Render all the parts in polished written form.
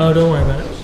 Oh, don't worry about it.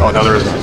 Oh, no, there isn't.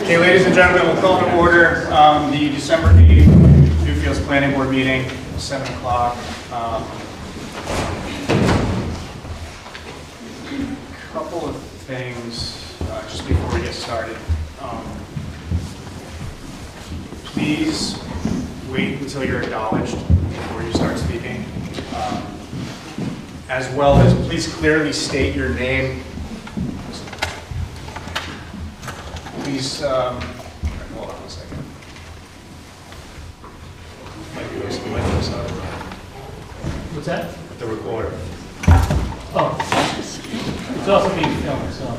Okay, ladies and gentlemen, we'll call to order the December 8th Newfields Planning Board meeting, 7 o'clock. A couple of things just before we get started. Please wait until you're acknowledged before you start speaking. As well as please clearly state your name. Please, hold on a second. What's that? The recorder. Oh, it's also being filmed, so.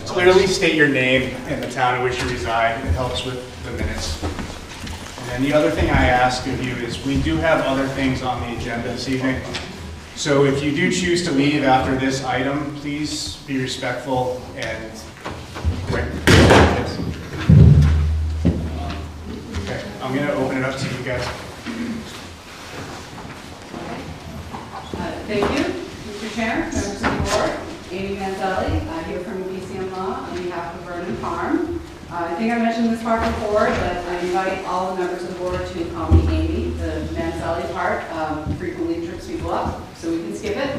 Clearly state your name and the town in which you reside. It helps with the minutes. And then the other thing I ask of you is we do have other things on the agenda this evening. So if you do choose to leave after this item, please be respectful and quick. Okay, I'm going to open it up to you guys. Thank you, Mr. Chair, members of the board. Amy Manzelli, here from BCM Law on behalf of Vernon Farm. I think I mentioned this part before, but I invite all the members of the board to call me Amy. The Manzelli part frequently trips people up, so we can skip it.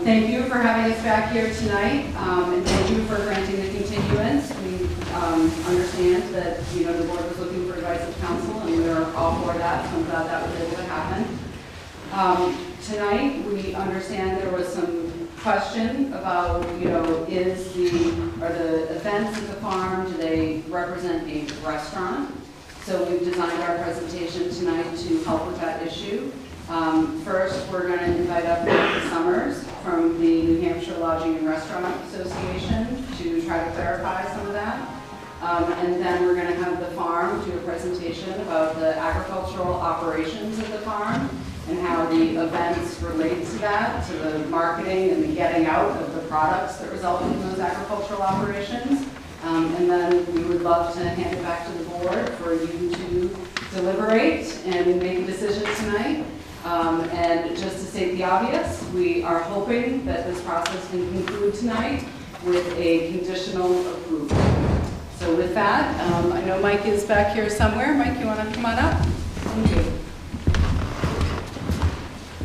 Thank you for having us back here tonight, and thank you for granting the continuance. We understand that the board was looking for advice of counsel, and we are all for that, so I'm glad that was able to happen. Tonight, we understand there was some question about, are the events at the farm, do they represent a restaurant? So we've designed our presentation tonight to help with that issue. First, we're going to invite up Martha Summers from the New Hampshire Lodging and Restaurant Association to try to clarify some of that. And then we're going to have the farm do a presentation about the agricultural operations of the farm and how the events relate to that, to the marketing and the getting out of the products that result in those agricultural operations. And then we would love to hand it back to the board for you to deliberate and make a decision tonight. And just to state the obvious, we are hoping that this process can conclude tonight with a conditional approval. So with that, I know Mike is back here somewhere. Mike, you want to come on up? Thank you.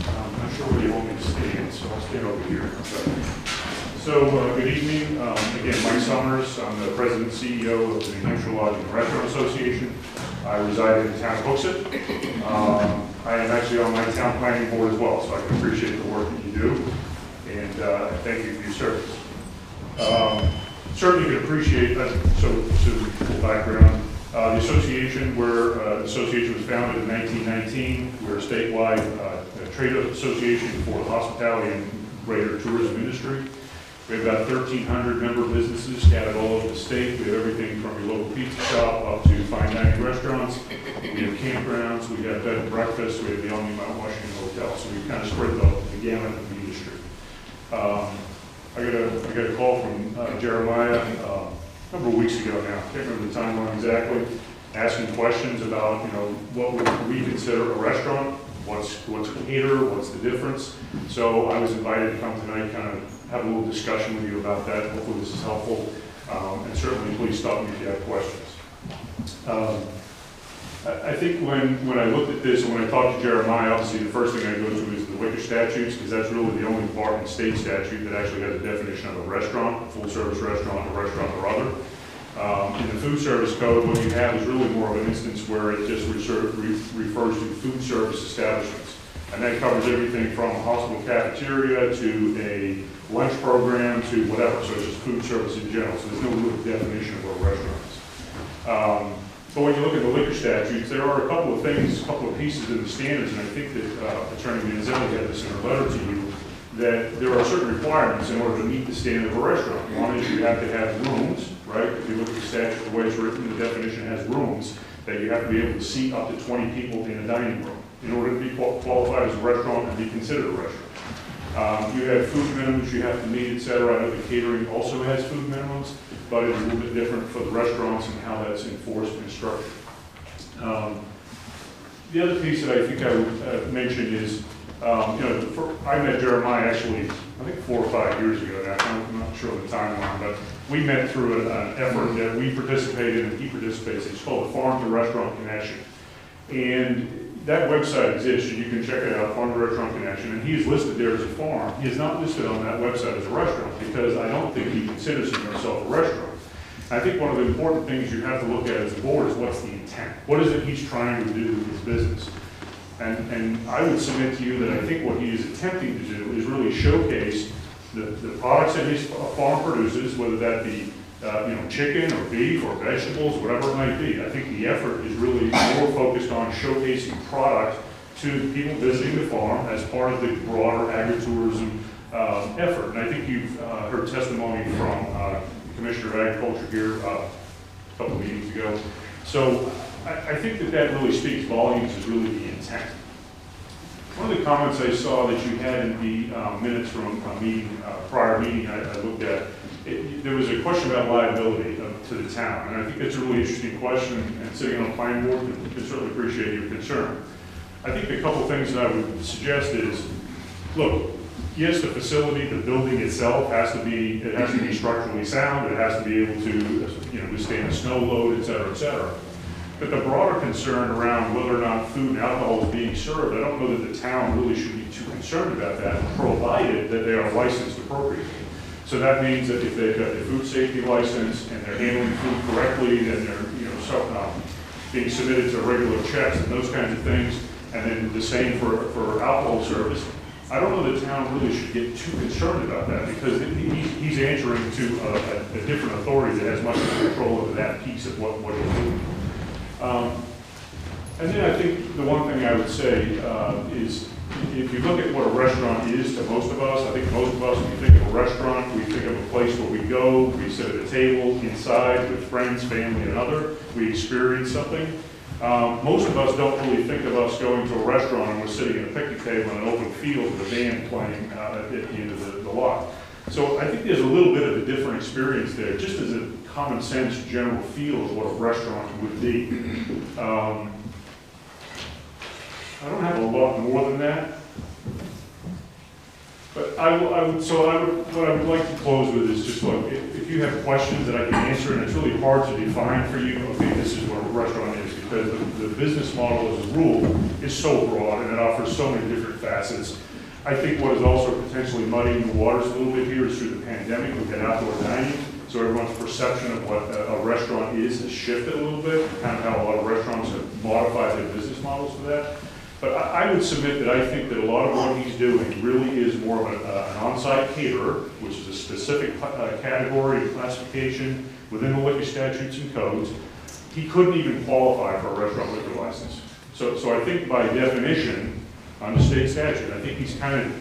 I'm not sure where you want me to stand, so I'll stand over here. So, good evening. Again, Mike Summers. I'm the president and CEO of the New Hampshire Lodging and Restaurant Association. I reside in the town of Hooksett. I am actually on my town planning board as well, so I can appreciate the work that you do, and thank you for your service. Certainly can appreciate, so full background, the association the association was founded in 1919. We're a statewide trade association for the hospitality and greater tourism industry. We have about 1,300 member businesses scattered all over the state. We have everything from your local pizza shop up to fine dining restaurants. We have campgrounds, we have bed and breakfast, we have the Omni Mount Washington Hotel. So we kind of spread the gamut of the industry. I got a call from Jeremiah a number of weeks ago now. I can't remember the timeline exactly. Asking questions about, what would we consider a restaurant? What's a caterer? What's the difference? So I was invited to come tonight, kind of have a little discussion with you about that. Hopefully this is helpful. And certainly please stop me if you have questions. I think when I looked at this and when I talked to Jeremiah, obviously the first thing I go to is the liquor statutes, because that's really the only part in the state statute that actually has a definition of a restaurant, a full-service restaurant, a restaurant or other. In the food service code, what you have is really more of an instance where it just refers to food service establishments. And that covers everything from a hospital cafeteria to a lunch program to whatever. So it's just food service in general. So there's no real definition of what a restaurant is. But when you look at the liquor statutes, there are a couple of things, a couple of pieces in the standards, and I think that Attorney Manzelli had this in her letter to you, that there are certain requirements in order to meet the standard of a restaurant. One is you have to have rooms, right? If you look at the statute, the way it's written, the definition has rooms, that you have to be able to seat up to 20 people in a dining room in order to be qualified as a restaurant and be considered a restaurant. You have food minimums you have to meet, et cetera. I know the catering also has food minimums, but it's a little bit different for the restaurants and how that's enforced and structured. The other piece that I think I would mention is, I met Jeremiah actually, I think 4 or 5 years ago now. I'm not sure of the timeline, but we met through an effort that we participated in and he participates in. It's called the Farm to Restaurant Connection. And that website exists, and you can check it out, Farm to Restaurant Connection, and he is listed there as a farm. He is not listed on that website as a restaurant because I don't think he considers himself a restaurant. I think one of the important things you have to look at as a board is what's the intent. What is it he's trying to do with his business? And I would submit to you that I think what he is attempting to do is really showcase the products that his farm produces, whether that be chicken or beef or vegetables, whatever it might be. I think the effort is really more focused on showcasing product to people visiting the farm as part of the broader agritourism effort. And I think you've heard testimony from Commissioner of Agriculture here a couple of meetings ago. So I think that really speaks volumes, is really the intent. One of the comments I saw that you had in the minutes from a prior meeting I looked at, there was a question about liability to the town, and I think that's a really interesting question, and sitting on a planning board can certainly appreciate your concern. I think the couple things that I would suggest is, look, yes, the facility, the building itself has to be structurally sound, it has to be able to withstand a snow load, et cetera, et cetera. But the broader concern around whether or not food and alcohol is being served, I don't know that the town really should be too concerned about that, provided that they are licensed appropriately. So that means that if they've got their food safety license and they're handling food correctly, then they're being submitted to regular checks and those kinds of things, and then the same for alcohol service. I don't know the town really should get too concerned about that because he's answering to a different authority that has much more control over that piece of what he's doing. And then I think the one thing I would say is, if you look at what a restaurant is to most of us, I think most of us, when we think of a restaurant, we think of a place where we go, we sit at a table inside with friends, family, and other, we experience something. Most of us don't really think of us going to a restaurant and we're sitting at a picnic table in an open field with a band playing at the end of the lot. So I think there's a little bit of a different experience there, just as a common sense general feel of what a restaurant would be. I don't have a lot more than that. But what I would like to close with is just look, if you have questions that I can answer, and it's really hard to define for you, okay, this is what a restaurant is, because the business model as a rule is so broad and it offers so many different facets. I think what is also potentially muddying the waters a little bit here is through the pandemic, we've had outdoor dining, so everyone's perception of what a restaurant is has shifted a little bit, kind of how a lot of restaurants have modified their business models for that. But I would submit that I think that a lot of what he's doing really is more of an on-site caterer, which is a specific category and classification within the liquor statutes and codes. He couldn't even qualify for a restaurant liquor license. So I think by definition, on the state statute, I think he's kind of,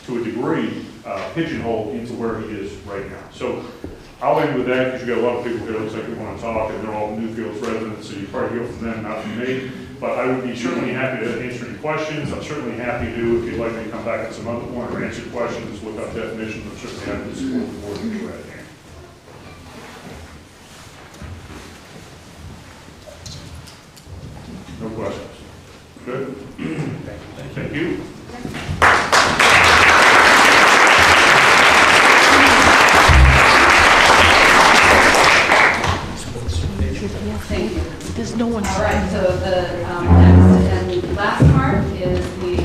to a degree, pigeonholed into where he is right now. So I'll end with that, because you've got a lot of people here, it looks like they want to talk, and they're all Newfields residents, so you probably hear from them, not from me. But I would be certainly happy to answer any questions. I'm certainly happy to, if you'd like me to come back at some other point or answer questions, look up definitions, I'm certainly happy to support the board and do that. No questions? Good? Thank you. Thank you. There's no one. All right, so the next and last part is the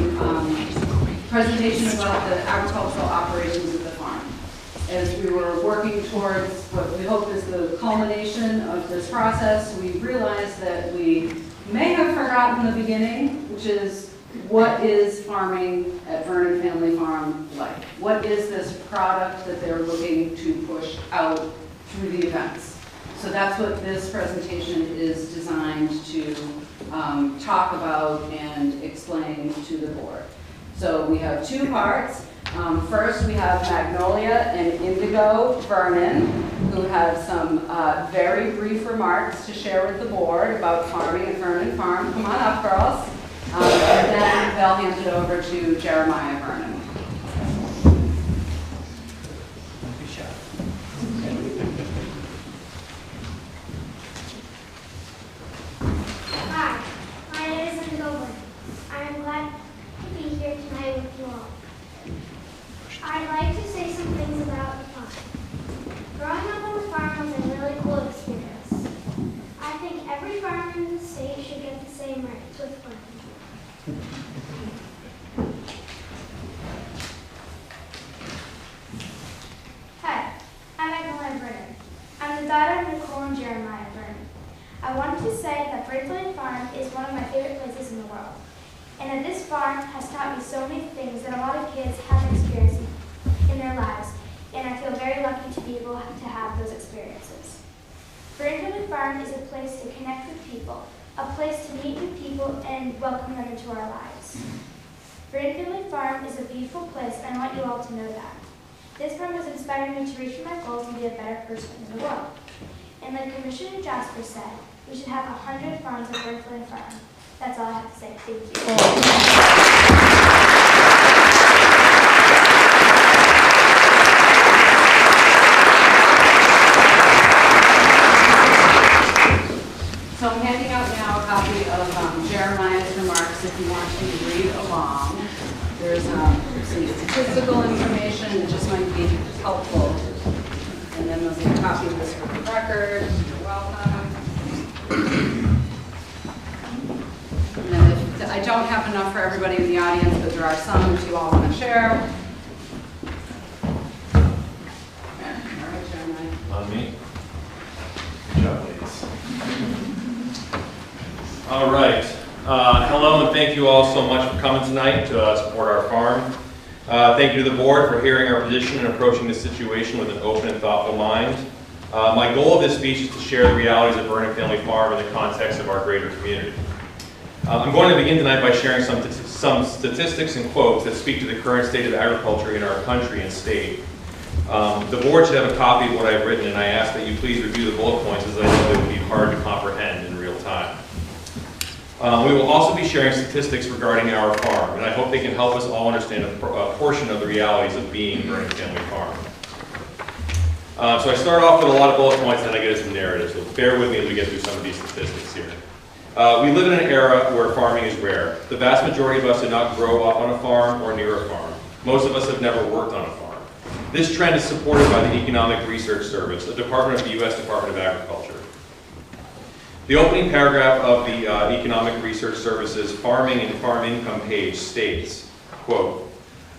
presentation about the agricultural operations of the farm. As we were working towards what we hope is the culmination of this process, we realized that we may have forgotten the beginning, which is what is farming at Vernon Family Farm like? What is this product that they're looking to push out through the events? So that's what this presentation is designed to talk about and explain to the board. So we have two parts. First, we have Magnolia and Indigo Vernon, who have some very brief remarks to share with the board about farming at Vernon Farm. Come on up, girls. And then they'll hand it over to Jeremiah Vernon. Hi, my name is Indigo Vernon. I am glad to be here tonight with you all. I'd like to say some things about the farm. Growing up on the farm was a really cool experience. I think every farmer in the state should get the same rights with farming. Hi, I'm Magnolia Vernon. I'm the daughter of Nicole and Jeremiah Vernon. I wanted to say that Bridgeland Farm is one of my favorite places in the world, and that this farm has taught me so many things that a lot of kids haven't experienced in their lives, and I feel very lucky to be able to have those experiences. Bridgeland Farm is a place to connect with people, a place to meet new people and welcome them into our lives. Bridgeland Farm is a beautiful place, and I want you all to know that. This farm has inspired me to reach for my goals and be a better person in the world. And like Commissioner Jasper said, we should have 100 farms at Bridgeland Farm. That's all I have to say. Thank you. So I'm handing out now a copy of Jeremiah's remarks if you want to read along. There's some statistical information that just might be helpful. And then there's a copy of this for the record. You're welcome. And then if, I don't have enough for everybody in the audience, but there are some that you all want to share. All right, Jeremiah. On me. Good job, ladies. All right. Hello, and thank you all so much for coming tonight to support our farm. Thank you to the board for hearing our position and approaching this situation with an open and thoughtful mind. My goal of this speech is to share the realities of Vernon Family Farm in the context of our greater community. I'm going to begin tonight by sharing some statistics and quotes that speak to the current state of agriculture in our country and state. The board should have a copy of what I've written, and I ask that you please review the bullet points, as I know they will be hard to comprehend in real time. We will also be sharing statistics regarding our farm, and I hope they can help us all understand a portion of the realities of being Vernon Family Farm. So I start off with a lot of bullet points, and then I get into some narratives, so bear with me as we get through some of these statistics here. We live in an era where farming is rare. The vast majority of us did not grow up on a farm or near a farm. Most of us have never worked on a farm. This trend is supported by the Economic Research Service, a department of the U.S. Department of Agriculture. The opening paragraph of the Economic Research Service's Farming and Farm Income page states, quote,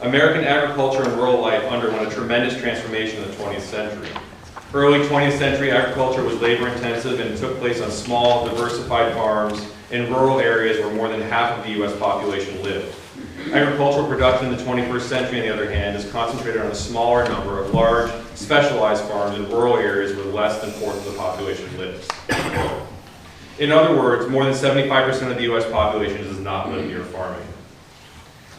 American agriculture and rural life underwent a tremendous transformation in the 20th century. Early 20th century agriculture was labor intensive and took place on small, diversified farms in rural areas where more than half of the U.S. population lived. Agricultural production in the 21st century, on the other hand, is concentrated on a smaller number of large, specialized farms in rural areas where less than 1/4 of the population lives. In other words, more than 75% of the U.S. population does not live near farming.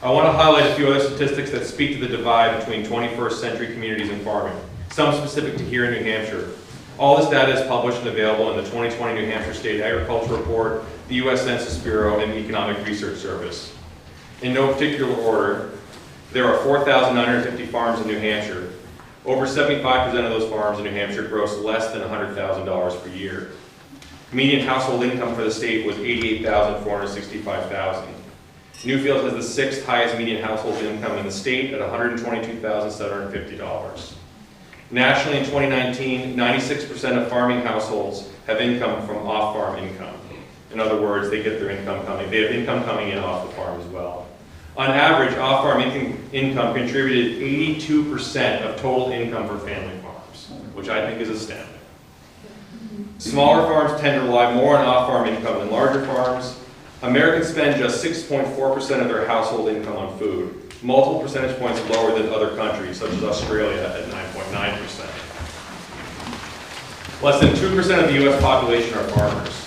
I want to highlight a few other statistics that speak to the divide between 21st century communities and farming, some specific to here in New Hampshire. All this data is published and available in the 2020 New Hampshire State Agriculture Report, the U.S. Census Bureau, and the Economic Research Service. In no particular order, there are 4,950 farms in New Hampshire. Over 75% of those farms in New Hampshire gross less than $100,000 per year. Median household income for the state was $88,465. Newfield has the 6th highest median household income in the state at $122,750. Nationally in 2019, 96% of farming households have income from off-farm income. In other words, they get their income coming. They have income coming in off the farm as well. On average, off-farm income contributed 82% of total income for family farms, which I think is astounding. Smaller farms tend to rely more on off-farm income than larger farms. Americans spend just 6.4% of their household income on food, multiple percentage points lower than other countries, such as Australia at 9.9%. Less than 2% of the U.S. population are farmers.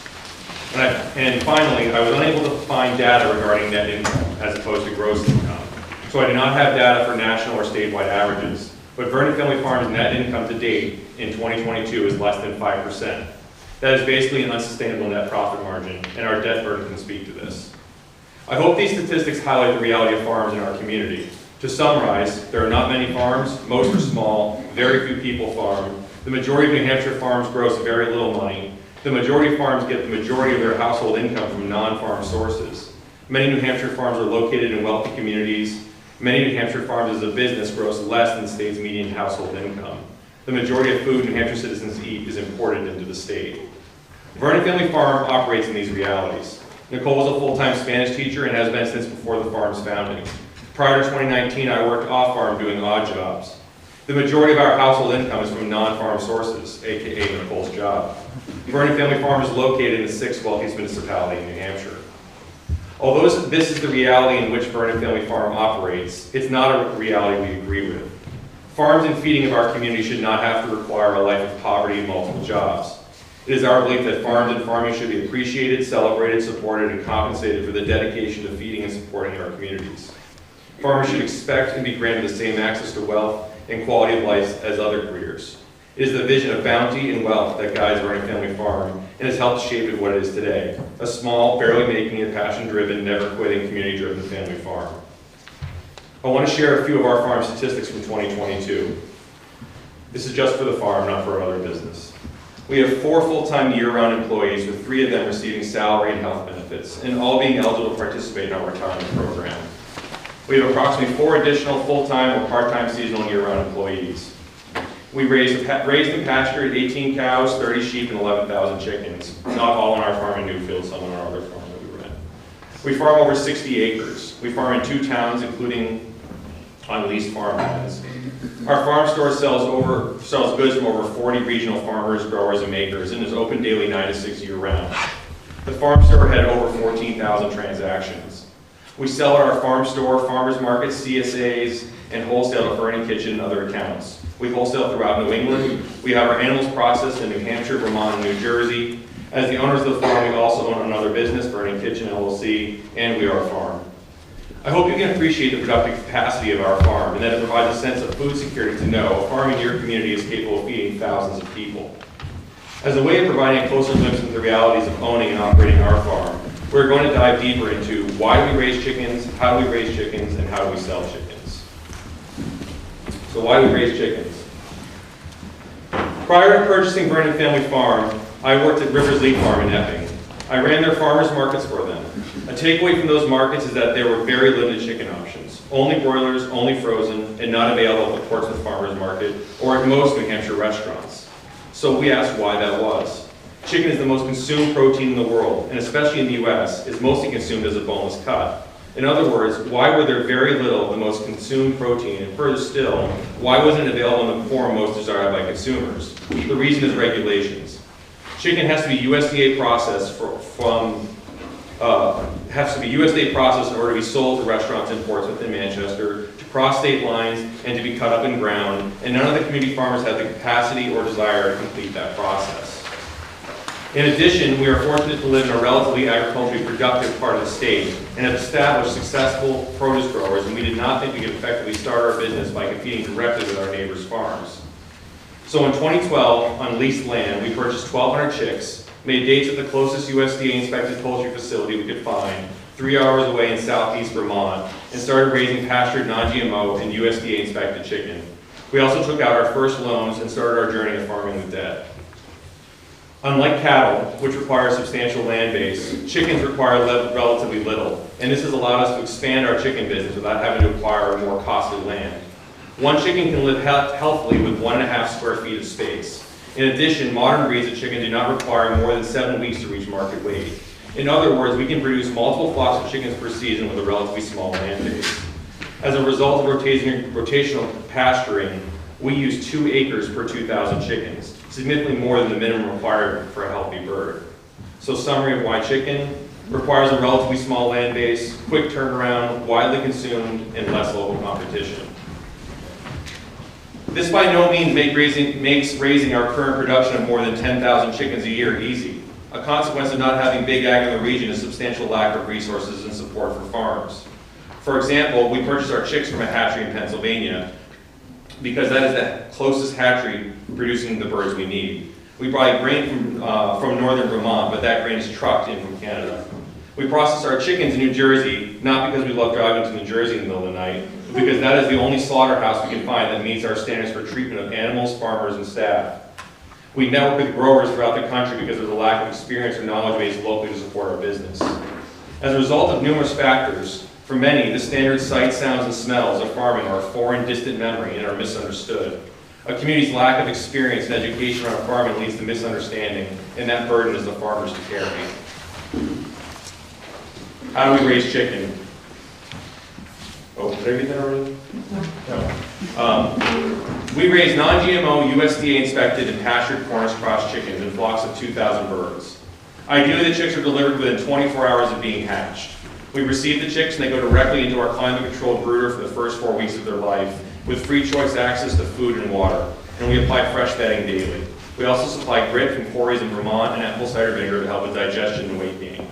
And finally, I was unable to find data regarding net income as opposed to gross income. So I do not have data for national or statewide averages, but Vernon Family Farms' net income to date in 2022 is less than 5%. That is basically an unsustainable net profit margin, and our debt burden can speak to this. I hope these statistics highlight the reality of farms in our community. To summarize, there are not many farms, most are small, very few people farm. The majority of New Hampshire farms gross very little money. The majority of farms get the majority of their household income from non-farm sources. Many New Hampshire farms are located in wealthy communities. Many New Hampshire farms as a business gross less than the state's median household income. The majority of food New Hampshire citizens eat is imported into the state. Vernon Family Farm operates in these realities. Nicole is a full-time Spanish teacher and has been since before the farm's founding. Prior to 2019, I worked off-farm doing odd jobs. The majority of our household income is from non-farm sources, aka Nicole's job. Vernon Family Farm is located in the 6th wealthiest municipality in New Hampshire. Although this is the reality in which Vernon Family Farm operates, it's not a reality we agree with. Farms and feeding of our community should not have to require a life of poverty and multiple jobs. It is our belief that farms and farming should be appreciated, celebrated, supported, and compensated for the dedication to feeding and supporting our communities. Farmers should expect and be granted the same access to wealth and quality of life as other careers. It is the vision of bounty and wealth that guides Vernon Family Farm and has helped shape it what it is today. A small, barely making it, passion-driven, never-quitting, community-driven family farm. I want to share a few of our farm statistics from 2022. This is just for the farm, not for our other business. We have 4 full-time year-round employees, with 3 of them receiving salary and health benefits, and all being eligible to participate in our retirement program. We have approximately 4 additional full-time or part-time seasonal year-round employees. We raised and pastured 18 cows, 30 sheep, and 11,000 chickens. Not all on our farm in Newfield, some on our other farm that we rent. We farm over 60 acres. We farm in 2 towns, including on leased farmlands. Our farm store sells goods from over 40 regional farmers, growers, and makers, and is open daily 9 to 6 year-round. The farm store had over 14,000 transactions. We sell at our farm store, farmers markets, CSAs, and wholesale to Vernon Kitchen and other accounts. We wholesale throughout New England. We have our animals processed in New Hampshire, Vermont, and New Jersey. As the owners of the farm, we also own another business, Vernon Kitchen LLC, and we are a farm. I hope you can appreciate the productive capacity of our farm and that it provides a sense of food security to know a farm in your community is capable of feeding thousands of people. As a way of providing a closer glimpse into the realities of owning and operating our farm, we're going to dive deeper into why do we raise chickens, how do we raise chickens, and how do we sell chickens. So why do we raise chickens? Prior to purchasing Vernon Family Farm, I worked at Rivers Leaf Farm in Epping. I ran their farmers markets for them. A takeaway from those markets is that there were very limited chicken options. Only broilers, only frozen, and not available at the Portsmouth Farmers Market or at most New Hampshire restaurants. So we asked why that was. Chicken is the most consumed protein in the world, and especially in the US, is mostly consumed as a boneless cut. In other words, why were there very little of the most consumed protein, and further still, why wasn't it available in the form most desired by consumers? The reason is regulations. Chicken has to be USDA processed in order to be sold to restaurants in Portsmouth and Manchester, to cross state lines, and to be cut up and ground, and none of the community farmers have the capacity or desire to complete that process. In addition, we are fortunate to live in a relatively agriculturally productive part of the state and have established successful produce growers, and we did not think we could effectively start our business by competing directly with our neighbors' farms. So in 2012, on leased land, we purchased 1,200 chicks, made dates at the closest USDA-inspected poultry facility we could find, 3 hours away in southeast Vermont, and started raising pastured, non-GMO, and USDA-inspected chicken. We also took out our first loans and started our journey to farming with debt. Unlike cattle, which require a substantial land base, chickens require relatively little, and this has allowed us to expand our chicken business without having to acquire more costly land. One chicken can live healthily with 1.5 square feet of space. In addition, modern breeds of chicken do not require more than 7 weeks to reach market weight. In other words, we can produce multiple flocks of chickens per season with a relatively small land base. As a result of rotational pasturing, we use 2 acres per 2,000 chickens, significantly more than the minimum required for a healthy bird. So summary of why chicken: requires a relatively small land base, quick turnaround, widely consumed, and less local competition. This by no means makes raising our current production of more than 10,000 chickens a year easy. A consequence of not having big ag in the region is substantial lack of resources and support for farms. For example, we purchased our chicks from a hatchery in Pennsylvania because that is the closest hatchery producing the birds we need. We buy grain from northern Vermont, but that grain is trucked in from Canada. We process our chickens in New Jersey, not because we love driving to New Jersey in the middle of the night, but because that is the only slaughterhouse we can find that meets our standards for treatment of animals, farmers, and staff. We network with growers throughout the country because there's a lack of experience or knowledge base locally to support our business. As a result of numerous factors, for many, the standard sights, sounds, and smells of farming are a foreign, distant memory and are misunderstood. A community's lack of experience and education around farming leads to misunderstanding, and that burden is the farmers to carry. How do we raise chicken? Oh, did I read that already? No. We raise non-GMO, USDA-inspected, and pastured Cornish-crossed chickens in flocks of 2,000 birds. Ideally, the chicks are delivered within 24 hours of being hatched. We receive the chicks and they go directly into our climate-controlled brooder for the first 4 weeks of their life, with free choice access to food and water, and we apply fresh bedding daily. We also supply grit from quarries in Vermont and apple cider vinegar to help with digestion and weight gain.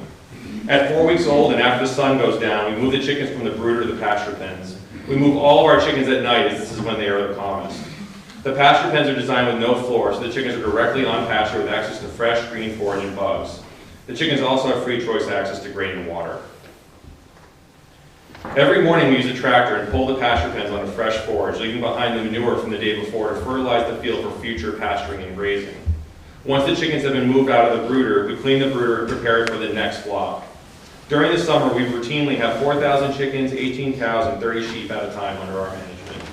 At 4 weeks old and after the sun goes down, we move the chickens from the brooder to the pasture pens. We move all of our chickens at night, as this is when they are the calmest. The pasture pens are designed with no floor, so the chickens are directly on pasture with access to fresh green forage and bugs. The chickens also have free choice access to grain and water. Every morning we use a tractor and pull the pasture pens onto fresh forage, leaving behind the manure from the day before to fertilize the field for future pasturing and grazing. Once the chickens have been moved out of the brooder, we clean the brooder and prepare it for the next flock. During the summer, we routinely have 4,000 chickens, 18 cows, and 30 sheep at a time under our management.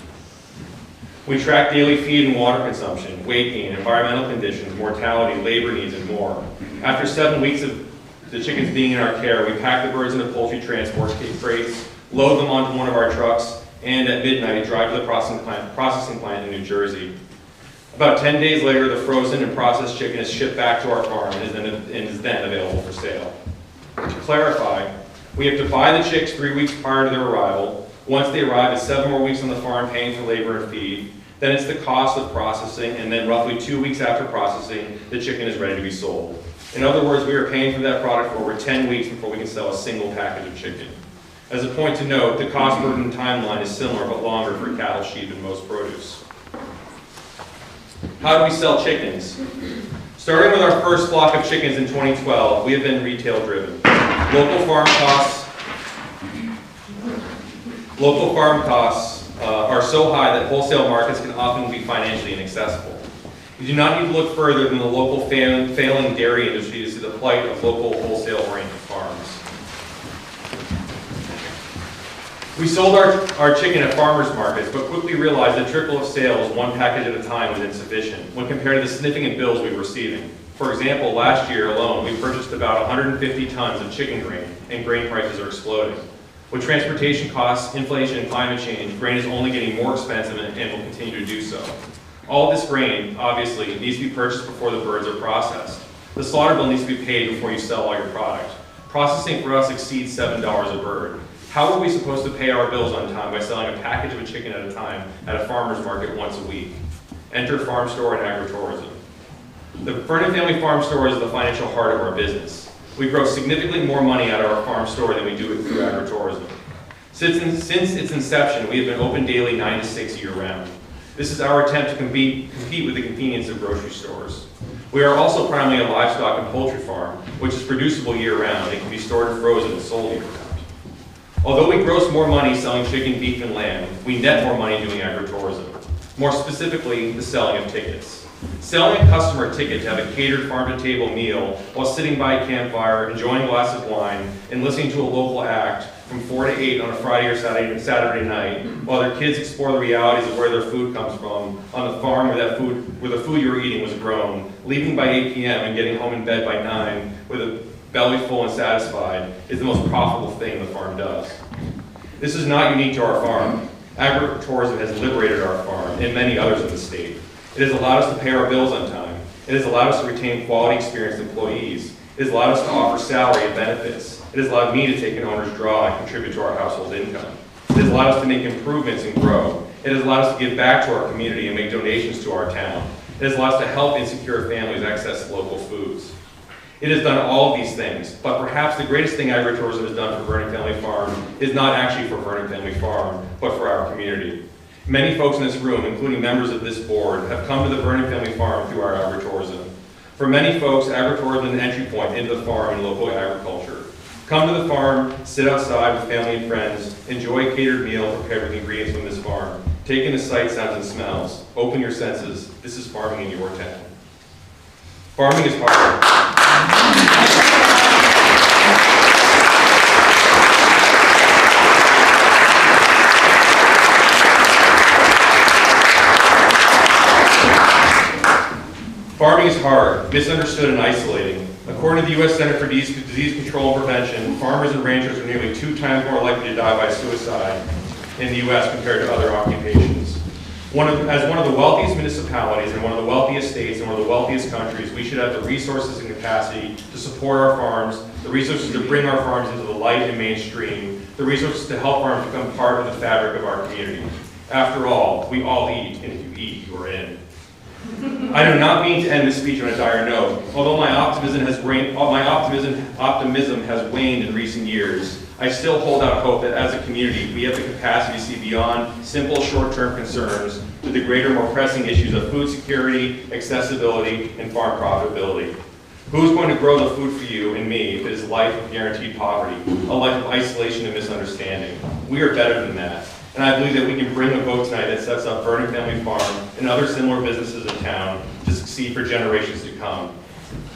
We track daily feed and water consumption, weight gain, environmental conditions, mortality, labor needs, and more. After 7 weeks of the chickens being in our care, we pack the birds into poultry transport crates, load them onto one of our trucks, and at midnight drive to the processing plant in New Jersey. About 10 days later, the frozen and processed chicken is shipped back to our farm and is then available for sale. To clarify, we have to buy the chicks 3 weeks prior to their arrival. Once they arrive, it's 7 more weeks on the farm paying for labor and feed. Then it's the cost of processing, and then roughly 2 weeks after processing, the chicken is ready to be sold. In other words, we are paying for that product for over 10 weeks before we can sell a single package of chicken. As a point to note, the cost burden timeline is similar but longer for cattle, sheep, and most produce. How do we sell chickens? Starting with our first flock of chickens in 2012, we have been retail driven. Local farm costs are so high that wholesale markets can often be financially inaccessible. You do not need to look further than the local failing dairy industry to see the plight of local wholesale-oriented farms. We sold our chicken at farmers markets, but quickly realized that trickle of sales, one package at a time, was insufficient when compared to the significant bills we were receiving. For example, last year alone, we purchased about 150 tons of chicken grain, and grain prices are exploding. With transportation costs, inflation, and climate change, grain is only getting more expensive and will continue to do so. All this grain, obviously, needs to be purchased before the birds are processed. The slaughter bill needs to be paid before you sell all your product. Processing for us exceeds $7 a bird. How are we supposed to pay our bills on time by selling a package of a chicken at a time at a farmer's market once a week? Enter farm store and agritourism. The Vernon Family Farm Store is the financial heart of our business. We grow significantly more money out of our farm store than we do through agritourism. Since its inception, we have been open daily 9 to 6 year-round. This is our attempt to compete with the convenience of grocery stores. We are also primarily a livestock and poultry farm, which is producible year-round and can be stored and frozen and sold year-round. Although we gross more money selling chicken, beef, and lamb, we net more money doing agritourism. More specifically, the selling of tickets. Selling a customer a ticket to have a catered farm-to-table meal while sitting by a campfire, enjoying a glass of wine, and listening to a local act from 4 to 8 on a Friday or Saturday night, while their kids explore the realities of where their food comes from on the farm where the food you were eating was grown, leaving by 8 p.m. and getting home in bed by 9 with a belly full and satisfied, is the most profitable thing the farm does. This is not unique to our farm. Agritourism has liberated our farm and many others in the state. It has allowed us to pay our bills on time. It has allowed us to retain quality, experienced employees. It has allowed us to offer salary and benefits. It has allowed me to take an owner's draw and contribute to our household income. It has allowed us to make improvements and grow. It has allowed us to give back to our community and make donations to our town. It has allowed us to help insecure families access local foods. It has done all of these things, but perhaps the greatest thing agritourism has done for Vernon Family Farm is not actually for Vernon Family Farm, but for our community. Many folks in this room, including members of this board, have come to the Vernon Family Farm through our agritourism. For many folks, agritourism is an entry point into the farm and local agriculture. Come to the farm, sit outside with family and friends, enjoy a catered meal prepared with ingredients from this farm. Take in the sights, sounds, and smells. Open your senses. This is farming in your town. Farming is hard. Farming is hard, misunderstood, and isolating. According to the U.S. Center for Disease Control and Prevention, farmers and ranchers are nearly 2 times more likely to die by suicide in the U.S. compared to other occupations. As one of the wealthiest municipalities and one of the wealthiest states and one of the wealthiest countries, we should have the resources and capacity to support our farms, the resources to bring our farms into the light and mainstream, the resources to help farms become part of the fabric of our community. After all, we all eat, and if you eat, you are in. I do not mean to end this speech on a dire note. Although my optimism has waned in recent years, I still hold out hope that as a community, we have the capacity to see beyond simple short-term concerns to the greater, more pressing issues of food security, accessibility, and farm profitability. Who's going to grow the food for you and me if it is a life of guaranteed poverty, a life of isolation and misunderstanding? We are better than that. And I believe that we can bring a vote tonight that sets up Vernon Family Farm and other similar businesses in town to succeed for generations to come.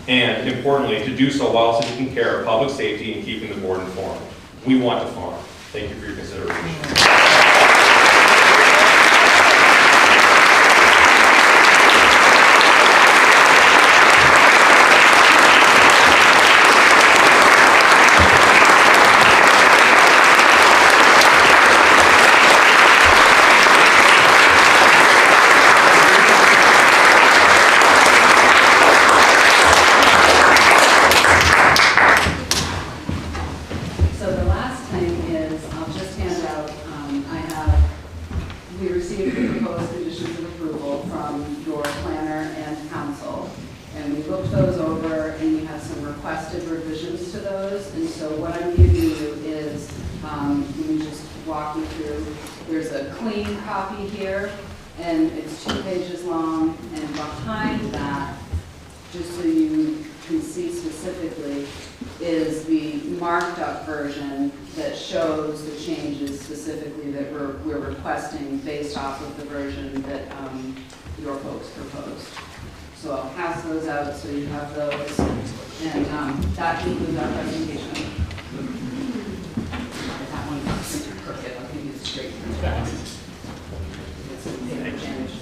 And importantly, to do so while also taking care of public safety and keeping the board informed. We want to farm. Thank you for your consideration. There's a clean copy here, and it's 2 pages long, and behind that, just so you can see specifically, is the marked up version that shows the changes specifically that we're requesting based off of the version that your folks proposed. So I'll pass those out so you have those, and that concludes our presentation. That one is crooked, I'll give you the straight. It's a paper advantage.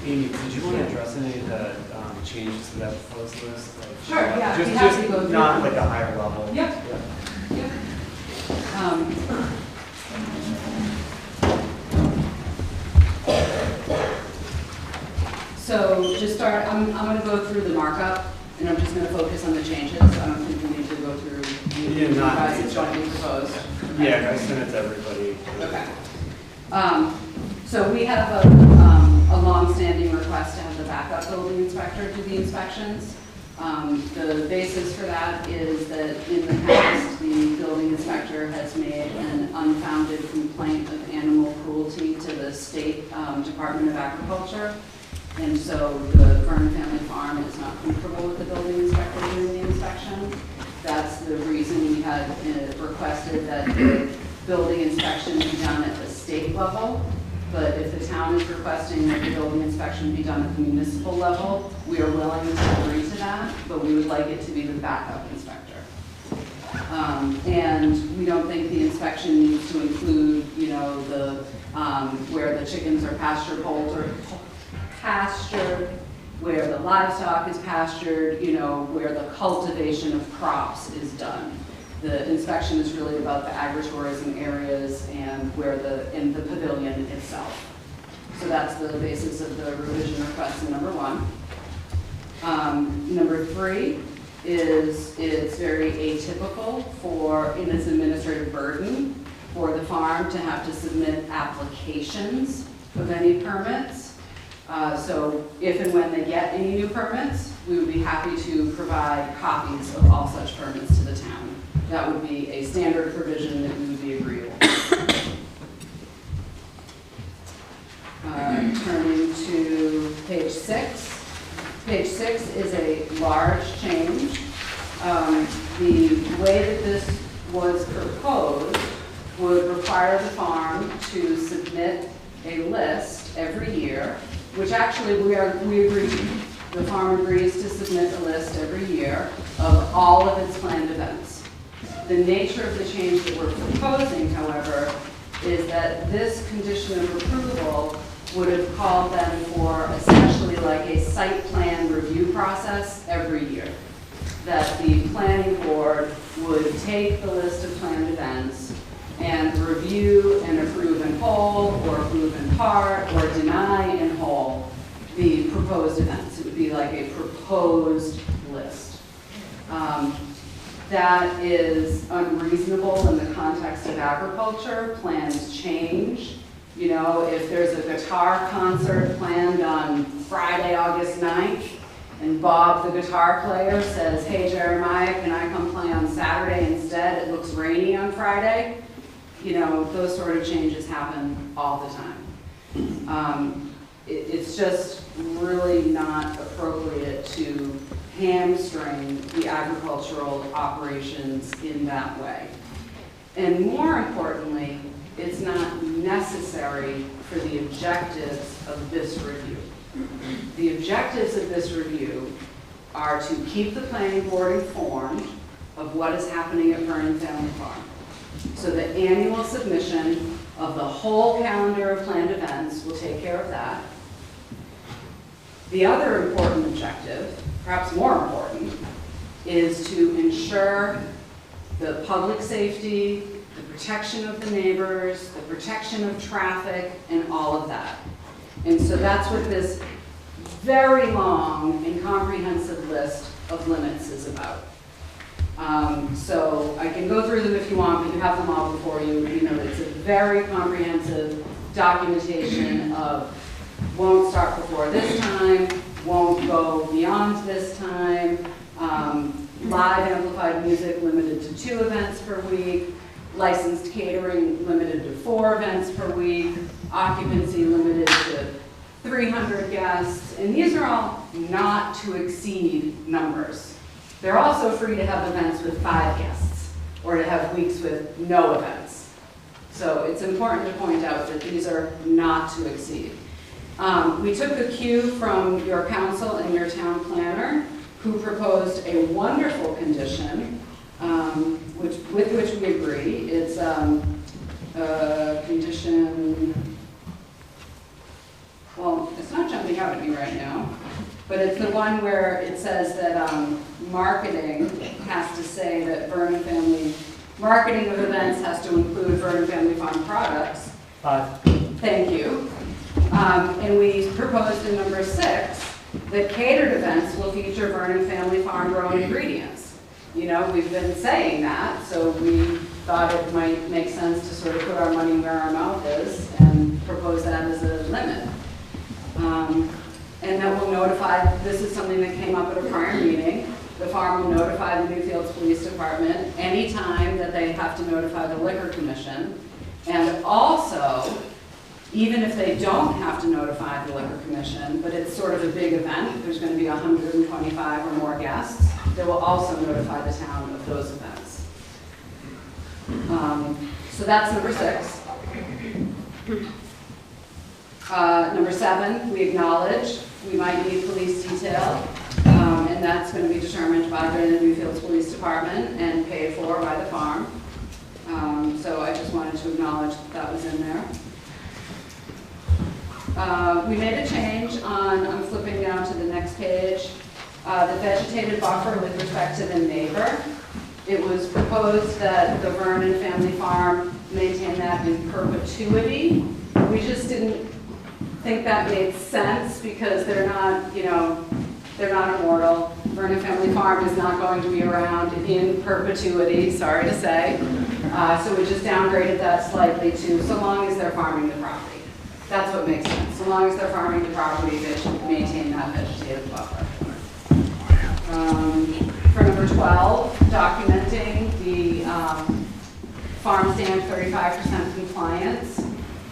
Amy, did you want to address any of the changes to that proposed list? Like, Sure, yeah, I'd be Just, happy to go through not them. like a higher level. Yep. Yeah. Yep. So to start, I'm going to go through the markup, and I'm just going to focus on the changes. I don't think we need to go through Yeah, not guys need that's to. jointly proposed. Yeah, I sent it to everybody. Okay. So we have a long-standing request to have the backup building inspector do the inspections. The basis for that is that in the past, the building inspector has made an unfounded complaint of animal cruelty to the State Department of Agriculture. And so the Vernon Family Farm is not comfortable with the building inspector doing the inspection. That's the reason we had requested that the building inspection be done at the state level. But if the town is requesting that the building inspection be done at the municipal level, we are willing to agree to that, but we would like it to be the backup inspector. And we don't think the inspection needs to include, you know, the, where the chickens are pastured, where the livestock is pastured, you know, where the cultivation of crops is done. The inspection is really about the agritourism areas and in the pavilion itself. So that's the basis of the revision request in number one. Number three is it's very atypical in its administrative burden for the farm to have to submit applications of any permits. So if and when they get any new permits, we would be happy to provide copies of all such permits to the town. That would be a standard provision that we would be agreeable to. Turning to page 6. Page 6 is a large change. The way that this was proposed would require the farm to submit a list every year, which actually we agree to. The farm agrees to submit a list every year of all of its planned events. The nature of the change that we're proposing, however, is that this condition of approval would have called them for essentially like a site plan review process every year. That the planning board would take the list of planned events and review and approve in whole, or approve in part, or deny in whole the proposed events. It would be like a proposed list. that is unreasonable in the context of agriculture. Plans change. You know, if there's a guitar concert planned on Friday, August 9th, and Bob, the guitar player, says, hey, Jeremiah, can I come play on Saturday instead? It looks rainy on Friday. You know, those sort of changes happen all the time. It's just really not appropriate to hamstring the agricultural operations in that way. And more importantly, it's not necessary for the objectives of this review. The objectives of this review are to keep the planning board informed of what is happening at Vernon Family Farm. So the annual submission of the whole calendar of planned events will take care of that. The other important objective, perhaps more important, is to ensure the public safety, the protection of the neighbors, the protection of traffic, and all of that. And so that's what this very long and comprehensive list of limits is about. So I can go through them if you want, but you have them all before you. You know, it's a very comprehensive documentation of won't start before this time, won't go beyond this time, live amplified music limited to 2 events per week, licensed catering limited to 4 events per week, occupancy limited to 300 guests, and these are all not to exceed numbers. They're also free to have events with 5 guests, or to have weeks with no events. So it's important to point out that these are not to exceed. We took a cue from your council and your town planner, who proposed a wonderful condition, with which we agree. It's condition, well, it's not jumping out at me right now, but it's the one where it says that marketing has to say that Vernon Family, marketing of events has to include Vernon Family Farm products. 5. Thank you. And we proposed in number 6 that catered events will feature Vernon Family Farm grown ingredients. You know, we've been saying that, so we thought it might make sense to sort of put our money where our mouth is and propose that as a limit. And then we'll notify, this is something that came up at a prior meeting, the farm will notify the Newfields Police Department anytime that they have to notify the Liquor Commission. And also, even if they don't have to notify the Liquor Commission, but it's sort of a big event, there's going to be 125 or more guests, they will also notify the town of those events. So that's number 6. Number 7, we acknowledge we might need police detail, and that's going to be determined by the Newfields Police Department and paid for by the farm. So I just wanted to acknowledge that was in there. We made a change on, I'm flipping down to the next page, the vegetated buffer with respect to the neighbor. It was proposed that the Vernon Family Farm maintain that in perpetuity. We just didn't think that made sense because they're not, you know, they're not immortal. Vernon Family Farm is not going to be around in perpetuity, sorry to say. So we just downgraded that slightly to so long as they're farming the property. That's what makes sense. So long as they're farming the property, they should maintain that vegetative buffer. For number 12, documenting the farm stand 35% compliance.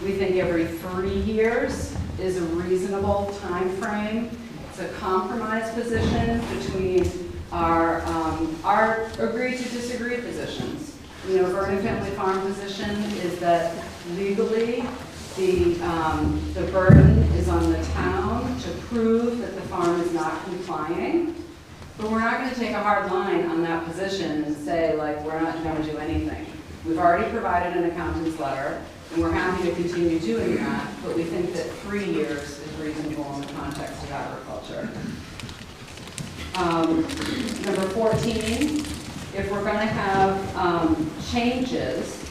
We think every 3 years is a reasonable time frame. It's a compromise position between our agree to disagree positions. You know, Vernon Family Farm position is that legally the burden is on the town to prove that the farm is not complying. But we're not going to take a hard line on that position and say, like, we're not going to do anything. We've already provided an accountant's letter, and we're happy to continue doing that, but we think that 3 years is reasonable in the context of agriculture. Number 14, if we're going to have changes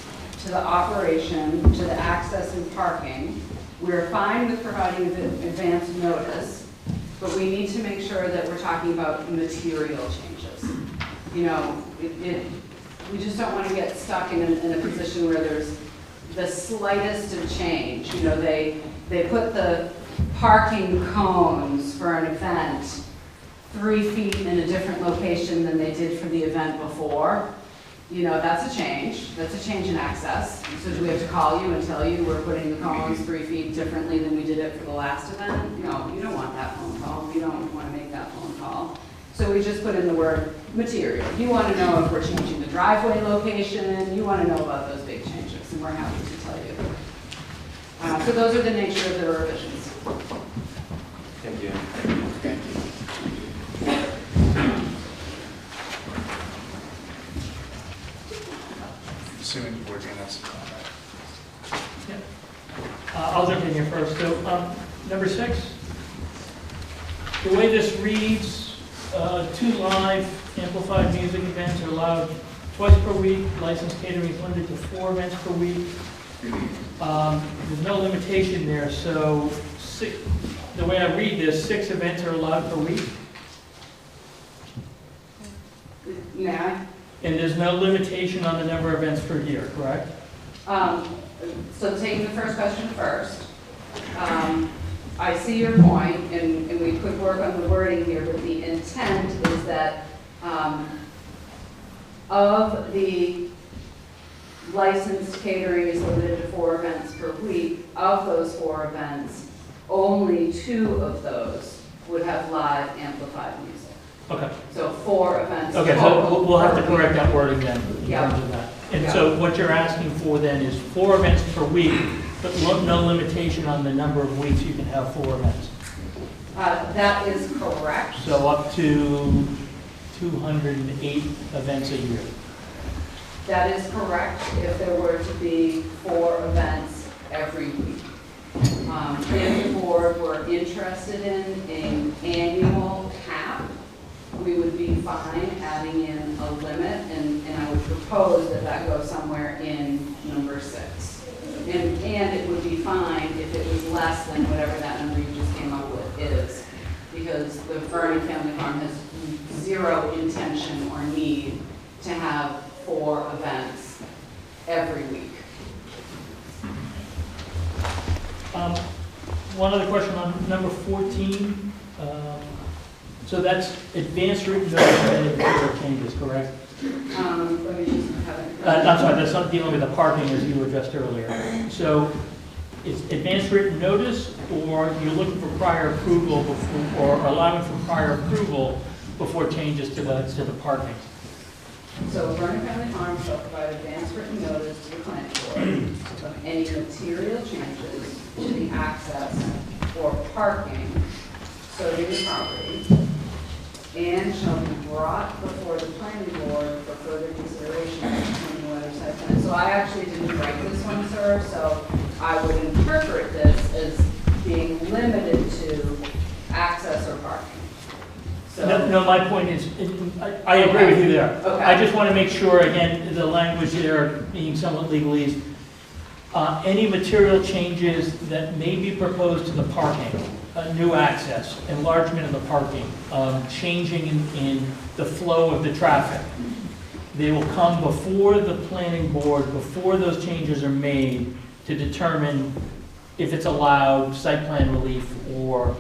to the operation, to the access and parking, we're fine with providing advance notice, but we need to make sure that we're talking about material changes. you know, we just don't want to get stuck in a position where there's the slightest of change. You know, they put the parking cones for an event 3 feet in a different location than they did for the event before. You know, that's a change. That's a change in access. So do we have to call you and tell you we're putting the cones 3 feet differently than we did it for the last event? No, you don't want that phone call. You don't want to make that phone call. So we just put in the word material. You want to know if we're changing the driveway location. You want to know about those big changes, and we're happy to tell you. So those are the nature of the revisions. Thank you. Thank you. Assuming the board's gonna have some comment. I'll jump in here first. So, number 6, the way this reads, 2 live amplified music events are allowed twice per week. Licensed catering is limited to 4 events per week. There's no limitation there, so the way I read this, 6 events are allowed per week, May and there's no limitation on the number of events per year, correct? I? So taking the first question first, I see your point, and we could work on the wording here, but the intent is that of the licensed catering is limited to 4 events per week. Of those 4 events, only 2 of those would have live amplified music. Okay. So 4 events. Okay, so we'll have to correct that wording then in Yeah. terms of that. And Yeah. so what you're asking for then is 4 events per week, but no limitation on the number of weeks you can have 4 events. That is correct. So up to 208 events a year. That is correct if there were to be 4 events every week. If the board were interested in an annual cap, we would be fine adding in a limit, and I would propose that that go somewhere in number 6. And it would be fine if it was less than whatever that number you just came up with is, because the Vernon Family Farm has 0 intention or need to have 4 events every week. One other question on number 14. So that's advanced written notice of any material changes, correct? Let me just have it. I'm sorry, that's not dealing with the parking as you addressed earlier. So it's advanced written notice, or you're looking for prior approval before, or allowing for prior approval before changes to the parking? So Vernon Family Farm shall provide advance written notice to the planning board of any material changes to the access or parking serving the property, and shall be brought before the planning board for further consideration of any letter site plan. So I actually didn't write this one, sir, so I would interpret this as being limited to access or parking. So, No, my point is, I agree with you there. Okay. I just want to make sure, again, the language there being somewhat legalese, any material changes that may be proposed to the parking, new access, enlargement of the parking, changing in the flow of the traffic, they will come before the planning board, before those changes are made, to determine if it's allowed, site plan relief, or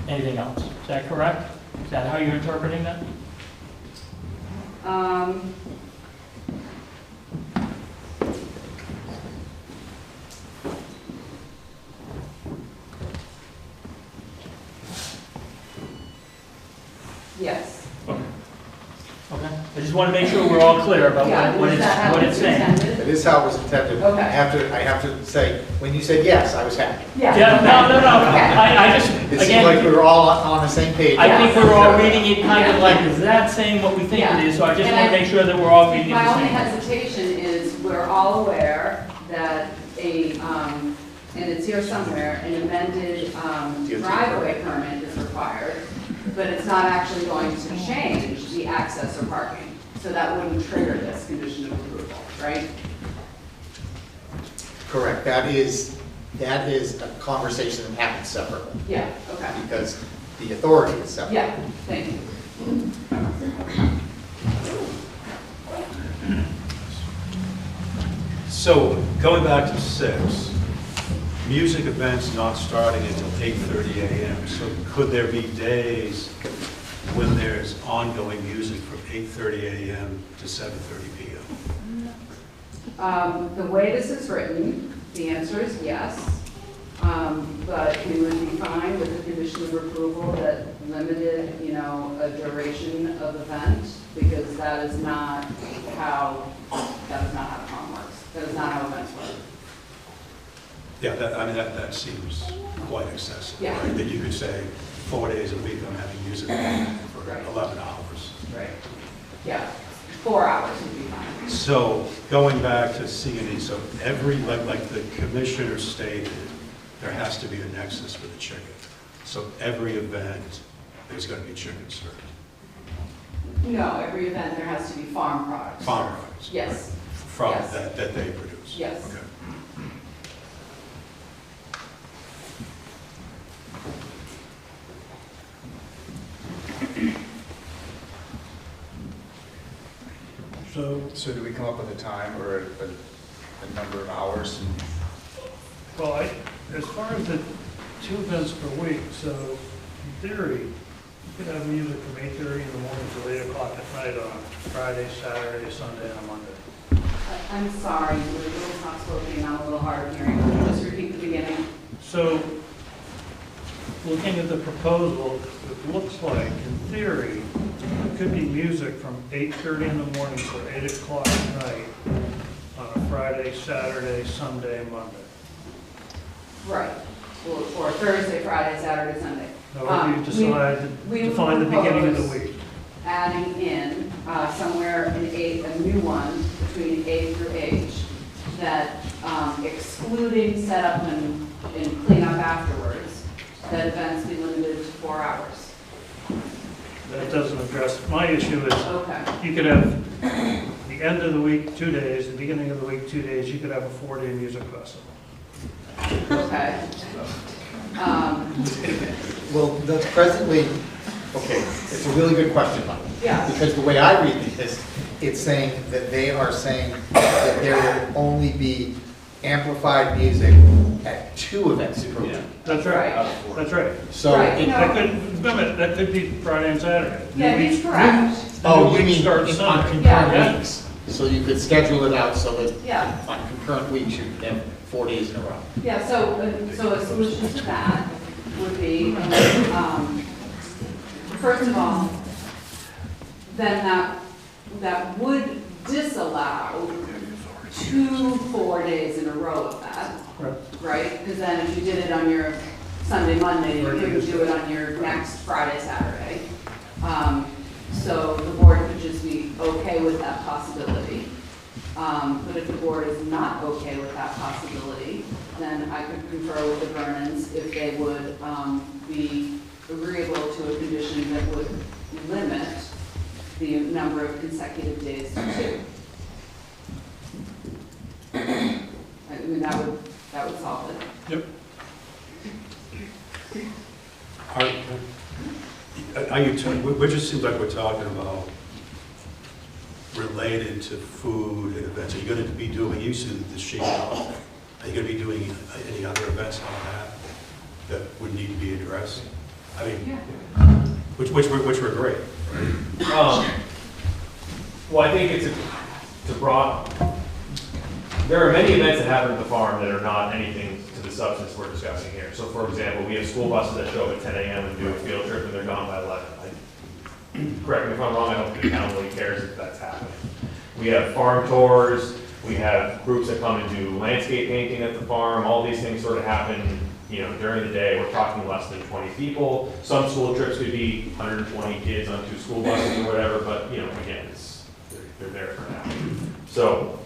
anything else. Is that correct? Is that how you're interpreting that? yes. Okay. I just want to make sure we're all clear about Yeah, what is that how it's saying. intended? It is how it was intended. Okay. I have to say, when you said yes, I was happy. Yeah. Yeah, no. Okay. I just, It seemed like we again, were all on the same page. I think we're all reading it kind of Yeah. like, is that saying what we think it is? So I just And want to I- make sure that we're all reading it My the only same way. hesitation is we're all aware that and it's here somewhere, an amended driveway permit is required, but it's not actually going to change the access or parking. So that wouldn't trigger this condition of approval, right? Correct. That is a conversation that happens separately, Yeah, okay. because the authority is separate. Yeah, thank you. So going back to 6, music events not starting until 8:30 a.m. So could there be days when there's ongoing music from 8:30 a.m. to 7:30 p.m.? The way this is written, the answer is yes. But we would be fine with the condition of approval that limited, a duration of event, because that is not how prom works. That is not how events work. Yeah, that seems quite excessive. Yeah. Right? That you could say 4 days a week I'm having music for Right. 11 hours. Right. Yeah, 4 hours would be fine. So going back to C&E, so every, like the commissioner stated, there has to be a nexus with the chicken. So every event, there's going to be chicken served. No, every event there has to be farm products. Farm products. Yes, From Yes. that they produce. Yes. Okay. So do we come up with a time or a number of hours? Well, as far as the 2 events per week, so in theory, you could have music from 8:30 in the morning till 8 o'clock at night on Friday, Saturday, Sunday, and a Monday. I'm sorry, you're a little soft-spoken, and I'm a little hard of hearing. Can you just repeat the beginning? So, looking at the proposal, it looks like, in theory, it could be music from 8:30 in the morning till 8 o'clock at night on a Friday, Saturday, Sunday, Monday. Right, or Thursday, Friday, Saturday, Sunday. However you decide to we would define the beginning of the propose week. Adding in somewhere in a new one between A through H, that excluding setup and cleanup afterwards, that events be limited to 4 hours. That doesn't address, my issue is, Okay, you could have the end of the week, 2 days, the beginning of the week, 2 days, you could have a 4-day music festival. okay. Well, that's presently, okay, it's a really good question, Mike. Yeah. Because the way I read this, it's saying that they are saying that there will only be amplified music at 2 events per week. That's right, that's right. So, Right. it- No. That could, wait a minute, that could be Friday and Saturday. Yeah, New he's week- correct. oh, new you week mean starts on Sunday. Yeah. concurrent weeks? So you could schedule it out so that Yeah. on concurrent weeks, you could have 4 days in a row. Yeah, so a solution to that would be, first of all, then that would disallow 2 4 days in a row of that, Right. right? Because then if you did it on your Sunday, Monday, you couldn't do it on your next Friday, Saturday. So the board could just be okay with that possibility. But if the board is not okay with that possibility, then I could confer with the Vernons if they would be agreeable to a condition that would limit the number of consecutive days to 2. I mean, that would solve it. Yep. Are you, it just seems like we're talking about related to food and events. Are you going to be doing, you said the sheet dog thing. Are you going to be doing any other events on that would need to be addressed? I mean, Yeah. which were great, right? Well, I think it's a broad, there are many events that happen at the farm that are not anything to the substance we're discussing here. So for example, we have school buses that show up at 10 a.m. and do a field trip and they're gone by 11. Correct me if I'm wrong, I don't think the town really cares if that's happening. We have farm tours, we have groups that come and do landscape painting at the farm, all these things sort of happen, during the day. We're talking less than 20 people. Some school trips could be 120 kids on 2 school buses or whatever, but, again, they're there for now. So,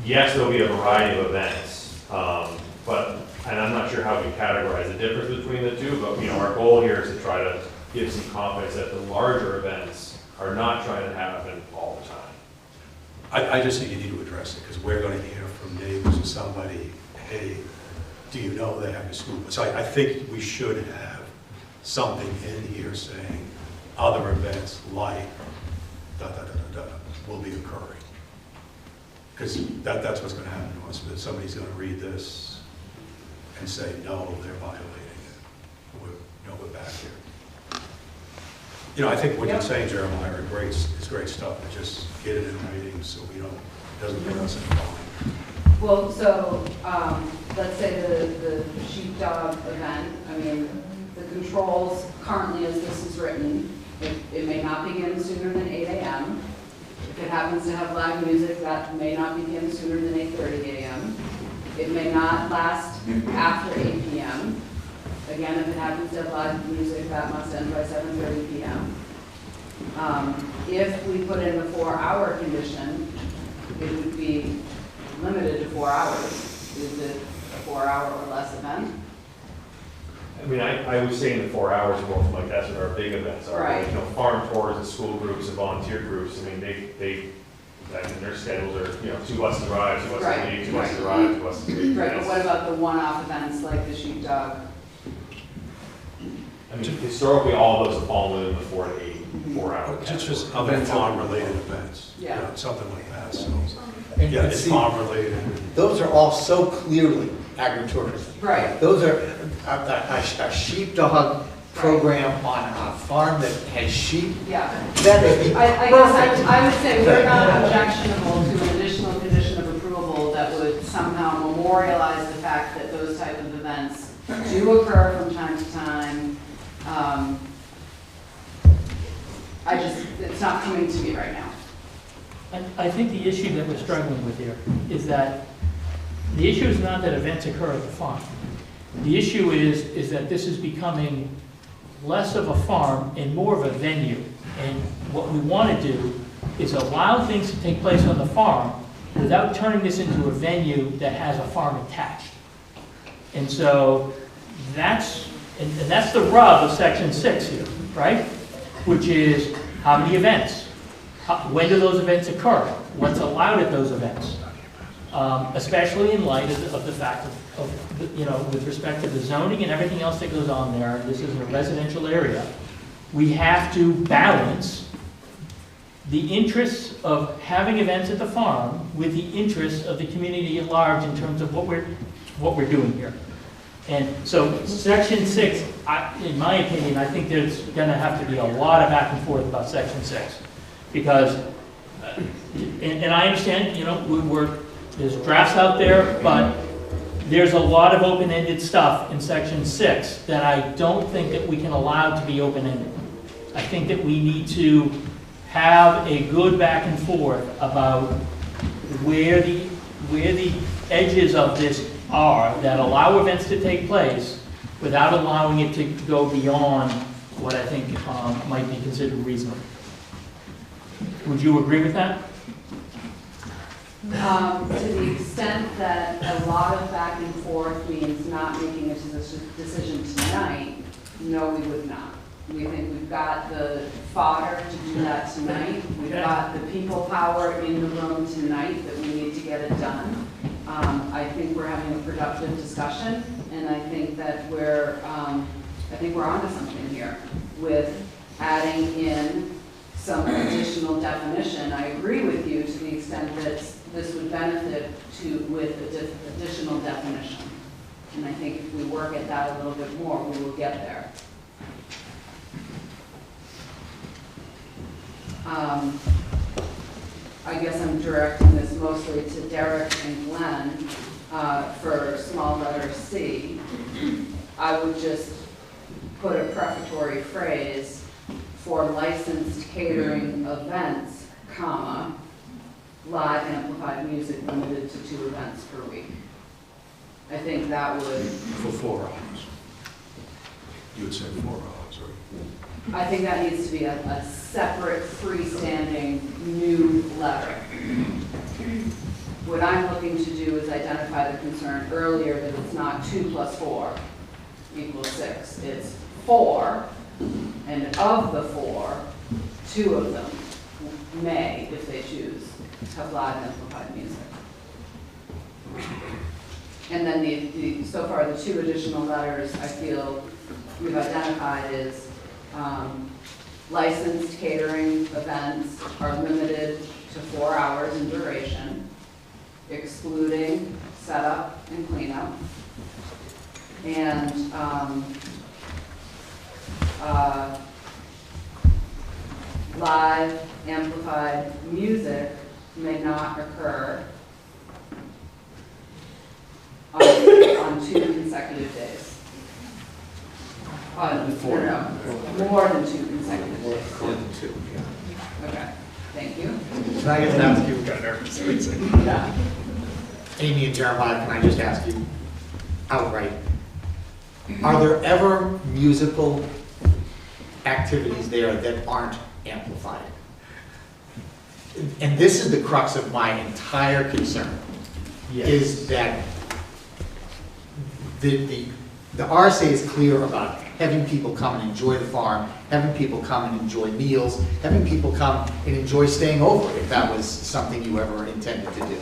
yes, there'll be a variety of events, and I'm not sure how we categorize the difference between the two, but, our goal here is to try to give some confidence that the larger events are not trying to happen all the time. I just think you need to address it because we're going to hear from neighbors or somebody, hey, do you know they have a school? So I think we should have something in here saying other events like da-da-da-da-da will be occurring. Because that's what's gonna happen to us, that somebody's gonna read this and say, no, they're violating it. We're back here. You know, I think what you're saying, Jeremiah, is great stuff, but just get it in writing so we don't, it doesn't put us in a bind. Well, so, let's say the sheepdog event, I mean, the controls currently as this is written, it may not begin sooner than 8 a.m. If it happens to have live music, that may not begin sooner than 8:30 a.m. It may not last after 8 p.m. Again, if it happens to have live music, that must end by 7:30 p.m. If we put in the 4-hour condition, it would be limited to 4 hours. Is it a 4-hour or less event? I mean, I was saying the 4 hours more from like, that's what our big events are. Right. You know, farm tours and school groups and volunteer groups, I mean, I mean, their schedules are, you know, 2 buses to ride, 2 buses to Right. leave, 2 buses to ride, 2 buses to leave. Right, but what about the one-off events like the sheepdog? I mean, historically, all of those have fallen within the 4 to 8, 4 hour. It's just other farm-related events. Yeah. You know, something like that, so. And- Yeah, and it's see, farm-related. Those are all so clearly agritourism. Right. Those are a sheepdog program on a farm that has sheep. Yeah. That is I guess I would say we're not objectionable to an additional condition of approval that would somehow memorialize the fact that those type of events do occur from time to time. It's not coming to me right now. I think the issue that we're struggling with here is that the issue is not that events occur at the farm. The issue is that this is becoming less of a farm and more of a venue. And what we want to do is allow things to take place on the farm without turning this into a venue that has a farm attached. And so that's the rub of section 6 here, right? Which is how many events? When do those events occur? What's allowed at those events? Especially in light of the fact of, you know, with respect to the zoning and everything else that goes on there, this is a residential area, we have to balance the interests of having events at the farm with the interests of the community at large in terms of what we're doing here. And so section 6, in my opinion, I think there's going to have to be a lot of back and forth about section 6. Because, and I understand, you know, there's drafts out there, but there's a lot of open-ended stuff in section 6 that I don't think that we can allow to be open-ended. I think that we need to have a good back and forth about where the edges of this are that allow events to take place without allowing it to go beyond what I think might be considered reasonable. Would you agree with that? To the extent that a lot of back and forth means not making a decision tonight, no, we would not. We think we've got the fodder to do that tonight. We've got the people power in the room tonight that we need to get it done. I think we're having a productive discussion, and I think that we're onto something here with adding in some additional definition. I agree with you to the extent that this would benefit with additional definition. And I think if we work at that a little bit more, we will get there. I guess I'm directing this mostly to Derek and Glenn for small letter C. I would just put a prefatory phrase for licensed catering events, comma, live amplified music limited to 2 events per week. I think that would... For 4 hours. You would say 4 hours, or? I think that needs to be a separate, freestanding, new letter. What I'm looking to do is identify the concern earlier that it's not 2 + 4 = 6. It's 4, and of the 4, 2 of them may, if they choose, have live amplified music. And then so far the 2 additional letters I feel we've identified is licensed catering events are limited to 4 hours in duration, excluding setup and cleanup. And live amplified music may not occur on 2 consecutive days. No, more than 2 consecutive days. More than 2, yeah. Okay, thank you. Can I just ask you, Yeah. Amy and Jeremiah, can I just ask you outright, are there ever musical activities there that aren't amplified? And this is the crux of my entire concern, is that the RSA is clear about having people come and enjoy the farm, having people come and enjoy meals, having people come and enjoy staying over if that was something you ever intended to do.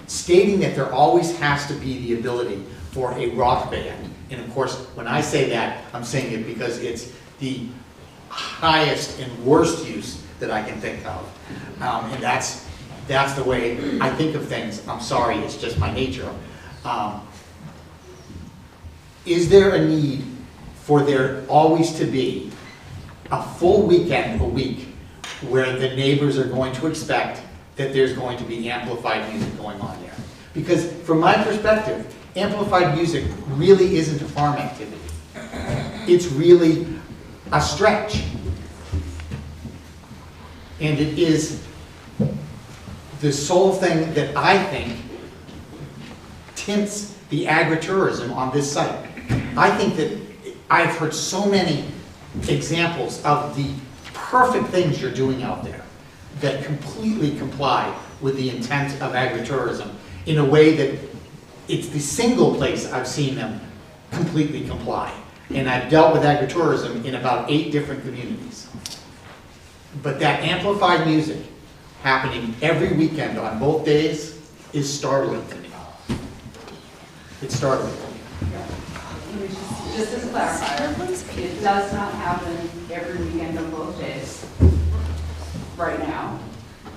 Stating that there always has to be the ability for a rock band, and of course, when I say that, I'm saying it because it's the highest and worst use that I can think of. And that's the way I think of things. I'm sorry, it's just my nature. Is there a need for there always to be a full weekend a week where the neighbors are going to expect that there's going to be amplified music going on there? Because from my perspective, amplified music really isn't a farm activity. It's really a stretch. And it is the sole thing that I think tints the agritourism on this site. I think that I've heard so many examples of the perfect things you're doing out there that completely comply with the intent of agritourism in a way that it's the single place I've seen them completely comply. And I've dealt with agritourism in about 8 different communities. But that amplified music happening every weekend on both days is startling to me. It's startling to me. Just as a clarifier, it does not happen every weekend on both days right now,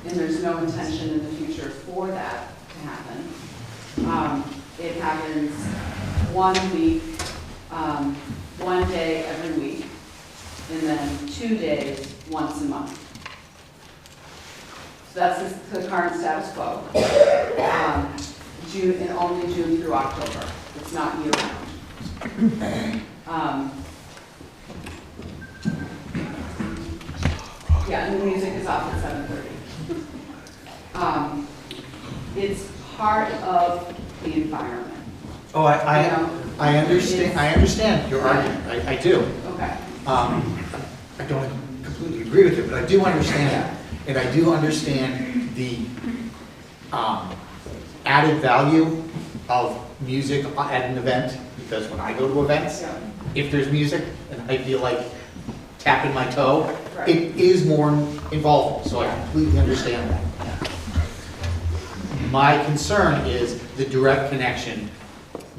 and there's no intention in the future for that to happen. It happens 1 week, 1 day every week, and then 2 days once a month. So that's the current status quo. June, and only June through October. It's not year round. Yeah, and the music is off at 7:30. It's part of the environment. Oh, I understand your argument. I do. Okay. I don't completely agree with it, but I do understand that. And I do understand the added value of music at an event, because when I go to events, Yeah. if there's music and I feel like tapping my toe, Right. it is more involved, so I completely understand that. My concern is the direct connection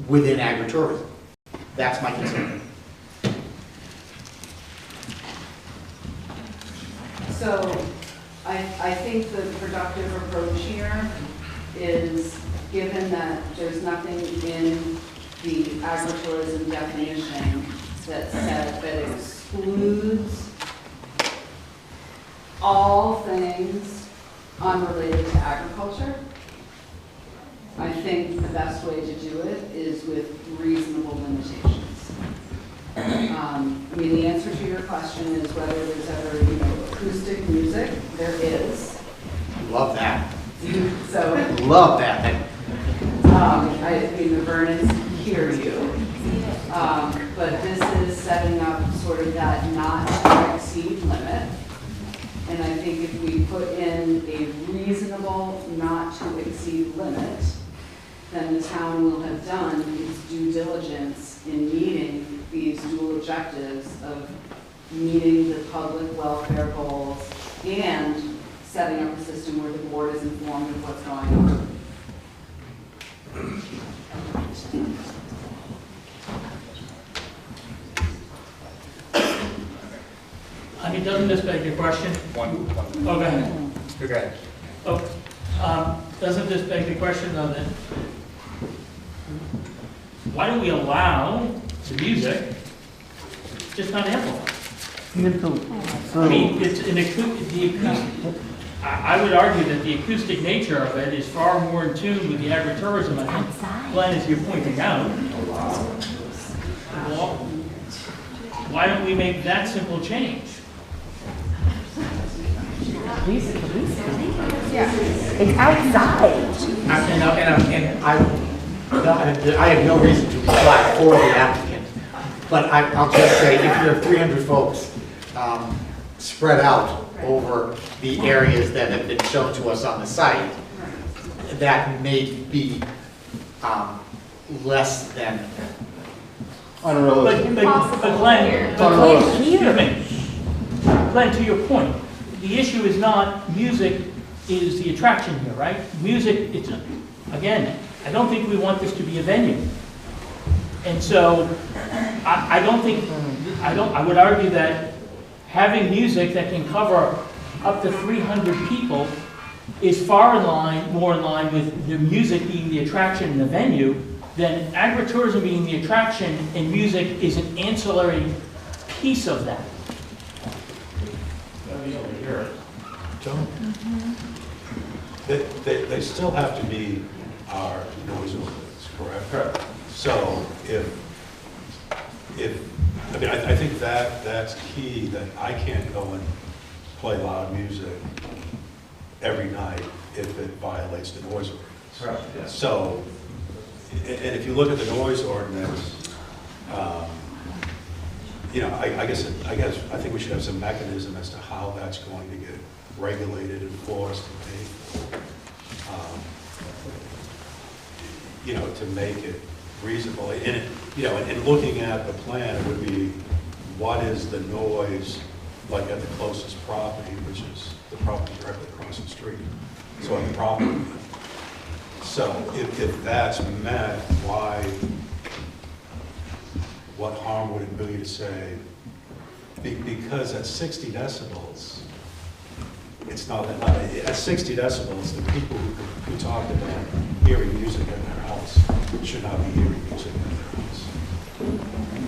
within agritourism. That's my concern. So I think the productive approach here is, given that there's nothing in the agritourism definition that excludes all things unrelated to agriculture, I think the best way to do it is with reasonable limitations. I mean, the answer to your question is whether there's ever, acoustic music. There is. Love that. So, Love that. the Vernons hear you. But this is setting up sort of that not to exceed limit. And I think if we put in a reasonable not to exceed limit, then the town will have done its due diligence in meeting these dual objectives of meeting the public welfare goals and setting up a system where the board is informed of what's going on. I mean, doesn't this beg your question? One. Oh, go ahead. Okay. Oh, Doesn't this beg the question though that, why do we allow the music, just not amplified? I mean, it's an I would argue that the acoustic nature of it is far more in tune with the agritourism, I think, Glenn, as you're pointing out. Well, why don't we make that simple change? It's outside. I have no reason to reply for the applicant, but I'll just say, if you have 300 folks spread out over the areas that have been shown to us on the site, that may be less than But Glenn, excuse me. Glenn, to your point, the issue is not music is the attraction here, right? Music, again, I don't think we want this to be a venue. And so, I would argue that having music that can cover up to 300 people is more in line with the music being the attraction in the venue than agritourism being the attraction and music is an ancillary piece of that. Don't, they still have to be our noise ordinance, correct? Correct. So I mean, I think that's key, that I can't go and play loud music every night if it violates the noise ordinance. Correct, yes. So, and if you look at the noise ordinance, you know, I guess I think we should have some mechanism as to how that's going to get regulated, enforced, and paid for. You know, to make it reasonable. And it, you know, in looking at the plan, it would be, what is the noise like at the closest property, which is the property directly across the street. So at the property. So if that's met, what harm would it be to say, because at 60 decibels, it's not that loud. At 60 decibels, the people who talked about hearing music in their house should not be hearing music in their house.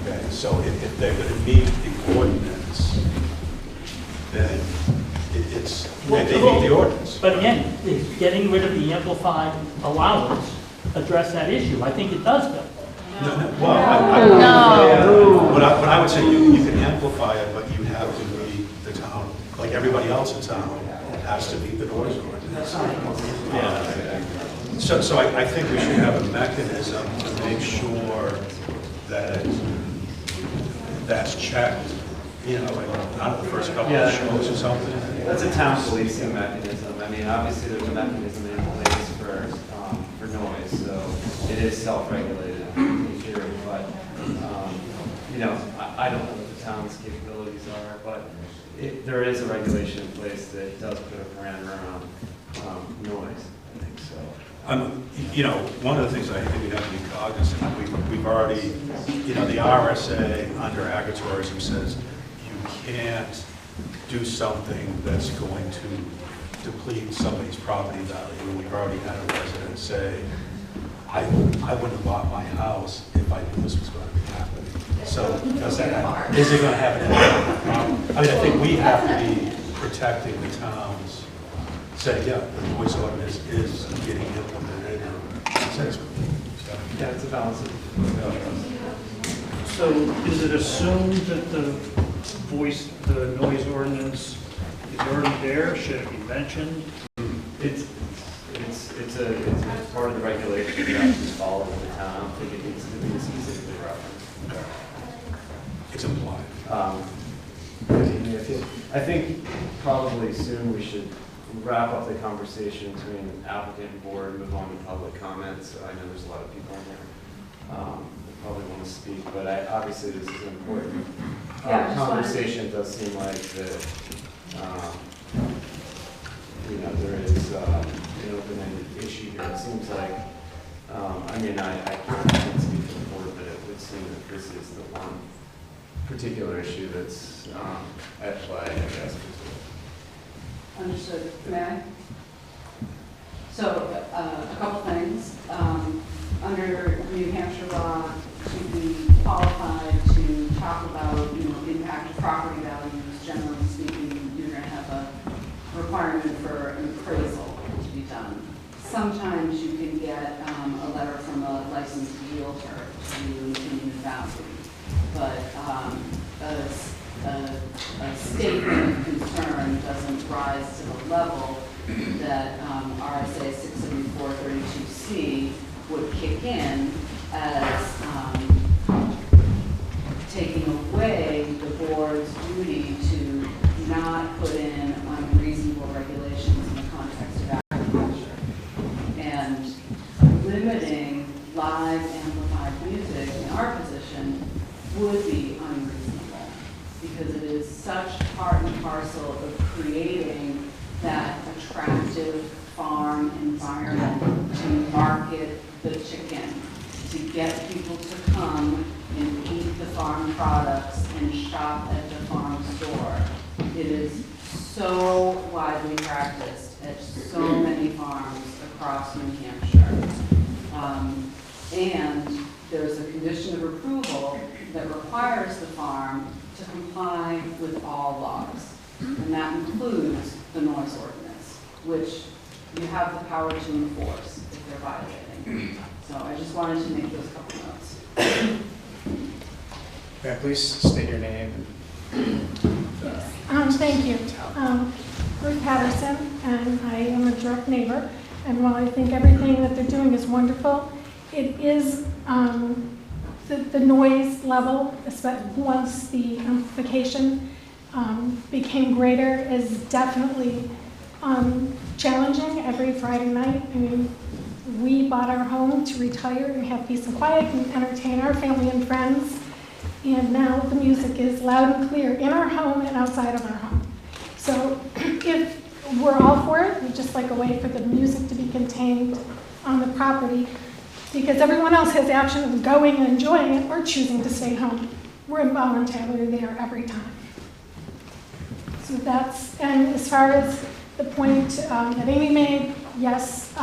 Okay, so if they're going to meet the ordinance, then they meet the ordinance. But again, is getting rid of the amplified allowance address that issue? I think it does, Bill. What I would say, you can amplify it, but you have to meet the town, like everybody else in town, has to meet the noise ordinance. So I think we should have a mechanism to make sure that that's checked, you know, like not the first couple of shows or something. That's a town policing mechanism. I mean, obviously there's a mechanism in place for noise, so it is self-regulated in theory, but, you know, I don't know what the town's capabilities are, but there is a regulation in place that does put a parameter on noise, I think so. You know, one of the things I think we have to be cognizant of, we've already, you know, the RSA under agritourism says you can't do something that's going to deplete somebody's property value. And we've already had a resident say, I wouldn't have bought my house if I knew this was going to be happening. So is it going to have an impact? I mean, I think we have to be protecting the towns, say, yeah, the noise ordinance is getting implemented. Yeah, it's a balance of. So is it assumed that the noise ordinance is already there? Should it be mentioned? It's part of the regulation that actually follows the town. I don't think it needs to be specifically referenced. It's implied. I think probably soon we should wrap up the conversation between applicant and board, move on to public comments. I know there's a lot of people in there that probably want to speak, but obviously this is an important conversation. It does seem like that, you know, there is an open-ended issue here. It seems like, I mean, I can't speak for the board, but it would seem that this is the one particular issue that's at play, I guess. Understood. May I? So, a couple things. Under New Hampshire law, to be qualified to talk about, impact of property values, generally speaking, you're gonna have a requirement for an appraisal to be done. Sometimes you can get a letter from a licensed realtor to determine value, but a statement of concern doesn't rise to the level that RSA 674-32C would kick in as taking away the board's duty to not put in unreasonable regulations in the context of agriculture. And limiting live amplified music in our position would be unreasonable because it is such part and parcel of creating that attractive farm environment to market the chicken, to get people to come and eat the farm products and shop at the farm store. It is so widely practiced at so many farms across New Hampshire. And there's a condition of approval that requires the farm to comply with all laws. And that includes the noise ordinance, which you have the power to enforce if they're violating. So I just wanted to make those couple notes. May I please state your name? Thank you. Ruth Patterson, and I am a direct neighbor. And while I think everything that they're doing is wonderful, it is the noise level, especially once the amplification became greater, is definitely challenging every Friday night. I mean, we bought our home to retire and have peace and quiet and entertain our family and friends. And now the music is loud and clear in our home and outside of our home. So if we're all for it, we'd just like a way for the music to be contained on the property, because everyone else has the option of going and enjoying it or choosing to stay home. We're involuntarily there every time. So that's, and as far as the point that Amy made, yes,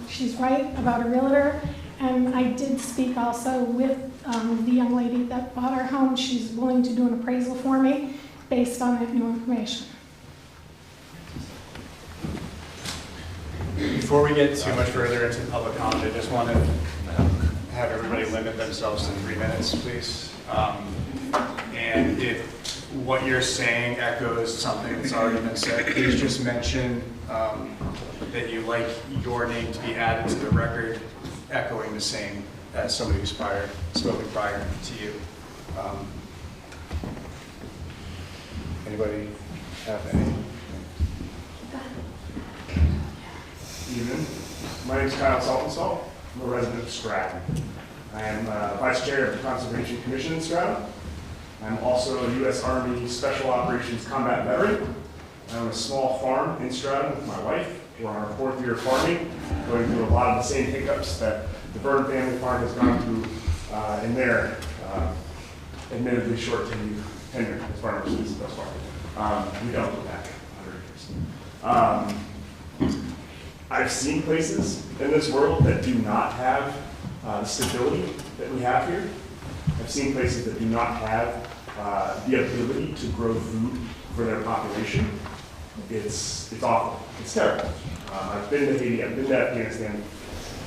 she's right about a realtor. And I did speak also with the young lady that bought our home. She's willing to do an appraisal for me based on that new information. Before we get too much further into public comment, I just want to have everybody limit themselves to 3 minutes, please. And if what you're saying echoes something that's already been said, please just mention that you like your name to be added to the record, echoing the same as somebody who's spoken prior to you. Anybody have any? Evening. My name is Kyle Saltonstall. I'm a resident of Stratton. I am Vice Chair of the Conservation Commission in Stratton. I'm also a U.S. Army Special Operations Combat Veteran. I own a small farm in Stratton with my wife. We're on our 4th year of farming, going through a lot of the same hiccups that the Byrne family farm has gone through in their admittedly short tenure as farmers thus far. We don't go back 100 years. I've seen places in this world that do not have the stability that we have here. I've seen places that do not have the ability to grow food for their population. It's awful. It's terrible. I've been to Haiti. I've been to Afghanistan.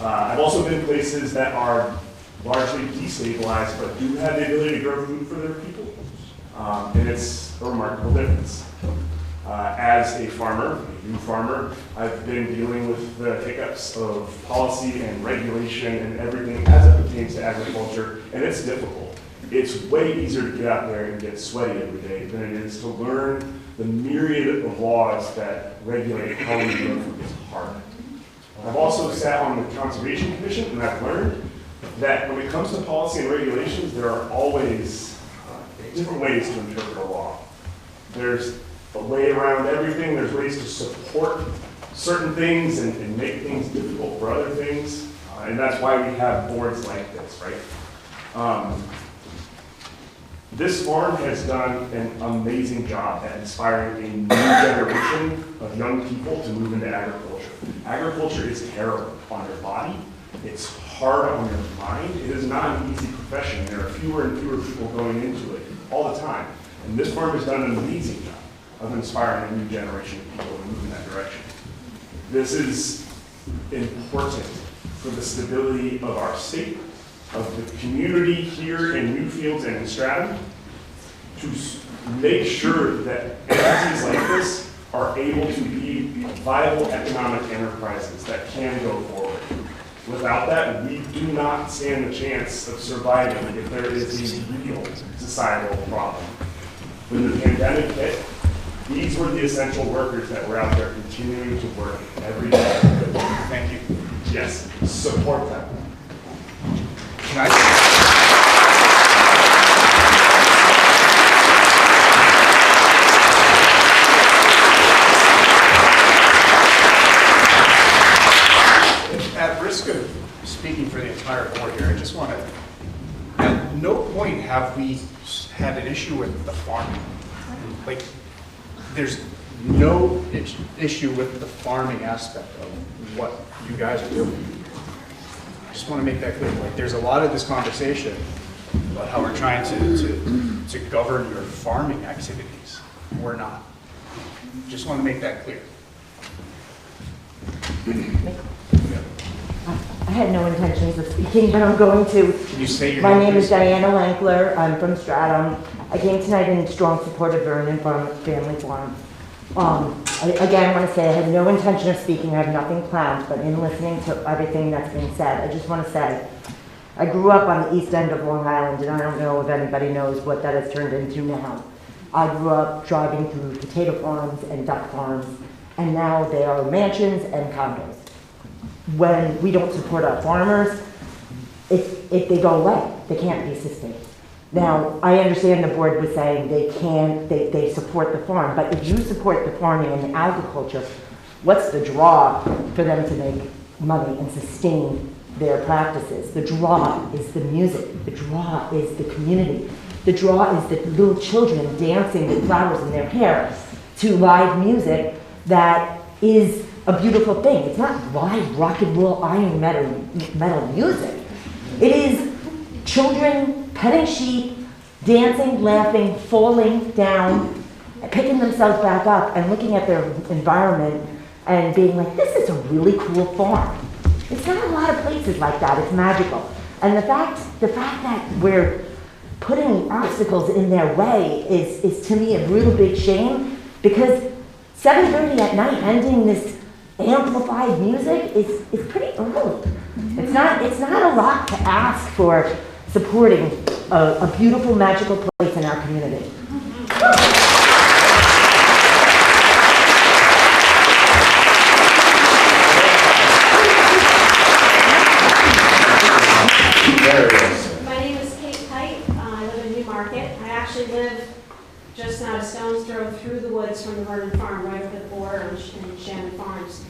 I've also been places that are largely destabilized but do have the ability to grow food for their people. And it's a remarkable difference. As a farmer, a new farmer, I've been dealing with the hiccups of policy and regulation and everything as it pertains to agriculture, and it's difficult. It's way easier to get out there and get sweaty every day than it is to learn the myriad of laws that regulate how we grow food. It's hard. I've also sat on the Conservation Commission, and I've learned that when it comes to policy and regulations, there are always different ways to interpret a law. There's a way around everything. There's ways to support certain things and make things difficult for other things. And that's why we have boards like this, right? This farm has done an amazing job at inspiring a new generation of young people to move into agriculture. Agriculture is terrible on your body. It's hard on your mind. It is not an easy profession. There are fewer and fewer people going into it all the time. And this farm has done an amazing job of inspiring a new generation of people to move in that direction. This is important for the stability of our state, of the community here in Newfields and in Stratham, to make sure that entities like this are able to be viable economic enterprises that can go forward. Without that, we do not stand a chance of surviving if there is a real societal problem. When the pandemic hit, these were the essential workers that were out there continuing to work every day. Thank you. Yes, support them. Can I- At risk of speaking for the entire board here, I just want to, at no point have we had an issue with the farming. Like, there's no issue with the farming aspect of what you guys are doing. I just want to make that clear. Like, there's a lot of this conversation about how we're trying to govern your farming activities. We're not. Just want to make that clear. I had no intentions of speaking, but I'm going to. Can you say your My name please? is Diana Lankler. I'm from Stratham. I came tonight in strong support of Vernon Family Farm. Again, I want to say I had no intention of speaking. I have nothing planned, but in listening to everything that's been said, I just want to say, I grew up on the east end of Long Island, and I don't know if anybody knows what that has turned into now. I grew up driving through potato farms and duck farms, and now they are mansions and condos. When we don't support our farmers, if they go away, they can't be sustained. Now, I understand the board was saying they support the farm, but if you support the farming and the agriculture, what's the draw for them to make money and sustain their practices? The draw is the music, the draw is the community, the draw is the little children dancing with flowers in their hair to live music that is a beautiful thing. It's not live rock and roll iron metal music. It is children petting sheep, dancing, laughing, falling down, picking themselves back up and looking at their environment and being like, this is a really cool farm. It's not a lot of places like that. It's magical. And the fact that we're putting obstacles in their way is to me a real big shame, because 7:30 at night ending this amplified music is pretty early. It's not a lot to ask for supporting a beautiful, magical place in our community. My name is Kate Kite. I live in Newmarket. I actually live just not a stone's throw through the woods from the Vernon Farm, right over the border in Shannon Farms.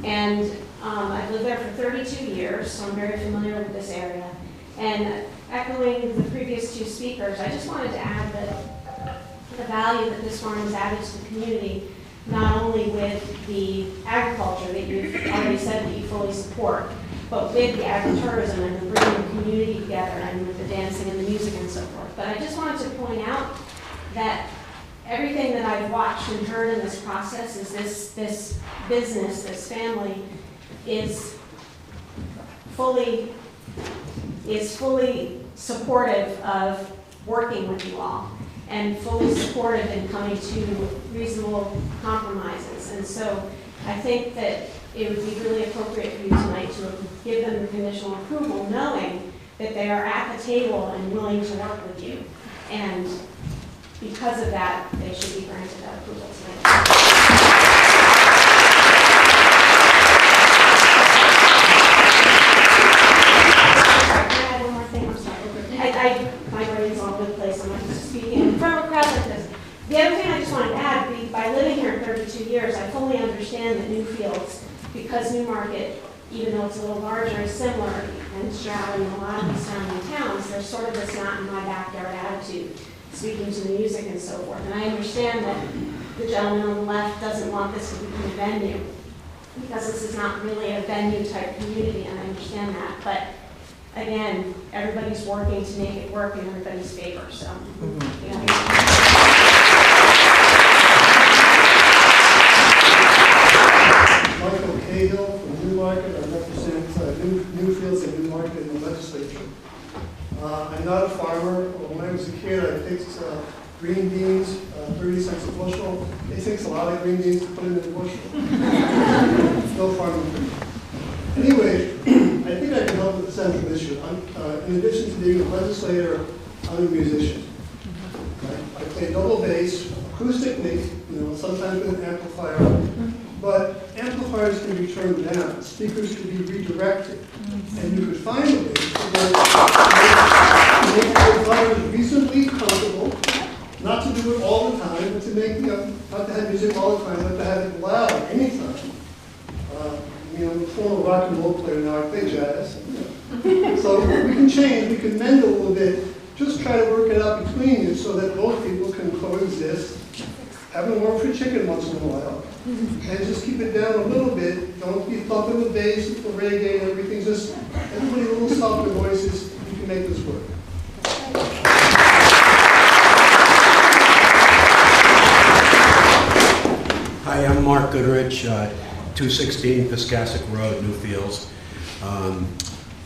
And I've lived there for 32 years, so I'm very familiar with this area. And echoing the previous two speakers, I just wanted to add that the value that this farm has added to the community, not only with the agriculture that you've already said that you fully support, but with the agritourism and the bringing the community together and with the dancing and the music and so forth. But I just wanted to point out that everything that I've watched and heard in this process is this business, this family is fully supportive of working with you all and fully supportive in coming to reasonable compromises. And so I think that it would be really appropriate for you tonight to give them the conditional approval, knowing that they are at the table and willing to work with you. And because of that, they should be granted that approval tonight. My brain's all over the place. I'm not just speaking in front of a crowd like this. The other thing I just wanted to add, by living here 32 years, I fully understand that Newfields, because Newmarket even though it's a little larger, is similar, and straddling a lot of these surrounding towns, there's sort of this not in my backyard attitude, speaking to the music and so forth. And I understand that the gentleman on the left doesn't want this to become a venue, because this is not really a venue type community, and I understand that. But again, everybody's working to make it work in everybody's favor, so. Michael Cahill from Newmarket. I represent Newfields and Newmarket in the legislature. I'm not a farmer. When I was a kid, I picked green beans, 30 cents a bushel. It takes a lot of green beans to put in a bushel. No farming for me. Anyway, I think I can help with the central issue. In addition to being a legislator, I'm a musician. I play double bass, acoustic mic, sometimes with an amplifier. But amplifiers can be turned down, speakers can be redirected, and you could find a way to make your environment reasonably comfortable, not to do it all the time, but to make not to have music all the time, but to have it loud anytime. I'm a former rock and roll player now. I play jazz. So we can change, we can mend a little bit. Just try to work it out between you so that both people can coexist. Have a warm for chicken once in a while. And just keep it down a little bit. Don't be thumping the bass with the reggae and everything. Just everybody a little softer voices. You can make this work. Hi, I'm Mark Goodrich, 216 Piscassic Road, Newfields.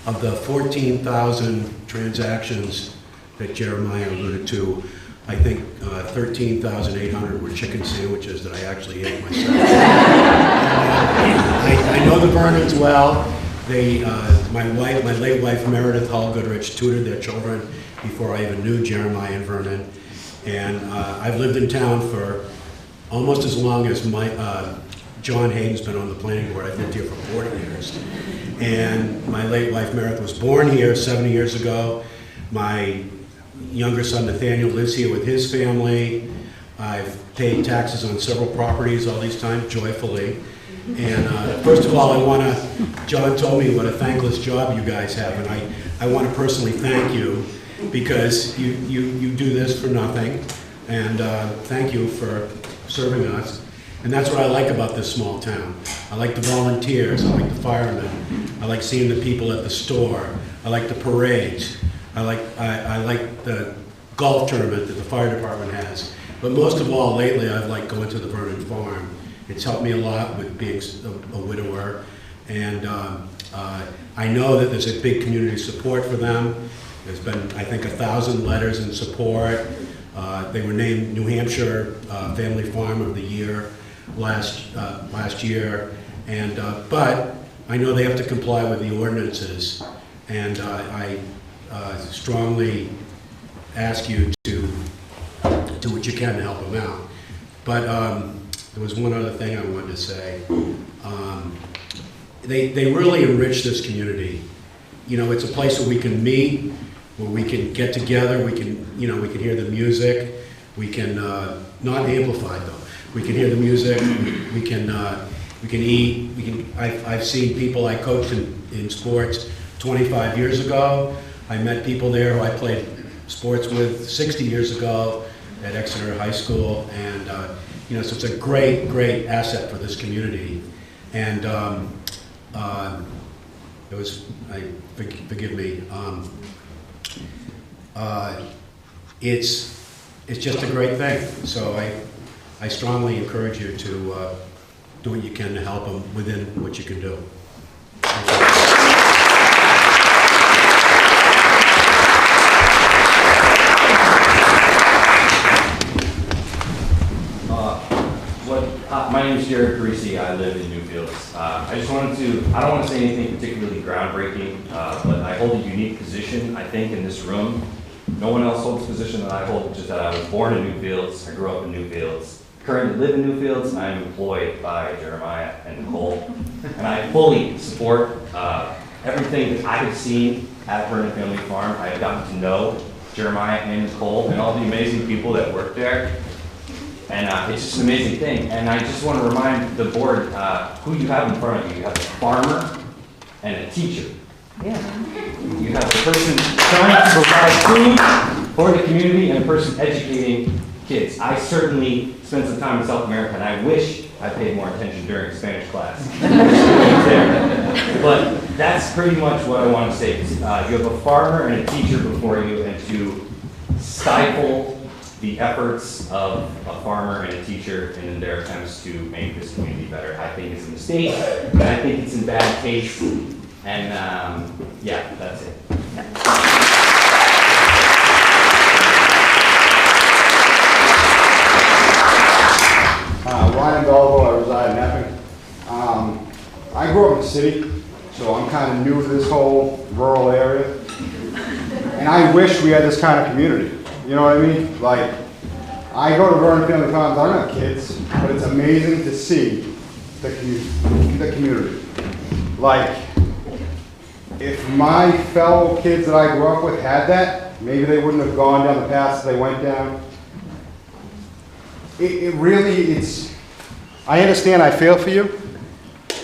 Of the 14,000 transactions that Jeremiah alluded to, I think 13,800 were chicken sandwiches that I actually ate myself. I know the Vernons well. My late wife Meredith Hall Goodrich tutored their children before I even knew Jeremiah and Vernon. And I've lived in town for almost as long as John Hayden's been on the planning board. I've lived here for 40 years. And my late wife Meredith was born here 70 years ago. My younger son Nathaniel lives here with his family. I've paid taxes on several properties all these times, joyfully. And first of all, John told me what a thankless job you guys have, and I want to personally thank you, because you do this for nothing, and thank you for serving us. And that's what I like about this small town. I like the volunteers, I like the firemen, I like seeing the people at the store, I like the parades, I like the golf tournament that the fire department has. But most of all, lately, I've liked going to the Vernon Farm. It's helped me a lot with being a widower, and I know that there's a big community support for them. There's been, I think, 1,000 letters in support. They were named New Hampshire Family Farm of the Year last year, and but I know they have to comply with the ordinances, and I strongly ask you to do what you can to help them out. But there was one other thing I wanted to say. They really enrich this community. It's a place where we can meet, where we can get together, we can hear the music, we can, not amplified though, we can hear the music, we can eat, I've seen people I coached in sports 25 years ago. I met people there who I played sports with 60 years ago at Exeter High School, and so it's a great, great asset for this community. And forgive me, it's just a great thing. So I strongly encourage you to do what you can to help them within what you can do. My name is Jared Parisi. I live in Newfields. I don't want to say anything particularly groundbreaking, but I hold a unique position, I think, in this room. No one else holds the position that I hold, just that I was born in Newfields, I grew up in Newfields. Currently live in Newfields. I am employed by Jeremiah and Nicole, and I fully support everything that I have seen at Vernon Family Farm. I have gotten to know Jeremiah and Nicole and all the amazing people that work there. And it's just an amazing thing. And I just want to remind the board who you have in front of you. You have a farmer, and a teacher. Yeah. You have a person trying to provide food for the community and a person educating kids. I certainly spent some time in South America, and I wish I paid more attention during Spanish class. But that's pretty much what I want to say. You have a farmer and a teacher before you, and to stifle the efforts of a farmer and a teacher in their attempts to make this community better, I think it's a mistake, and I think it's in bad taste. And yeah, that's it. Ryan Dolvo, I reside in Epping. I grew up in the city, so I'm kind of new to this whole rural area. And I wish we had this kind of community. You know what I mean? Like, I go to Vernon Family Farms, I don't have kids, but it's amazing to see the community. Like, if my fellow kids that I grew up with had that, maybe they wouldn't have gone down the paths they went down. It really, I understand I feel for you,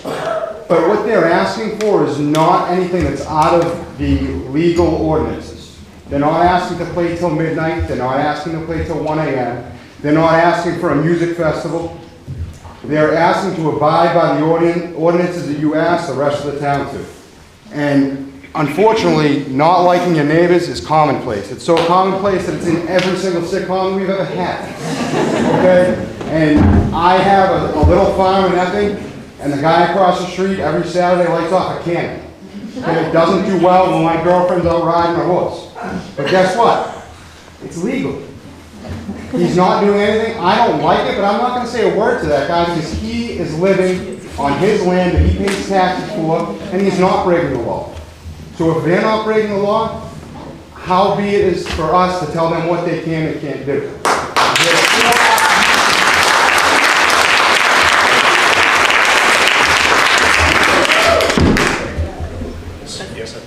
but what they're asking for is not anything that's out of the legal ordinances. They're not asking to play till midnight, they're not asking to play till 1 a.m., they're not asking for a music festival. They're asking to abide by the ordinances that you ask the rest of the town to. And unfortunately, not liking your neighbors is commonplace. It's so commonplace that it's in every single sitcom we've ever had. Okay? And I have a little farm in Epping, and the guy across the street every Saturday lights off a cannon. Okay? It doesn't do well when my girlfriend's out riding her horse. But guess what? It's legal. He's not doing anything. I don't like it, but I'm not going to say a word to that guy because he is living on his land that he pays taxes for, and he's not breaking the law. So if they're not breaking the law, how be it is for us to tell them what they can and can't do. Yes, sir.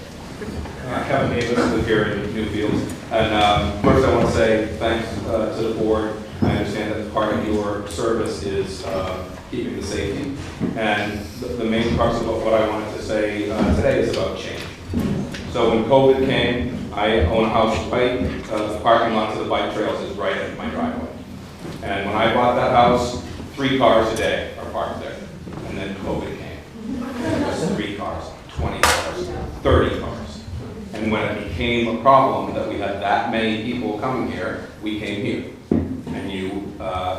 Kevin Davis, live here in Newfields. And first I want to say thanks to the board. I understand that part of your service is keeping the safety. And the main crux of what I wanted to say today is about change. So when COVID came, I own a house right, the parking lot to the bike trails is right in my driveway. And when I bought that house, 3 cars a day are parked there. And then COVID came. And it was 3 cars, 20 cars, 30 cars. And when it became a problem that we had that many people coming here, we came here. And you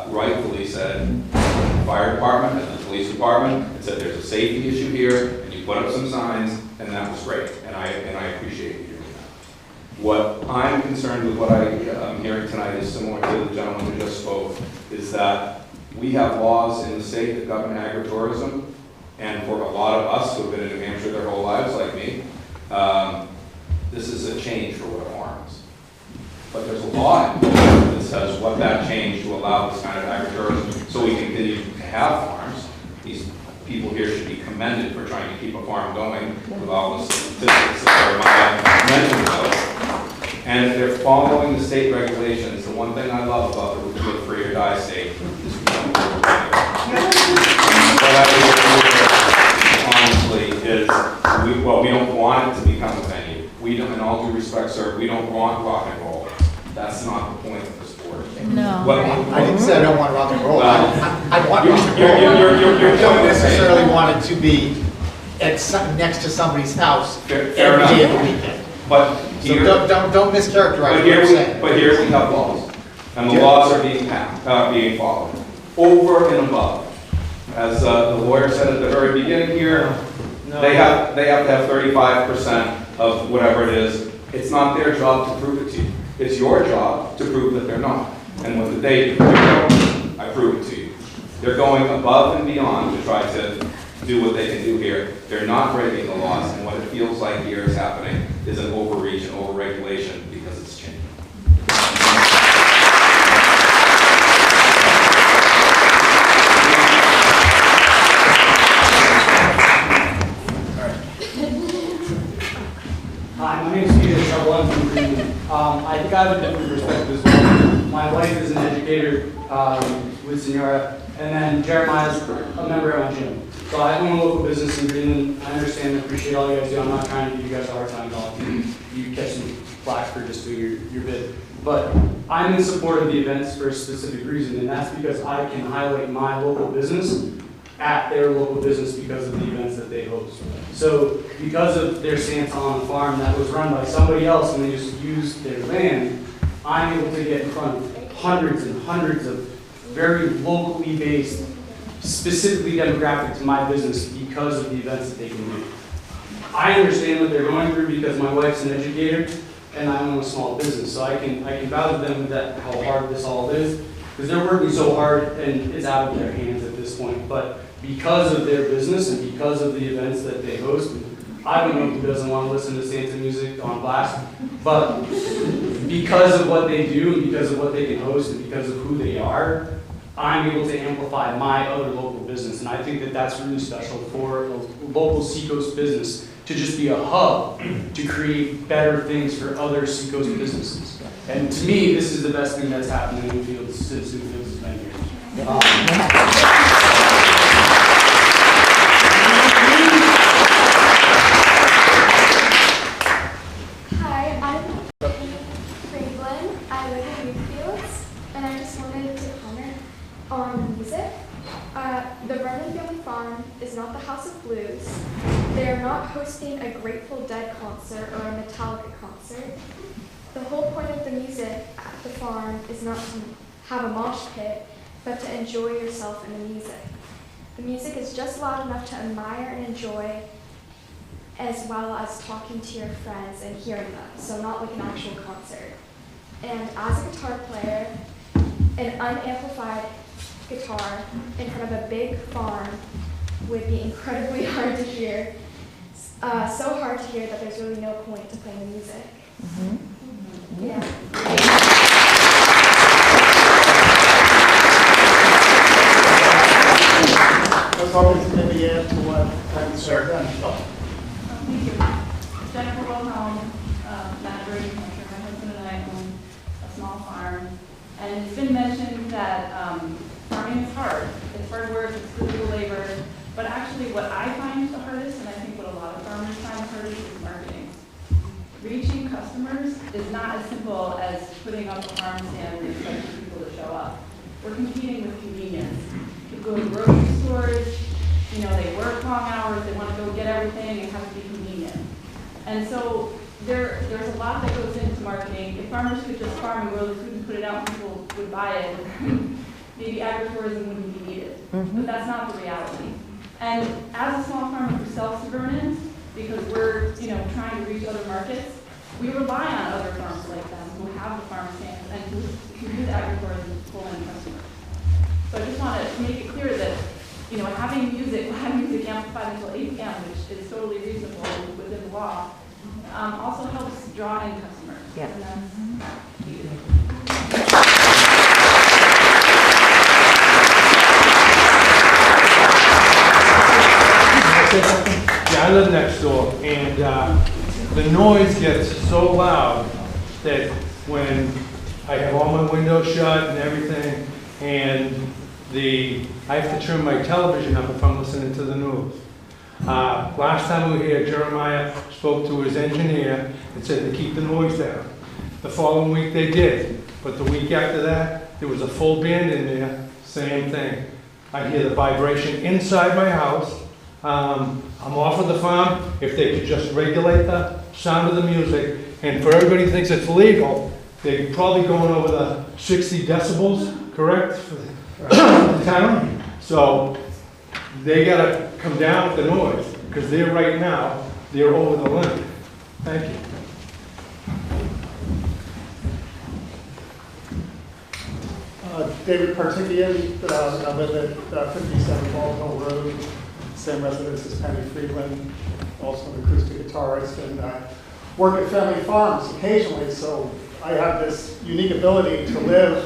rightfully said, the fire department and the police department, and said there's a safety issue here, and you put up some signs, and that was great. And I appreciate you doing that. What I'm concerned with what I'm hearing tonight is similar to the gentleman who just spoke, is that we have laws in the state that govern agritourism, and for a lot of us who have been in New Hampshire their whole lives, like me, this is a change for what a farm is. But there's a law in that says what that change to allow this kind of agritourism so we can continue to have farms. These people here should be commended for trying to keep a farm going with all the statistics that are mentioned about. And if they're following the state regulations, the one thing I love about the Live Free or Die state is we don't honestly is we don't want it to become a venue. We don't, in all due respect, sir, we don't want rock and roll. That's not the point of this board. No. What, I didn't say I don't want rock and roll. I want rock and roll. I don't necessarily want it to be next to somebody's house every day of the weekend. But here, so don't mischaracterize what you're saying. But here we have laws, and the laws are being followed over and above. As the lawyer said at the very beginning here, they have to have 35% of whatever it is. It's not their job to prove it to you. It's your job to prove that they're not. And what did they do? I prove it to you. They're going above and beyond to try to do what they can do here. They're not breaking the laws, and what it feels like here is happening is an overreach and overregulation because it's changing. Hi, my name is Peter Trouble. I'm from Greenwood. I think I have a different perspective as well. My wife is an educator with Senora, And then Jeremiah's a member of my gym. So I own a local business in Greenland. I understand and appreciate all you guys do. I'm not trying to give you guys a hard time at all. You catch some flack for just doing your bid. But I'm in support of the events for a specific reason, and that's because I can highlight my local business at their local business because of the events that they host. So because of their Santa on the farm that was run by somebody else and they just used their land, I'm able to get in front of hundreds and hundreds of very locally based, specifically demographic to my business because of the events that they can do. I understand what they're going through because my wife's an educator and I own a small business, so I can vouch for them that how hard this all is, because they're working so hard and it's out of their hands at this point. But because of their business and because of the events that they host, I don't know who doesn't want to listen to Santa music on blast, but because of what they do and because of what they can host and because of who they are, I'm able to amplify my other local business. And I think that that's really special for a local Seacoast business to just be a hub to create better things for other Seacoast businesses. And to me, this is the best thing that's happened in Newfield since Newfield has been here. On music, the Vernon Family Farm is not the House of Blues. They are not hosting a Grateful Dead concert or a Metallica concert. The whole point of the music at the farm is not to have a mosh pit, but to enjoy yourself in the music. The music is just loud enough to admire and enjoy, as well as talking to your friends and hearing them, so not like an actual concert. And as a guitar player, an unamplified guitar in front of a big farm would be incredibly hard to hear. So hard to hear that there's really no point to playing the music. Yeah. I was hoping to maybe add to what I said then. Thank you. Jennifer Wilhelm, Maverick, New Hampshire. My husband and I own a small farm. And it's been mentioned that farming is hard. It's hard work, it's physical labor. But actually what I find the hardest, and I think what a lot of farmers find the hardest, is marketing. Reaching customers is not as simple as putting up a farm stand and expecting people to show up. We're competing with convenience. People go to grocery stores, you know, they work long hours, they want to go get everything, it has to be convenient. And so there's a lot that goes into marketing. If farmers could just farm and grow the food and put it out, people would buy it. Maybe agritourism wouldn't be needed. But that's not the reality. And as a small farmer who sells to Vernon, because we're trying to reach other markets, we rely on other farms like them who have the farm stands and who do the agritourism to pull in customers. So I just want to make it clear that having music amplified until 8 p.m., which is totally reasonable within the law, also helps draw in customers. Yeah. Yeah, I live next door, and the noise gets so loud that when I have all my windows shut and everything, and I have to turn my television up if I'm listening to the news. Last time we were here, Jeremiah spoke to his engineer and said to keep the noise down. The following week they did, but the week after that, there was a full band in there, same thing. I hear the vibration inside my house. I'm off of the farm. If they could just regulate the sound of the music, and for everybody who thinks it's legal, they're probably going over the 60 decibels, correct, for the town? So they gotta come down with the noise, because right now, they're over the limit. Thank you. David Partikian, I live at 57 Baldwin Road, same residence as Penny Friedland, also an acoustic guitarist, and work at family farms occasionally, so I have this unique ability to live,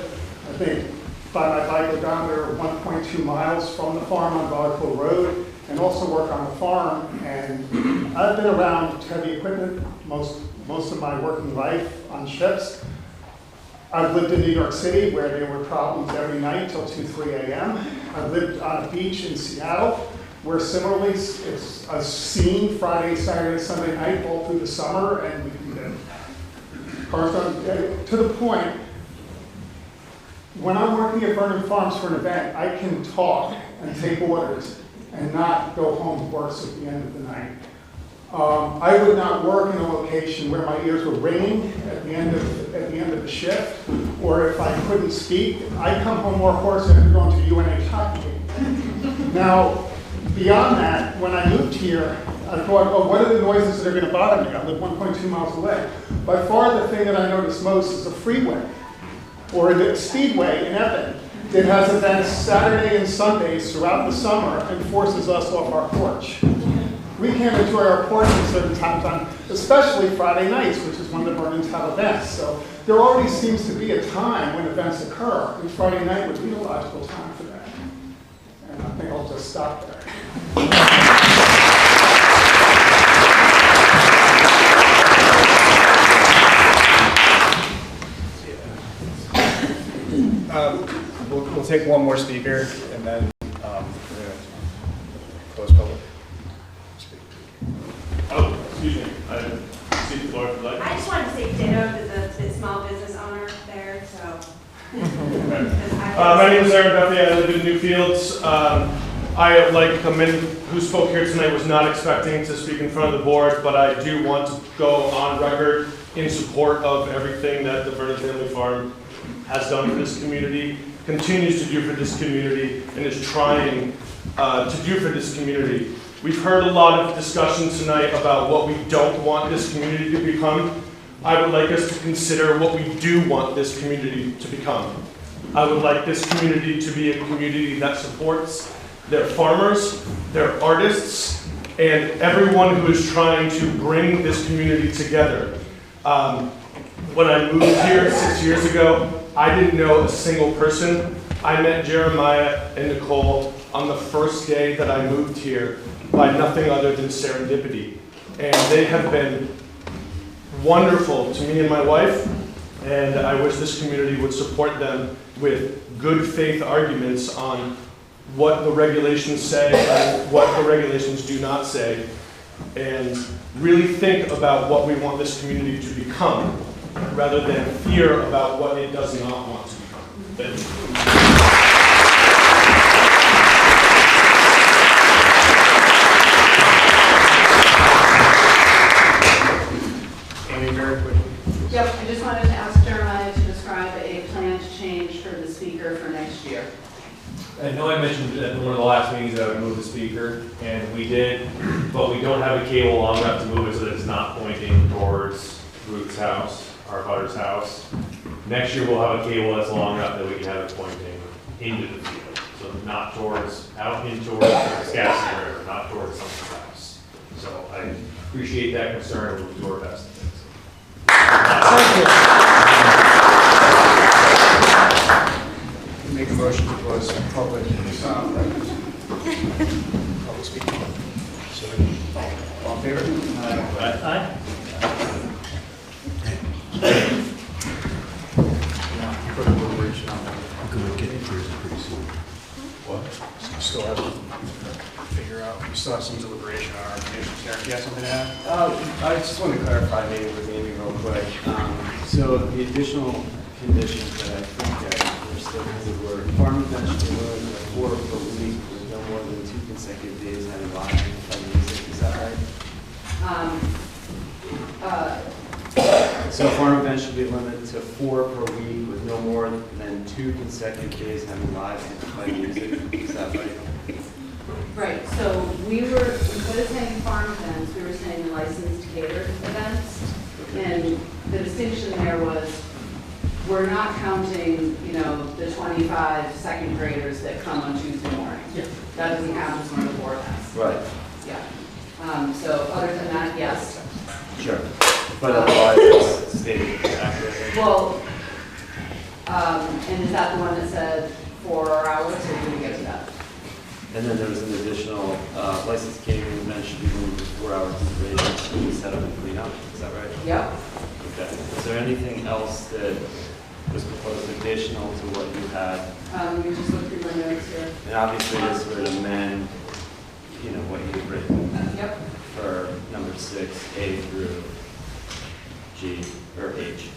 I think, by my bike odometer 1.2 miles from the farm on Vaudeville Road, and also work on the farm. And I've been around heavy equipment most of my working life on ships. I've lived in New York City where there were problems every night till 2, 3 a.m. I've lived on a beach in Seattle where similarly it's a scene Friday, Saturday, Sunday night all through the summer, and we can get cars on, to the point, when I'm working at Vernon Farms for an event, I can talk and take orders and not go home worse at the end of the night. I would not work in a location where my ears were ringing at the end of the shift, or if I couldn't speak, I come home more hoarse than going to UNH hockey game. Now, beyond that, when I moved here, I thought, oh, what are the noises that are going to bother me? I live 1.2 miles away. By far, the thing that I notice most is the freeway, or the speedway in Evan, that has events Saturday and Sundays throughout the summer and forces us off our porch. We can't enjoy our porch at certain times, especially Friday nights, which is when the Vernons have events. So there already seems to be a time when events occur, and Friday night would be a logical time for that. And I think I'll just stop there. We'll take one more speaker, and then we're going to close public. Oh, excuse me. See the floor if you'd like. I just wanted to say ditto to the small business owner there, so. My name is Aaron Duffy. I live in Newfields. I, like many who spoke here tonight, was not expecting to speak in front of the board, but I do want to go on record in support of everything that the Vernon Family Farm has done for this community, continues to do for this community, and is trying to do for this community. We've heard a lot of discussion tonight about what we don't want this community to become. I would like us to consider what we do want this community to become. I would like this community to be a community that supports their farmers, their artists, and everyone who is trying to bring this community together. When I moved here 6 years ago, I didn't know a single person. I met Jeremiah and Nicole on the first day that I moved here by nothing other than serendipity. And they have been wonderful to me and my wife, and I wish this community would support them with good faith arguments on what the regulations say and what the regulations do not say, and really think about what we want this community to become, rather than fear about what it does not want to become. Thank you. Yep, I just wanted to ask Jeremiah to describe a plan to change for the speaker for next year. I know I mentioned at one of the last meetings that I would move the speaker, and we did, but we don't have a cable long enough to move it so that it's not pointing towards Ruth's house, our butter's house. Next year we'll have a cable that's long enough that we can have it pointing into the field. So not towards, out in towards Wisconsin River, not towards someone's house. So I appreciate that concern and we'll do our best. Make a motion to close public speaking. All in favor? Aye. For the deliberation on that. I'm going to get it pretty soon. What? You still have to figure out, you still have some deliberation on our information. Derek, you have something to add? I just want to clarify maybe with Amy real quick. So the additional conditions that I think that we're still going were farm events should be limited to 4 per week with no more than 2 consecutive days having live music. Is that right? So farm events should be limited to 4 per week with no more than 2 consecutive days having live amplified music. Is that right? Right, so instead of saying farm events, we were saying licensed catered events. And the distinction there was, we're not counting, the 25 second graders that come on Tuesday morning. Yeah. That doesn't count as one of the board has. Right. Yeah. So other than that, yes. Sure. But otherwise, it's stated accurately. Well, and is that the one that said 4 hours, or did we get to that? And then there was an additional licensed catering event should be moved to 4 hours duration to set up and clean up. Is that right? Yep. Okay. Is there anything else that was proposed additional to what you had. You just look through my notes here. And obviously this would amend, what you've written. Yep. For number 6, A through G, or H.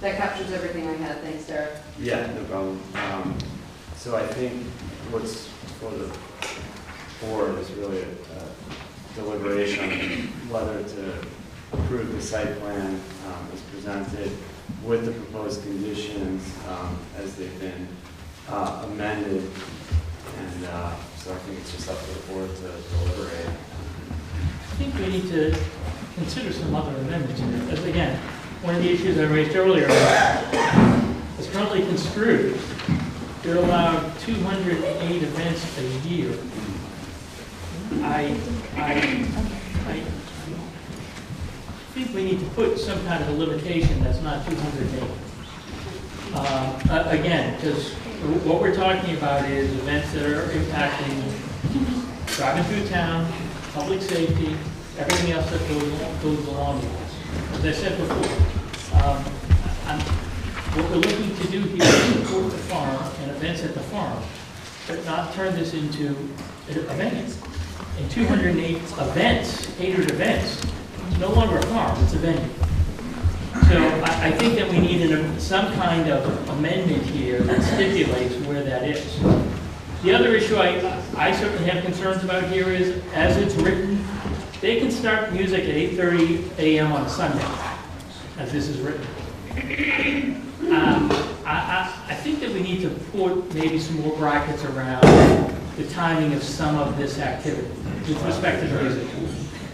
That captures everything I had. Thanks, Derek. Yeah, no problem. So I think what's for the board is really a deliberation on whether to approve the site plan as presented with the proposed conditions as they've been amended. And so I think it's just up to the board to deliberate. I think we need to consider some other amendments here. As again, one of the issues I raised earlier is currently construed. They're allowed 208 events a year. I think we need to put some kind of a limitation that's not 208. Again, because what we're talking about is events that are impacting driving through town, public safety, everything else that goes along with this. As I said before, what we're looking to do here is support the farm and events at the farm, but not turn this into a venue. And 208 events, catered events, it's no longer a farm, it's a venue. So I think that we need some kind of amendment here that stipulates where that is. The other issue I certainly have concerns about here is, as it's written, they can start music at 8:30 a.m. on Sunday, as this is written. I think that we need to put maybe some more brackets around the timing of some of this activity with respect to music.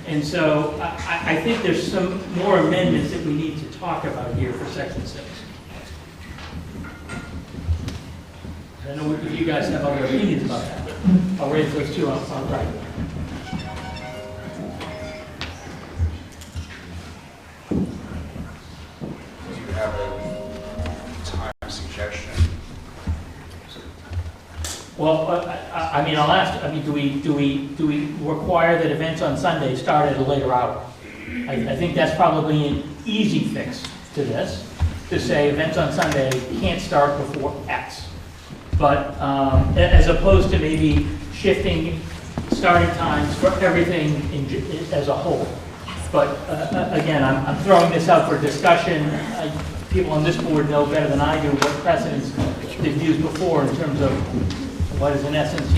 And so I think there's some more amendments that we need to talk about here for section 6. I don't know if you guys have other opinions about that. I'll raise those two on right. Do you have a time suggestion? Well, I mean, I'll ask. I mean, do we require that events on Sunday start at a later hour? I think that's probably an easy fix to this. To say events on Sunday can't start before X. But as opposed to maybe shifting starting times for everything as a whole. But again, I'm throwing this out for discussion. People on this board know better than I do what precedents they've used before in terms of what is in essence,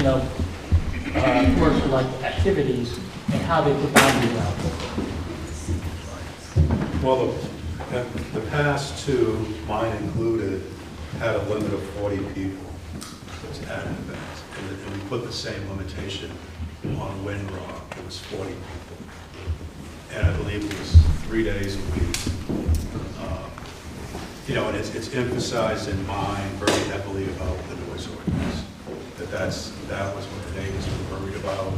commercial-like activities and how they put boundaries out. Well, the past two, mine included, had a limit of 40 people at an event. And we put the same limitation on Windrock. It was 40 people. And I believe it was 3 days a week. And it's emphasized in mine very heavily about the noise ordinance. That was what the neighbors were worried about.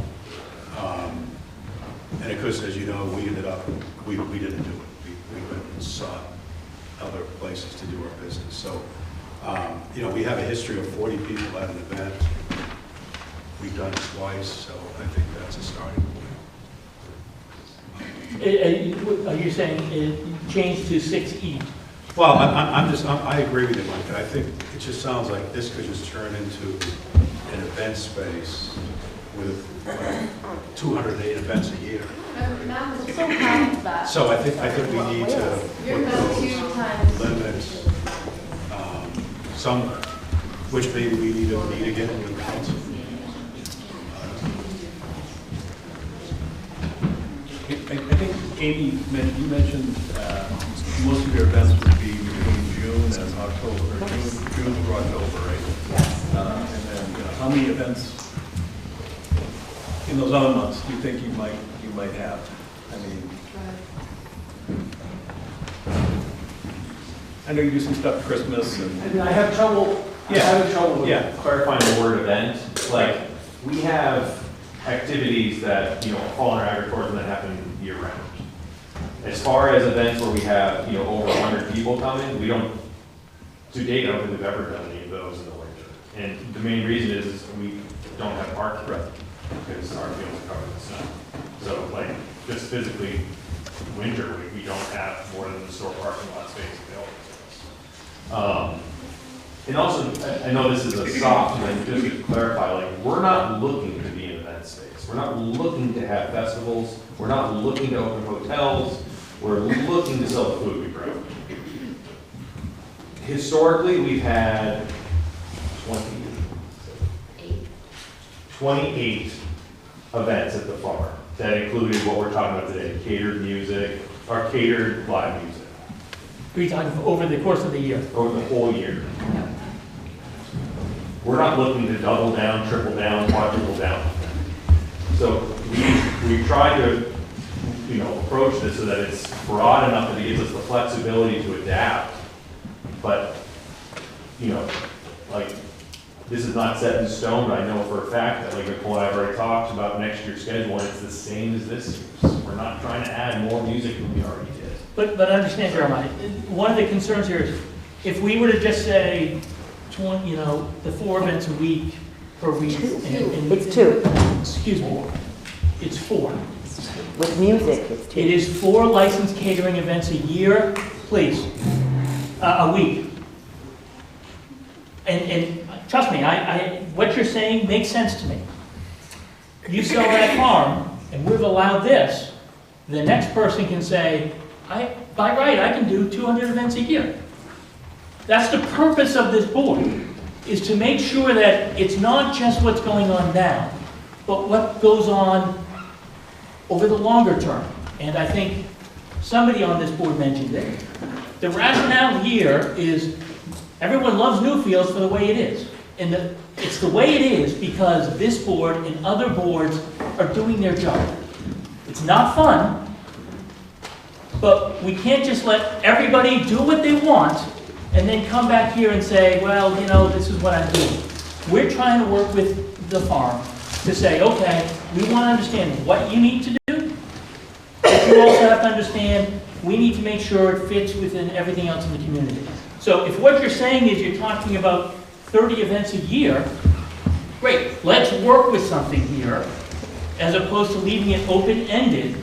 And of course, as you know, we ended up, we didn't do it. We went and sought other places to do our business. So, we have a history of 40 people at an event. We've done it twice, so I think that's a starting point. Are you saying it changed to 6E? Well, I agree with you, Mike. I think it just sounds like this could just turn into an event space with 208 events a year. Matt was so proud of that. So I think we need to Your put go-to those times. limits somewhere, which maybe we need to meet again with council. I think, Amy, you mentioned most of your events would be between June and October, or June through October, right? Yes. And then, how many events in those other months do you think you might have? I mean, I know you do some stuff for Christmas and. I mean, I have trouble. I have trouble with Clarifying the word event, like, we have activities that, fall under agritourism that happen year round. As far as events where we have, over 100 people coming, we don't, to date, I don't think we've ever done any of those in the winter. And the main reason is we don't have parking, because our fields are covered with snow. So, just physically winter, we don't have more than the store parking lot space available to us. And also, I know this is a soft thing, just to clarify, like, we're not looking to be an event space. We're not looking to have festivals. We're not looking to open hotels. We're looking to sell the food we grow. Historically, we've had 28 events at the farm. That included what we're talking about today, catered music, or catered live music. Are you talking over the course of the year? Over the whole year. We're not looking to double down, triple down, quadruple down. So we try to, approach this so that it's broad enough that it gives us the flexibility to adapt. But, like, this is not set in stone, but I know for a fact that, like Nicole and I have already talked about next year's schedule, and it's the same as this year's. We're not trying to add more music than we already did. But understand, Jeremiah, one of the concerns here is, if we were to just say, the 4 events a week per week. It's 2. Excuse me, it's 4. With music, it's 2. It is 4 licensed catering events a year, please, a week. And trust me, what you're saying makes sense to me. You sell that farm, and we've allowed this, the next person can say, by right, I can do 200 events a year. That's the purpose of this board, is to make sure that it's not just what's going on now, but what goes on over the longer term. And I think somebody on this board mentioned it. The rationale here is everyone loves Newfields for the way it is. And it's the way it is because this board and other boards are doing their job. It's not fun, but we can't just let everybody do what they want and then come back here and say, well, this is what I'm doing. We're trying to work with the farm to say, okay, we want to understand what you need to do, but you also have to understand we need to make sure it fits within everything else in the community. So if what you're saying is you're talking about 30 events a year, great, let's work with something here, as opposed to leaving it open-ended,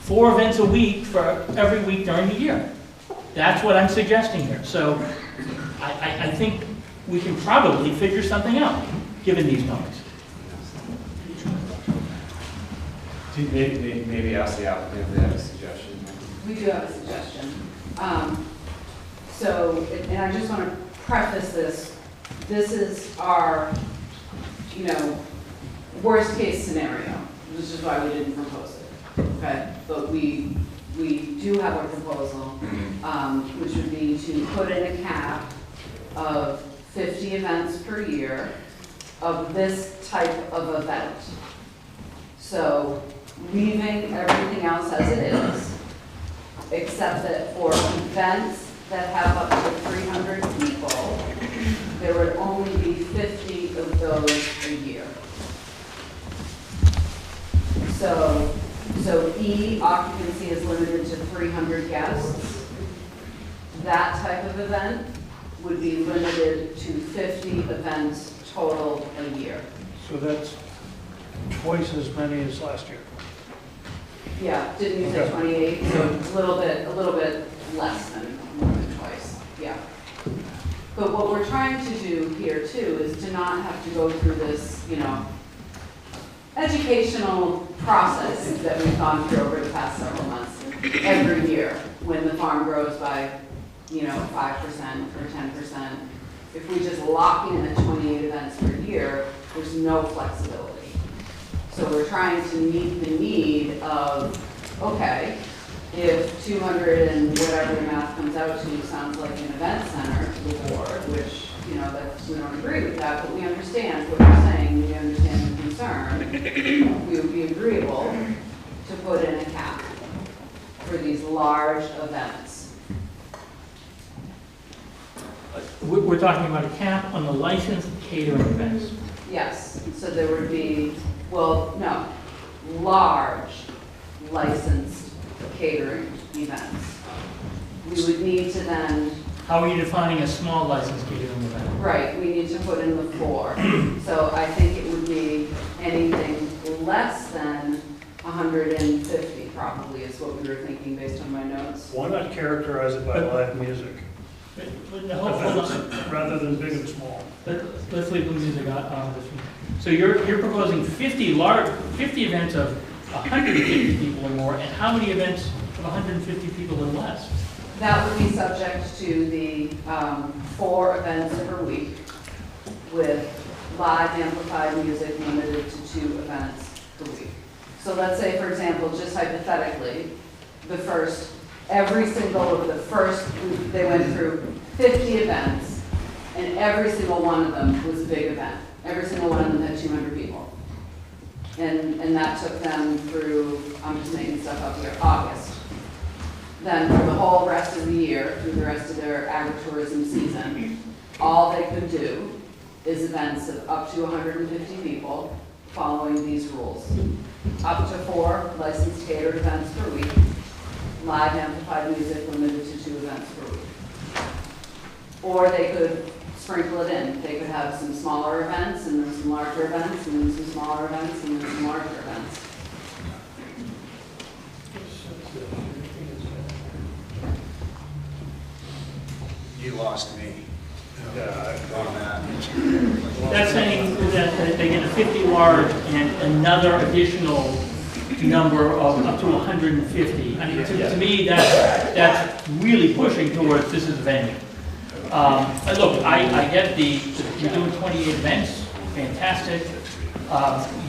4 events a week for every week during the year. That's what I'm suggesting here. So I think we can probably figure something out, given these numbers. Maybe ask the applicant if they have a suggestion. We do have a suggestion. And I just want to preface this. This is our, worst case scenario, which is why we didn't propose it, okay? But we do have a proposal, which would be to put in a cap of 50 events per year of this type of event. So leaving everything else as it is, except that for events that have up to 300 people, there would only be 50 of those a year. So E, occupancy is limited to 300 guests. That type of event would be limited to 50 events total a year. So that's twice as many as last year. Yeah, didn't you say 28? So a little bit less than more than twice, yeah. But what we're trying to do here too is to not have to go through this, educational process that we've gone through over the past several months every year when the farm grows by, 5% or 10%. If we just lock in at 28 events per year, there's no flexibility. So we're trying to meet the need of, okay, if 200 and whatever the math comes out to sounds like an event center to the board, which, we don't agree with that, but we understand what you're saying, we understand the concern, we would be agreeable to put in a cap for these large events. We're talking about a cap on the licensed catering events. Yes, so there would be, large licensed catering events. We would need to then... How are you defining a small licensed catering event? Right, we need to put in the 4. So I think it would be anything less than 150 probably is what we were thinking based on my notes. Why not characterize it by live music? Hold on. Rather than big and small. Let's leave the music on this one. So you're proposing 50 events of 150 people or more, and how many events of 150 people or less? That would be subject to the 4 events per week with live amplified music limited to 2 events per week. So let's say, for example, just hypothetically, every single of the first, they went through 50 events, and every single one of them was a big event. Every single one of them had 200 people. And that took them through, I'm just making stuff up here, August. Then for the whole rest of the year, through the rest of their agritourism season, all they could do is events of up to 150 people following these rules. Up to 4 licensed catered events per week, live amplified music limited to 2 events per week. Or they could sprinkle it in. They could have some smaller events, and then some larger events, and then some smaller events, and then some larger events. You lost me. On that. That's saying that they get a 50 large and another additional number of up to 150. I mean, to me, that's really pushing towards this is a venue. Look, I get you're doing 28 events, fantastic.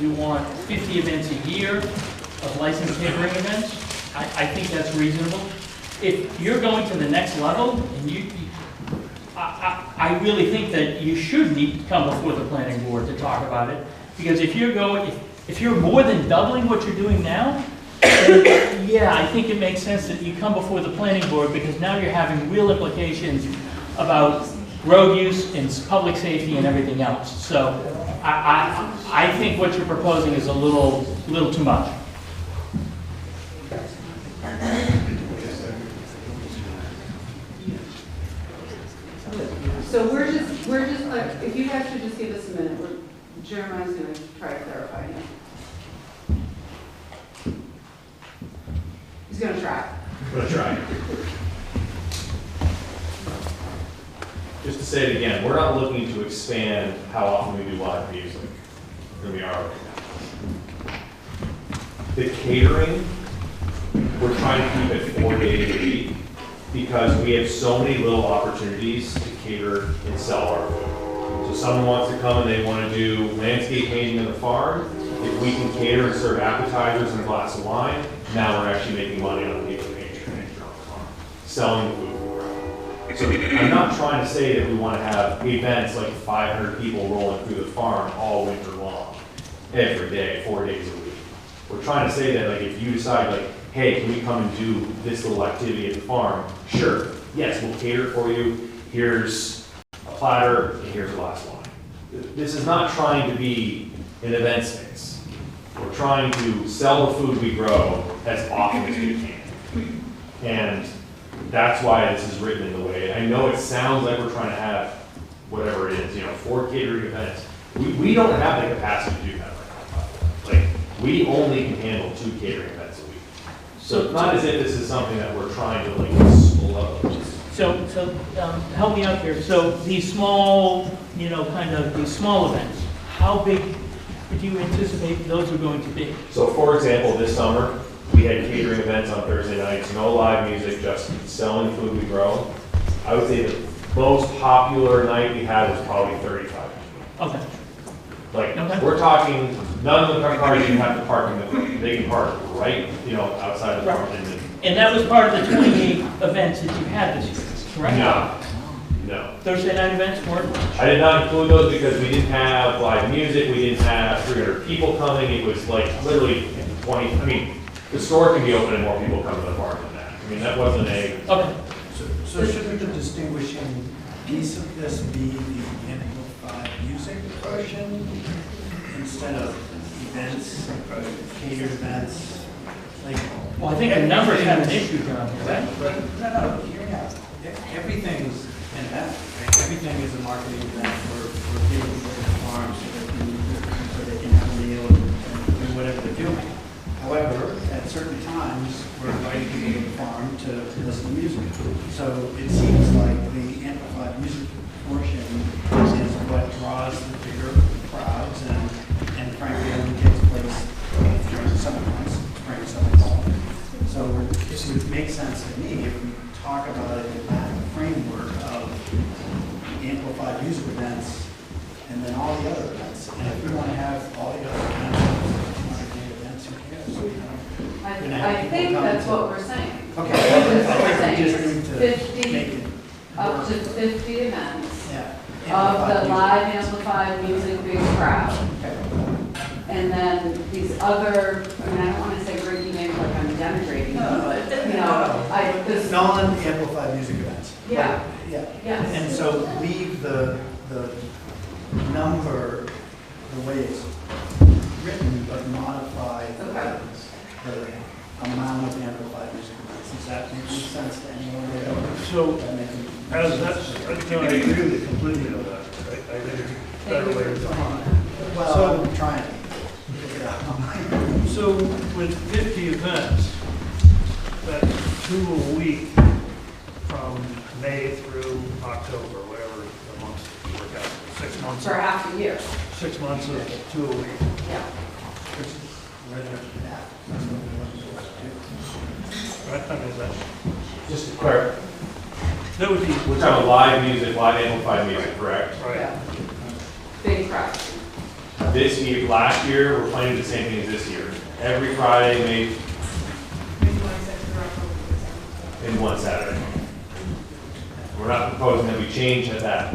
You want 50 events a year of licensed catering events. I think that's reasonable. If you're going to the next level, and I really think that you should need to come before the planning board to talk about it, because if you're more than doubling what you're doing now, then yeah, I think it makes sense that you come before the planning board, because now you're having real implications about road use and public safety and everything else. So I think what you're proposing is a little too much. So we're just, if you guys should just give us a minute, Jeremiah's going to try to clarify here. He's going to try. I'm going to try. Just to say it again, we're not looking to expand how often we do live music than we are right now. The catering, we're trying to keep it 4 days a week because we have so many little opportunities to cater and sell our food. So someone wants to come and they want to do landscape painting on the farm. If we can cater and serve appetizers and a glass of wine, now we're actually making money on the people painting on the farm, selling the food. So I'm not trying to say that we want to have events like 500 people rolling through the farm all winter long, every day, 4 days a week. We're trying to say that like if you decide like, hey, can we come and do this little activity at the farm? Sure, yes, we'll cater for you. Here's a platter and here's a glass of wine. This is not trying to be an event space. We're trying to sell the food we grow as often as we can. And that's why this is written in the way. I know it sounds like we're trying to have whatever it is, 4 catering events. We don't have the capacity to do that right now. Like, we only can handle 2 catering events a week. So it's not as if this is something that we're trying to like slow. So help me out here. So these small, these small events, how big do you anticipate those are going to be? So for example, this summer, we had catering events on Thursday nights, no live music, just selling food we grow. I would say the most popular night we had was probably 35 people. Okay. Like, we're talking, none of the cars even have to park in the, they can park right, outside of the park. And that was part of the 28 events that you had this year, correct? No. Thursday night events weren't? I did not include those because we didn't have live music, we didn't have 300 people coming, it was like literally 20, the store can be open and more people come to the park than that. That wasn't a... Okay. So shouldn't the distinguishing piece of this be the amplified music version instead of events, catered events? Well, I think the numbers have an issue, John, right? No, hear me out. Everything's an event, right? Everything is a marketing event for people to the farm so they can have a meal and do whatever they're doing. However, at at certain times, we're inviting people to the farm to listen to music. So it seems like the amplified music portion is what draws the bigger crowds, and frankly, only takes place during the summer months, spring, summer, fall. So it would make sense to me if we talk about it in that framework of amplified music events and then all the other events. And if we want to have all the other events, who cares? You know? I think that's what we're saying. Okay. That's what we're I think we saying. just need to make it Up to work. 50 events Yeah. of the Amplified live amplified music big crowd. And then these other, I mean, I don't want to say rinky dink like I'm denigrating them, but, you know, this. Non-amplified music events. Yeah. Yeah. Yes. And so leave the number the way it's written, but modify the amount of amplified music events. Does that make sense to anyone? So, as that's, I agree with you completely on that. I think it's a better way to define it. Well, I'm trying to figure it out. So with 50 events, that's 2 a week from May through October, whatever the months work out. 6 months. For half a year. 6 months of 2 a week. Yeah. Right, I mean, that, Just to clarify, that would be. we're talking live music, live amplified music, correct? Right. Big crowd. This year, last year, we're planning the same thing as this year. Every Friday, May, and one Saturday. We're not proposing that we change that.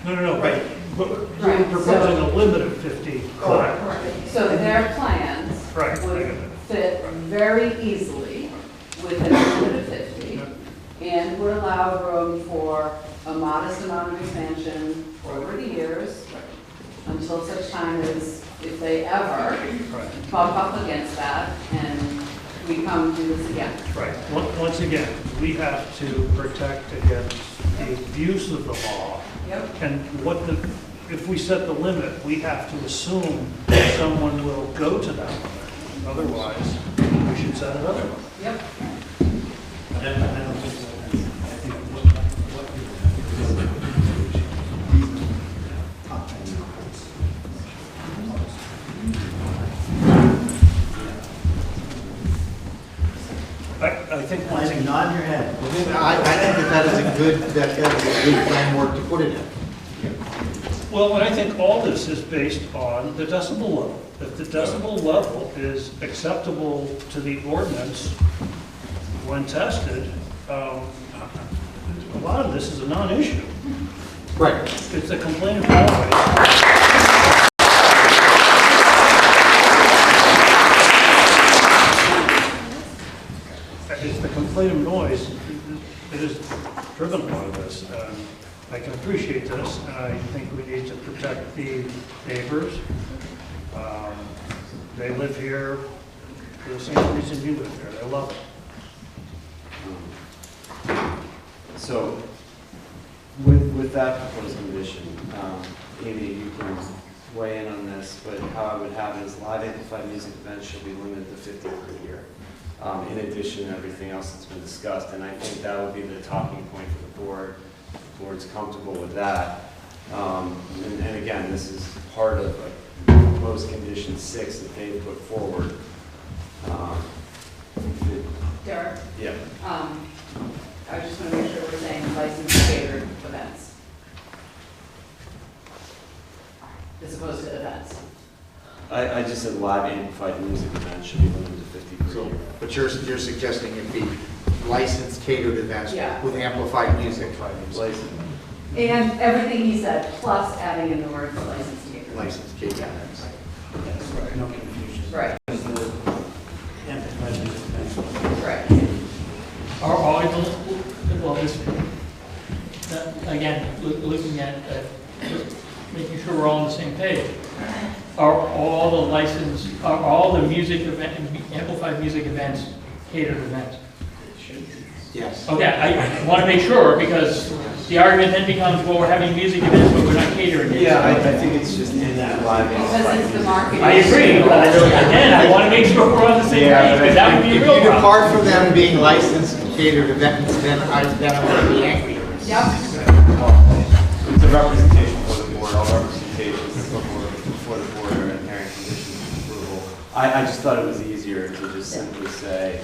No, Right. but Right, you're proposing so- a limit of 50. Correct. So their plans Right. would fit very easily within a limit of 50 and would allow room for a modest amount of expansion over the years until such time as if they ever bump up against that and we come do this again. Right. Once again, we have to protect against the abuse of the law. Yep. And if we set the limit, we have to assume that someone will go to that limit. Otherwise, we should set another one. Yep. I don't think so. I think what I think I think nod your head. I think that is a good framework to put it in. Well, and I think all this is based on the decibel level. If the decibel level is acceptable to the ordinance when tested, a lot of this is a non-issue. Right. It's a complaint always. It's the complaint of noise that has driven a lot of this. I can appreciate this, and I think we need to protect the neighbors. They live here for the same reason you live here. They love it. So, with that proposed condition, Amy, you can weigh in on this, but how I would have it is live amplified music events should be limited to 50 per year. In addition to everything else that's been discussed, and I think that would be the talking point for the board. The board's comfortable with that. And again, this is part of a proposed condition 6 that they put forward. Derek? Yeah. I just want to make sure we're saying licensed catered events as opposed to events. I just said live amplified music events should be limited to 50 per year. But you're suggesting it be licensed catered events Yeah. with amplified music. Licensed. And everything he said, plus adding in the word licensed catered. Licensed catered events. That's right, no confusion. Right. Because the amplified music events. Right. Are well, this, again, looking at, making sure we're all on the same page. Are all the music event, amplified music events catered events? Yes. Okay, I want to make sure, because the argument then becomes, well, we're having music events, but we're not catering it. Yeah, I think it's just in that live. Because it's the market. I agree, but again, I want to make sure we're on the same page, because that would be a real If you problem. depart from them being licensed catered events, then I'm going to be angry. Yep. It's a representation for the board, all representations before the board are inherent conditions of approval. I just thought it was easier to just simply say,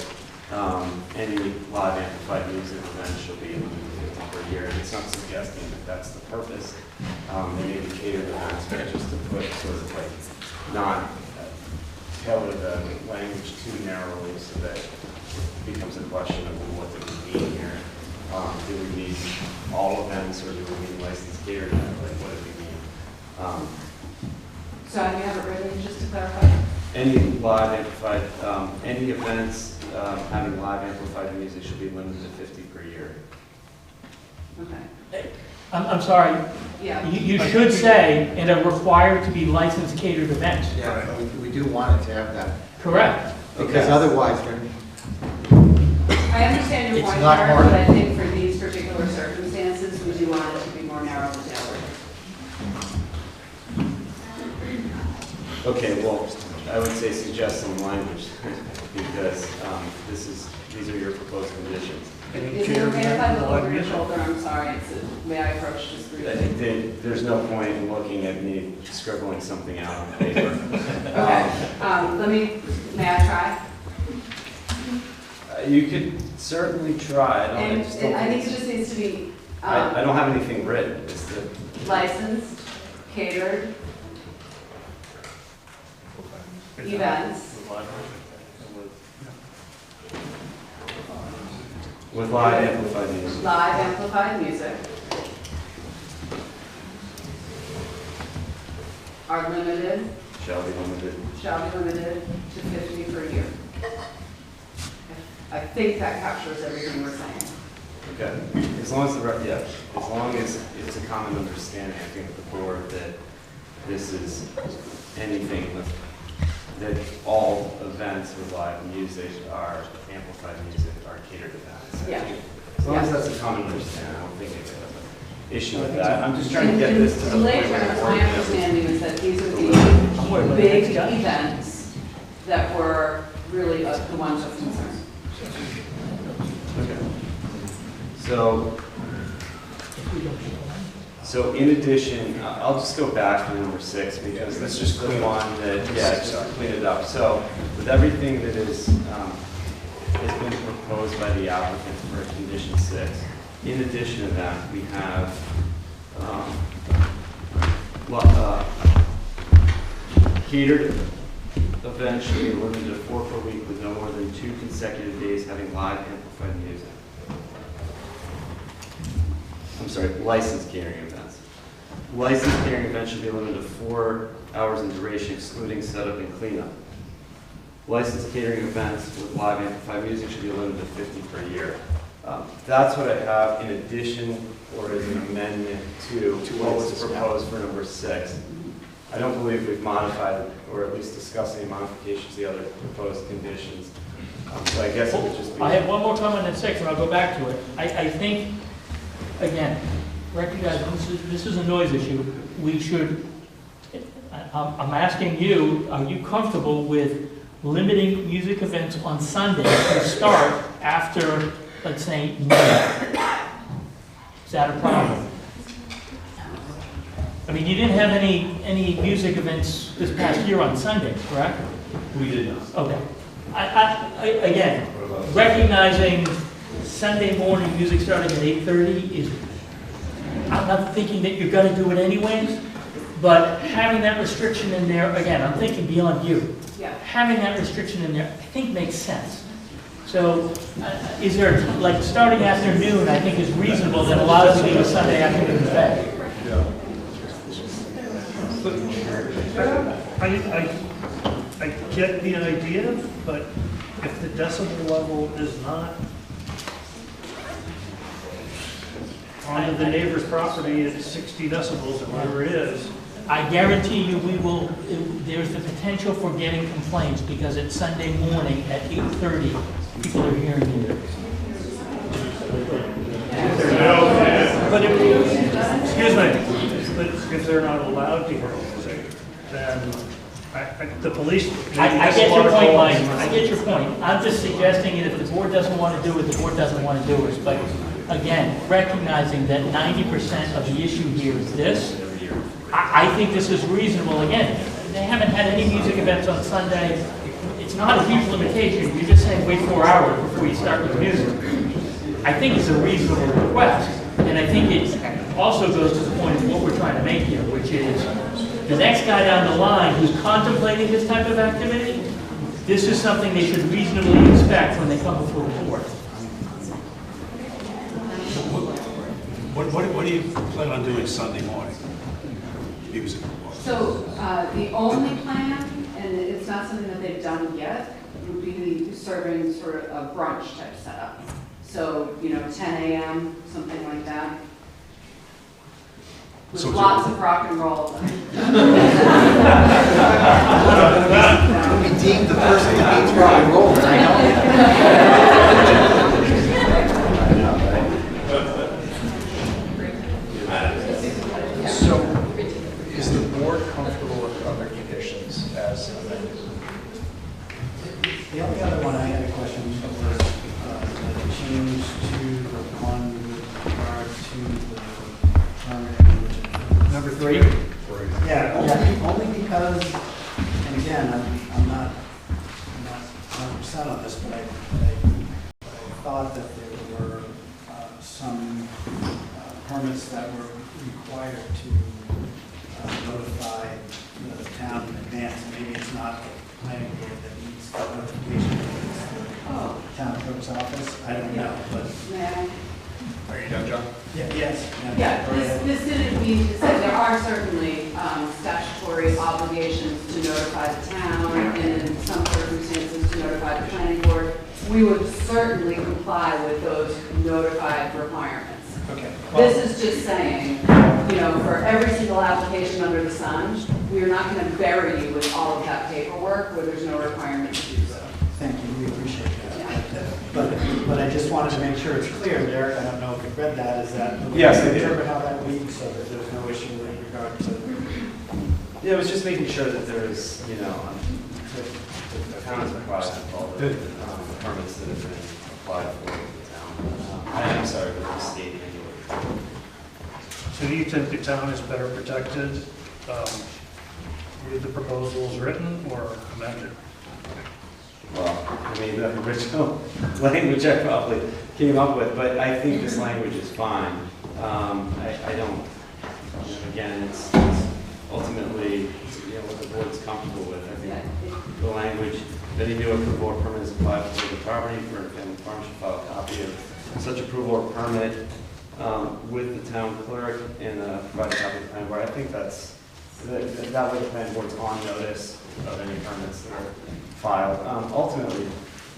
any live amplified music event shall be limited to 50 per year. And it's not suggesting that that's the purpose. They may be catered events, but just to put sort of like not tailor the language too narrowly so that it becomes a question of well, what do we mean here? Do we mean all events or do we mean licensed catered events? Like what do we mean? So you have it written, just to clarify? Any live amplified, any events having live amplified music should be limited to 50 per year. Okay. I'm sorry, Yeah. you should say, and are required to be licensed catered events. Yeah, we do want it to have that. Correct. Because otherwise, I understand your It's point, not Eric, more- but I think for these particular circumstances, we do want it to be more narrowly tailored. Okay, well, I would say suggest some language because these are your proposed conditions. Is it okay if I look over your shoulder? I'm sorry, may I approach just briefly? I think there's no point in looking at me scribbling something out on paper. Okay, may I try? You could certainly try. And I think it just needs to be I don't have anything written. It's the licensed, catered events. with live amplified music. Live amplified music are limited, Shall be limited. to 50 per year. I think that captures everything we're saying. Okay. As long as as long as it's a common understanding, I think the board that this is anything that all events with live music are amplified music are catered events. Yeah. As long as that's a common understanding, I don't think it's an issue with that. I'm just trying to get this to the In point lay where terms, it's my okay. understanding is that these are the big events that were really the ones of concern. Okay. So in addition, I'll just go back to number 6 because let's just clean on that, just to clean it up. So with everything that has been proposed by the applicant for condition 6, in addition to that, we have catered events should be limited to 4 per week with no more than 2 consecutive days having live amplified music. I'm sorry, licensed catering events. Licensed catering events should be limited to 4 hours in duration, excluding setup and cleanup. Licensed catering events with live amplified music should be limited to 50 per year. That's what I have in addition or as an amendment to what was proposed for number 6. I don't believe we've modified or at least discussed any modifications to the other proposed conditions. So I guess it would just be. I have one more comment on 6, and I'll go back to it. I think, again, recognize this is a noise issue. We should, I'm asking you, are you comfortable with limiting music events on Sunday to start after, let's say, noon? Is that a problem? I mean, you didn't have any music events this past year on Sunday, correct? We did not. Okay. Again, recognizing Sunday morning music starting at 8:30 is, I'm not thinking that you're gonna do it anyways, but having that restriction in there, again, I'm thinking beyond you. Yeah. Having that restriction in there, I think makes sense. So, is there, like, starting afternoon, I think is reasonable, that allows you to do a Sunday afternoon event. I get the idea, but if the decibel level is not onto the neighbor's property at 60 decibels or whatever it is, I guarantee you we will, there's the potential for getting complaints because it's Sunday morning at 8:30, people are hearing you. but excuse me, but if they're not allowed to hear music, then the police. I get your point, Mike, I get your point. I'm just suggesting that if the board doesn't want to do it, the board doesn't want to do it. But again, recognizing that 90% of the issue here is this, I think this is reasonable. Again, they haven't had any music events on Sunday. It's not a huge limitation. You're just saying wait 4 hours before you start with the music. I think it's a reasonable request. And I think it also goes to the point of what we're trying to make here, which is the next guy down the line who's contemplating this type of activity, this is something they should reasonably expect when they come before the board. What do you plan on doing Sunday morning? Music. So the only plan, and it's not something that they've done yet, would be serving sort of a brunch type setup. So, 10 a.m., something like that. With So lots of rock and roll. We deemed the person that needs rock and roll, and I So, is the board comfortable with other conditions as amended? The only other one I had a question was the change to the one with regard to the permit. Number 3? Yeah, only because, and again, I'm not 100% on this, but I thought that there were some permits that were required to notify the town in advance. Maybe it's not the planning board that needs the notification, it's the town clerk's office. I don't know, but. Are you done, John? Yes. Yeah, this didn't mean to say there are certainly statutory obligations to notify the town and in some circumstances to notify the planning board. We would certainly comply with those notified requirements. Okay. This is just saying, for every single application under the sun, we are not going to bury you with all of that paperwork where there's no requirement to do so. Thank you, we appreciate that. But I just wanted to make sure it's clear, Derek, I don't know if you read that, is that? Yes, I did. Interpret how that reads so that there's no issue with regard to. Yeah, it was just making sure that there is, the town is provided with all the permits that have been applied for the town. I'm sorry, but the state anyway. So do you think the town is better protected with the proposals written or amended? Well, the original language I probably came up with, but I think this language is fine. I don't, again, it's ultimately, what the board's comfortable with. I think the language, if any new approval or permit is applied for the property for a family farm should file a copy of such approval or permit with the town clerk and provide a copy of the planning board. I think that way the planning board's on notice of any permits that are filed. Ultimately,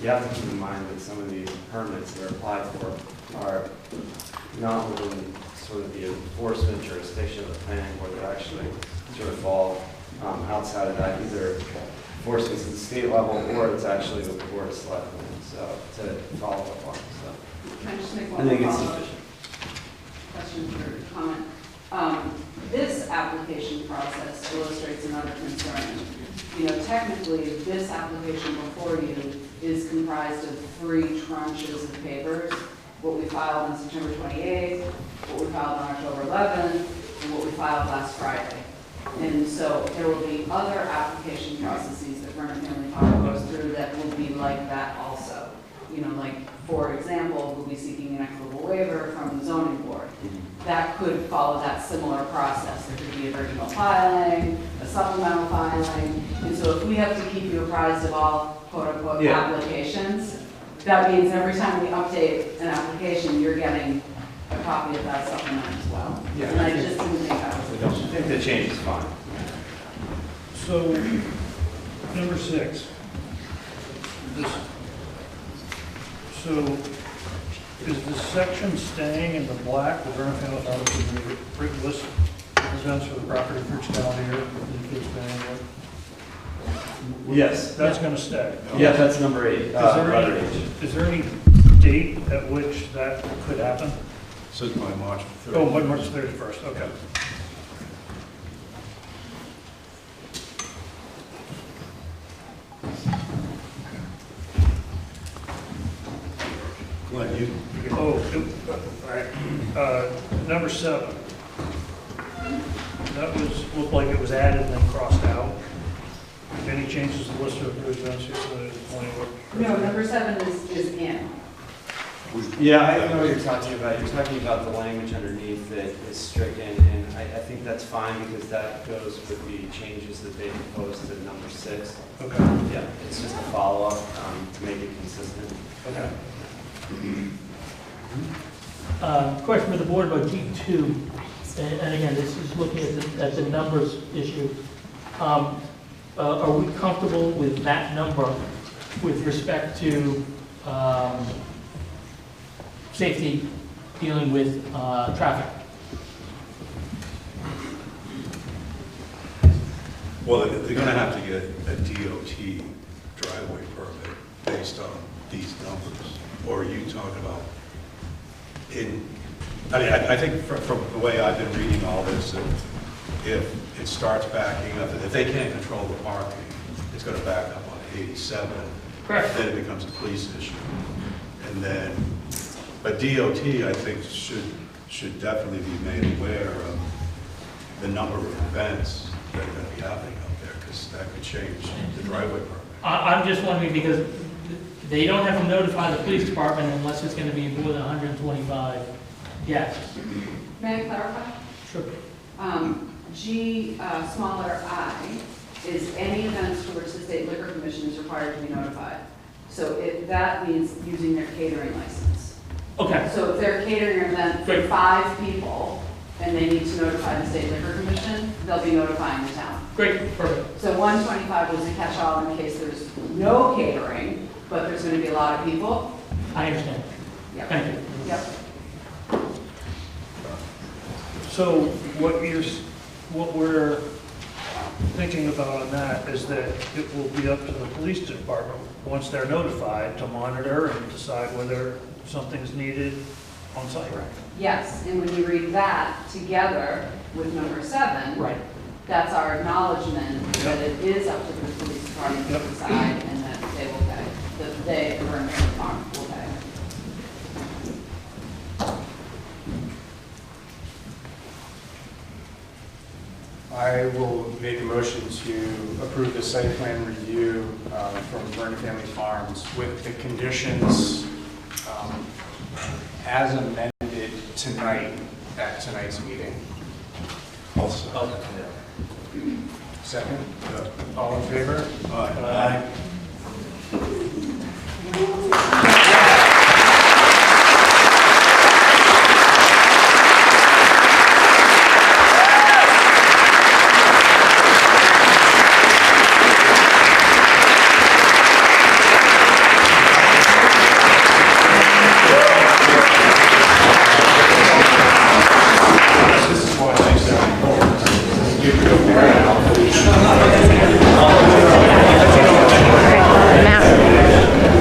you have to keep in mind that some of these permits that are applied for are not within sort of the enforcement jurisdiction of the planning board. That actually sort of fall outside of that, either enforcement at the state level or it's actually the board of selectmen. So to follow up on. So Can I just make I one think it's follow-up sufficient. question or comment? This application process illustrates another concern. Technically, this application before you is comprised of 3 tranches of papers. What we filed on September 28th, what we filed on October 11th, and what we filed last Friday. And so there will be other application processes that Vernon Family Farm goes through that will be like that also. For example, we'll be seeking an equitable waiver from the zoning board. That could follow that similar process. There could be a original filing, a supplemental filing. And so if we have to keep you apprised of all quote-unquote applications, that means every time we update an application, you're getting a copy of that supplement as well. Yeah, And I just didn't think that was I think the change is fine. So, number 6. So, is the section staying in the black, the Vernon Family Farm list represents for the property for each calendar year? Yes. That's going to stay? Yeah, that's number 8. Is there any date at which that could happen? Says by March 31st. Oh, by March 31st, okay. you, Oh, all right. Number 7. That looked like it was added and then crossed out. Any changes to the list of approved events here submitted to the planning board? No, number 7 is in. Yeah, I know what you're talking about. You're talking about the language underneath that is stricken, and I think that's fine because that goes with the changes that they proposed to number 6. Okay. Yeah, it's just a follow-up to make it consistent. Okay. Question for the board about G2, and again, this is looking at the numbers issue. Are we comfortable with that number with respect to safety dealing with traffic? well, they're gonna have to get a DOT driveway permit based on these numbers. Or are you talking about I think from the way I've been reading all this, that if it starts backing up, if they can't control the parking, it's gonna back up on 87. Correct. Then it becomes a police issue. And then, but DOT, I think, should definitely be made aware of the number of events that are gonna be happening out there, because that could change the driveway permit. I'm just wondering because they don't have to notify the police department unless it's going to be more than 125 guests. May I clarify? Sure. G, small letter I, is any events for which the state liquor commission is required to be notified. So that means using their catering license. Okay. So if they're catering an event for 5 people and they need to notify the state liquor commission, they'll be notifying the town. Great, perfect. So 125 was a catch-all in case there's no catering, but there's going to be a lot of people. I understand. Yep. Thank you. Yep. So what we're thinking about on that is that it will be up to the police department, once they're notified, to monitor and decide whether something's needed on site. Yes, and when you read that together with number 7, Right. that's our acknowledgement that it is up to the police department to Yep. decide and that they will pay. That they, the Vernon Farm, will pay. I will make a motion to approve the site plan review from Vernon Family Farms with the conditions as amended tonight at tonight's meeting. Also. Second? All in favor? Aye.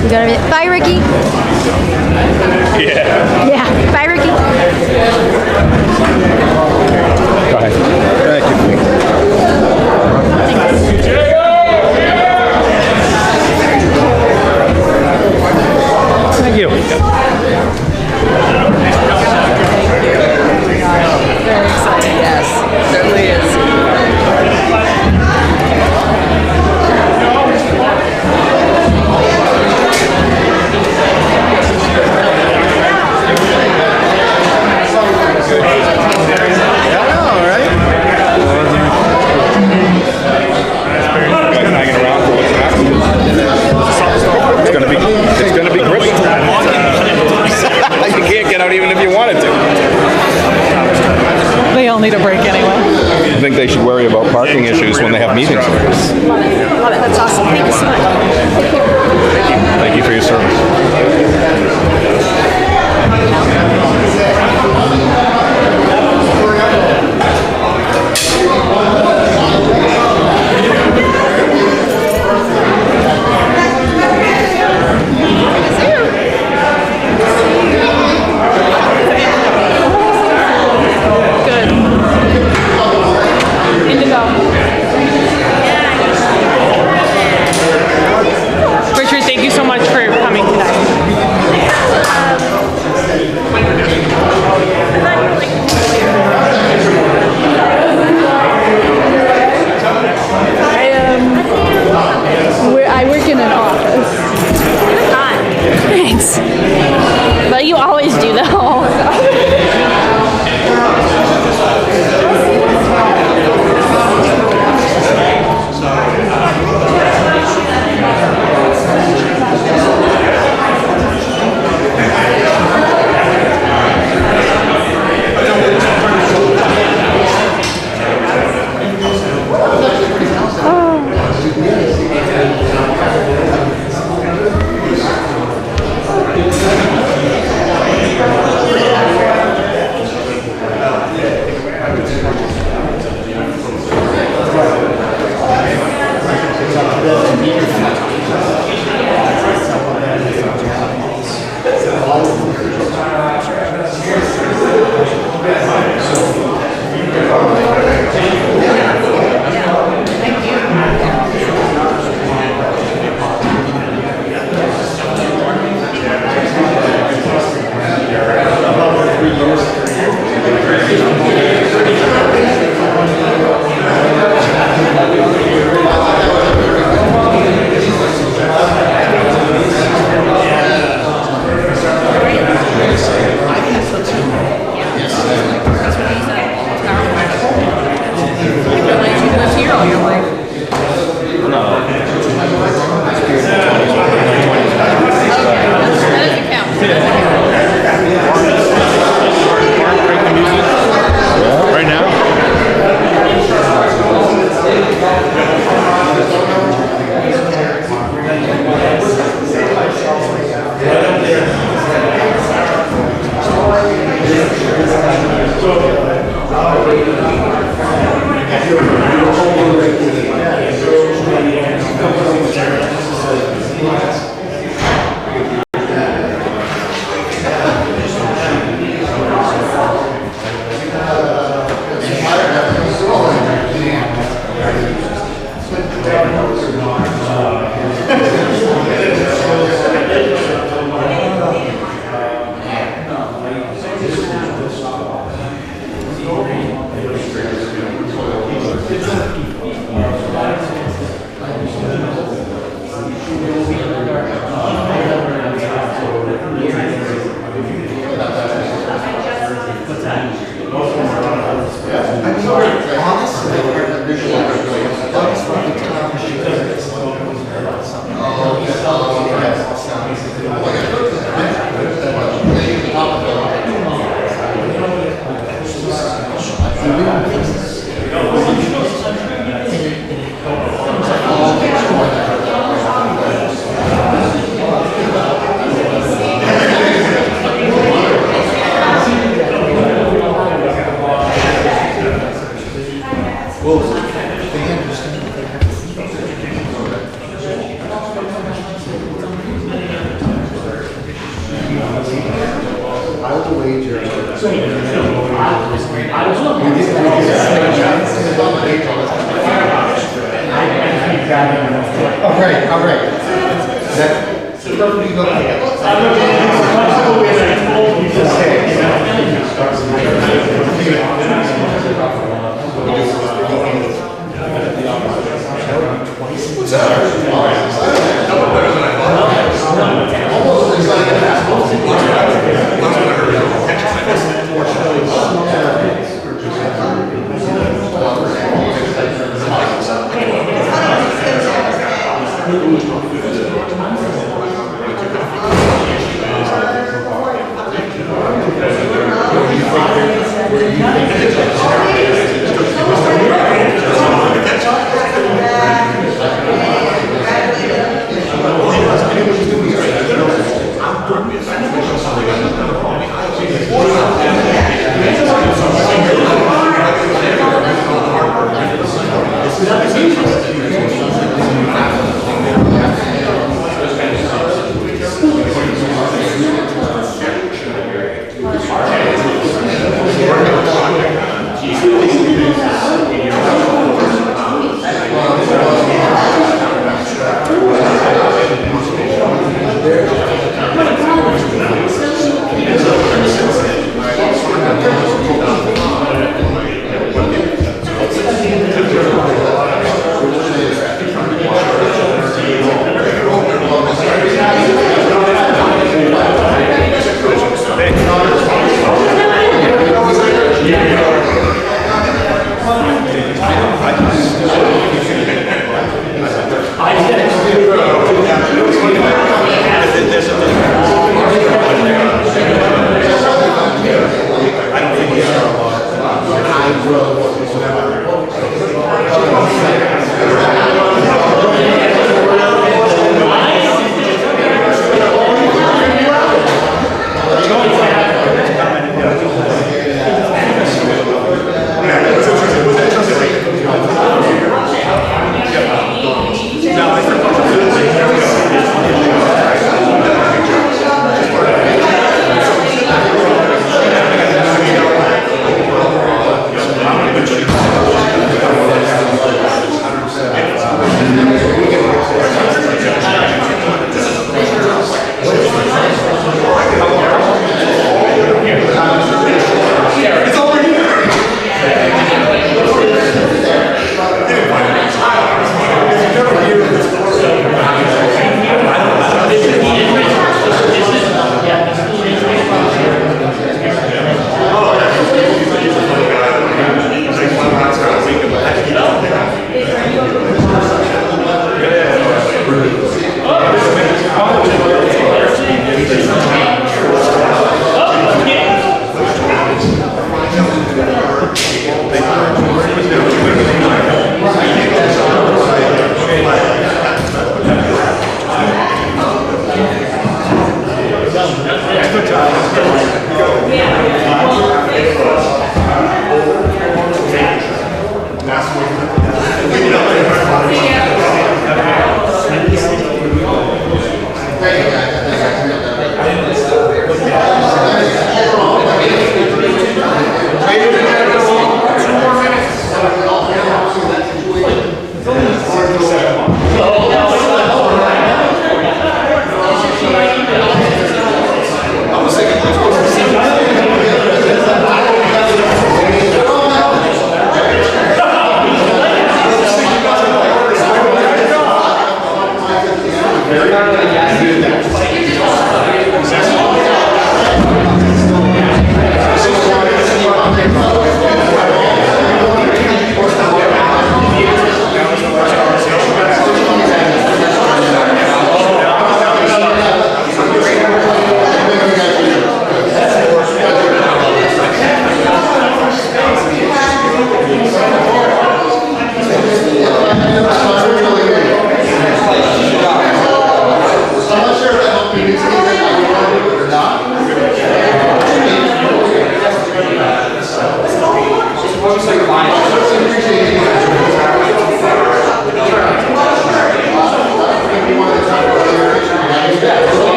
You gotta be, bye, Ricky. Yeah. Yeah. Bye, Ricky. Go ahead. Thank you. Very exciting, yes, certainly is. It's gonna be great. You can't get out even if you wanted to. They all need a break anyway. I think they should worry about parking issues when they have meetings. Love it, love it, that's awesome, thank you so much. Thank you for your service. Good. Indigo. Richard, thank you so much for coming tonight.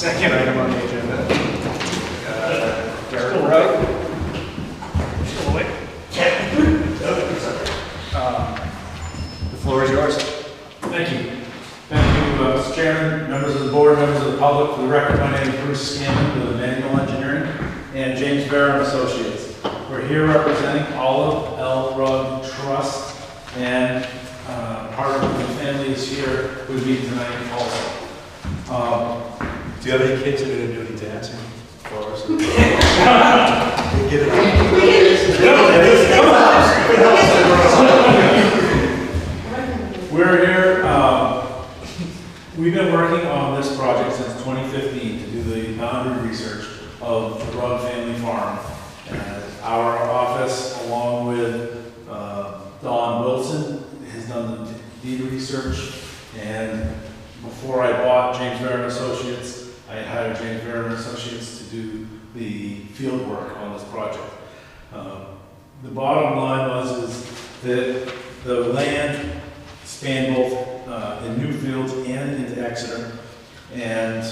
second item on the agenda. Garrett Rowe. Still awake? The floor is yours. Thank you. Thank you, Mr. Chairman, members of the board, members of the public. For the record, my name is Bruce Scanlon with Manual Engineering and James Barham Associates. We're here representing Olive L. Rugg Trust, and part of the family is here with me tonight also. Do you have any kids that are going to do any dancing for us? We're here, we've been working on this project since 2015 to do the boundary research of the Rugg family farm. Our office, along with Don Wilson, has done the deed research, and before I bought James Barham Associates, I had hired James Barham Associates to do the field work on this project. The bottom line is that the land spanned both in Newfields and into Exeter, and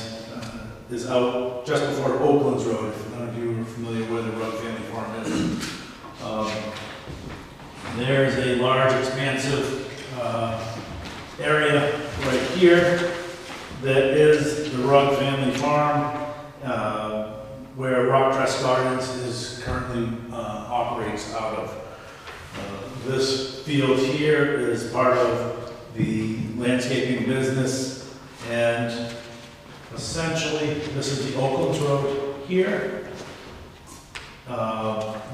is out just before Oaklands Road, if none of you are familiar where the Rugg family farm is. There's a large, expansive area right here that is the Rugg family farm, where Rock Crest Gardens is currently operates out of. This field here is part of the landscaping business, and essentially this is the Oaklands Road here.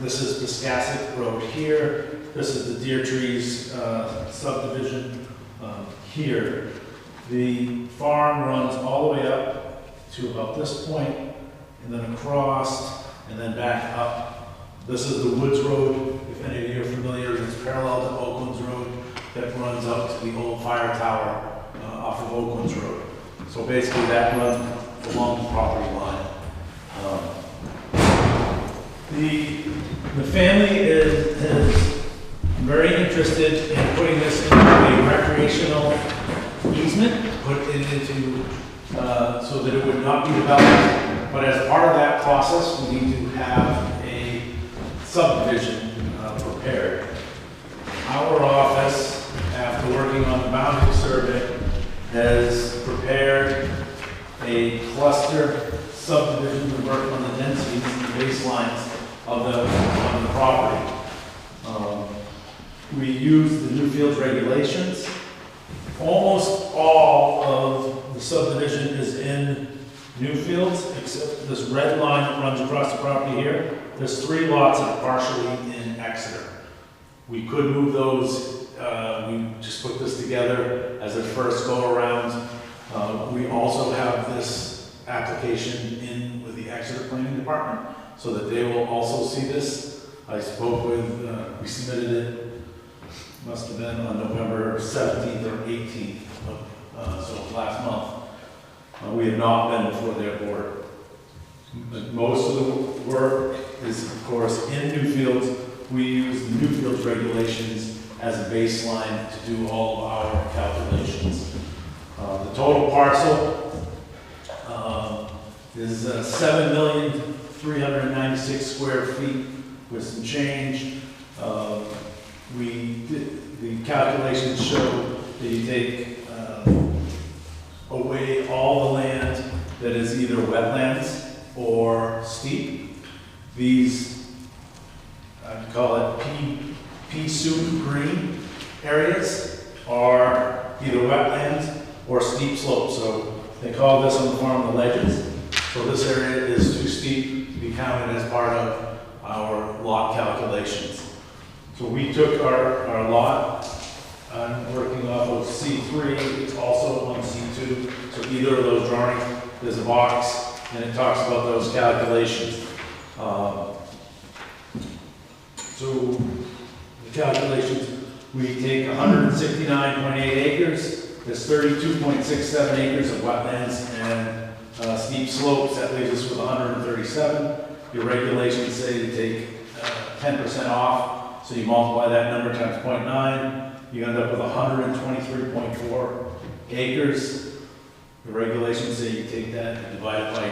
This is Piscassic Road here. This is the Deer Trees subdivision here. The farm runs all the way up to about this point, and then across, and then back up. This is the Woods Road, if any of you are familiar. It's parallel to Oaklands Road that runs up to the old fire tower off of Oaklands Road. So basically that runs along the property line. The family is very interested in putting this into a recreational easement, put it into, so that it would not be developed. But as part of that process, we need to have a subdivision prepared. Our office, after working on the boundary survey, has prepared a cluster subdivision to work on the densities and baselines of on the property. We use the Newfields regulations. Almost all of the subdivision is in Newfields, except this red line that runs across the property here. There's 3 lots that are partially in Exeter. We could move those. We just put this together as a first go around. We also have this application in with the Exeter Planning Department, so that they will also see this. I spoke with, we submitted it, must have been on November 17th or 18th, so last month. We have not been before their board. But most of the work is, of course, in Newfields. We use the Newfields regulations as a baseline to do all of our calculations. The total parcel is 7,396,000 square feet with some change. The calculations show that you take away all the land that is either wetlands or steep. These, I'd call it pea soup green areas, are either wetlands or steep slopes. So they call this on the farm the ledges. So this area is too steep to be counted as part of our lot calculations. So we took our lot, I'm working off of C3, it's also on C2. So either of those drawings, there's a box and it talks about those calculations. So the calculations, we take 169.8 acres, there's 32.67 acres of wetlands and steep slopes, that leaves us with 137. Your regulations say to take 10% off, so you multiply that number times 0.9, you end up with 123.4 acres. The regulations say you take that and divide it by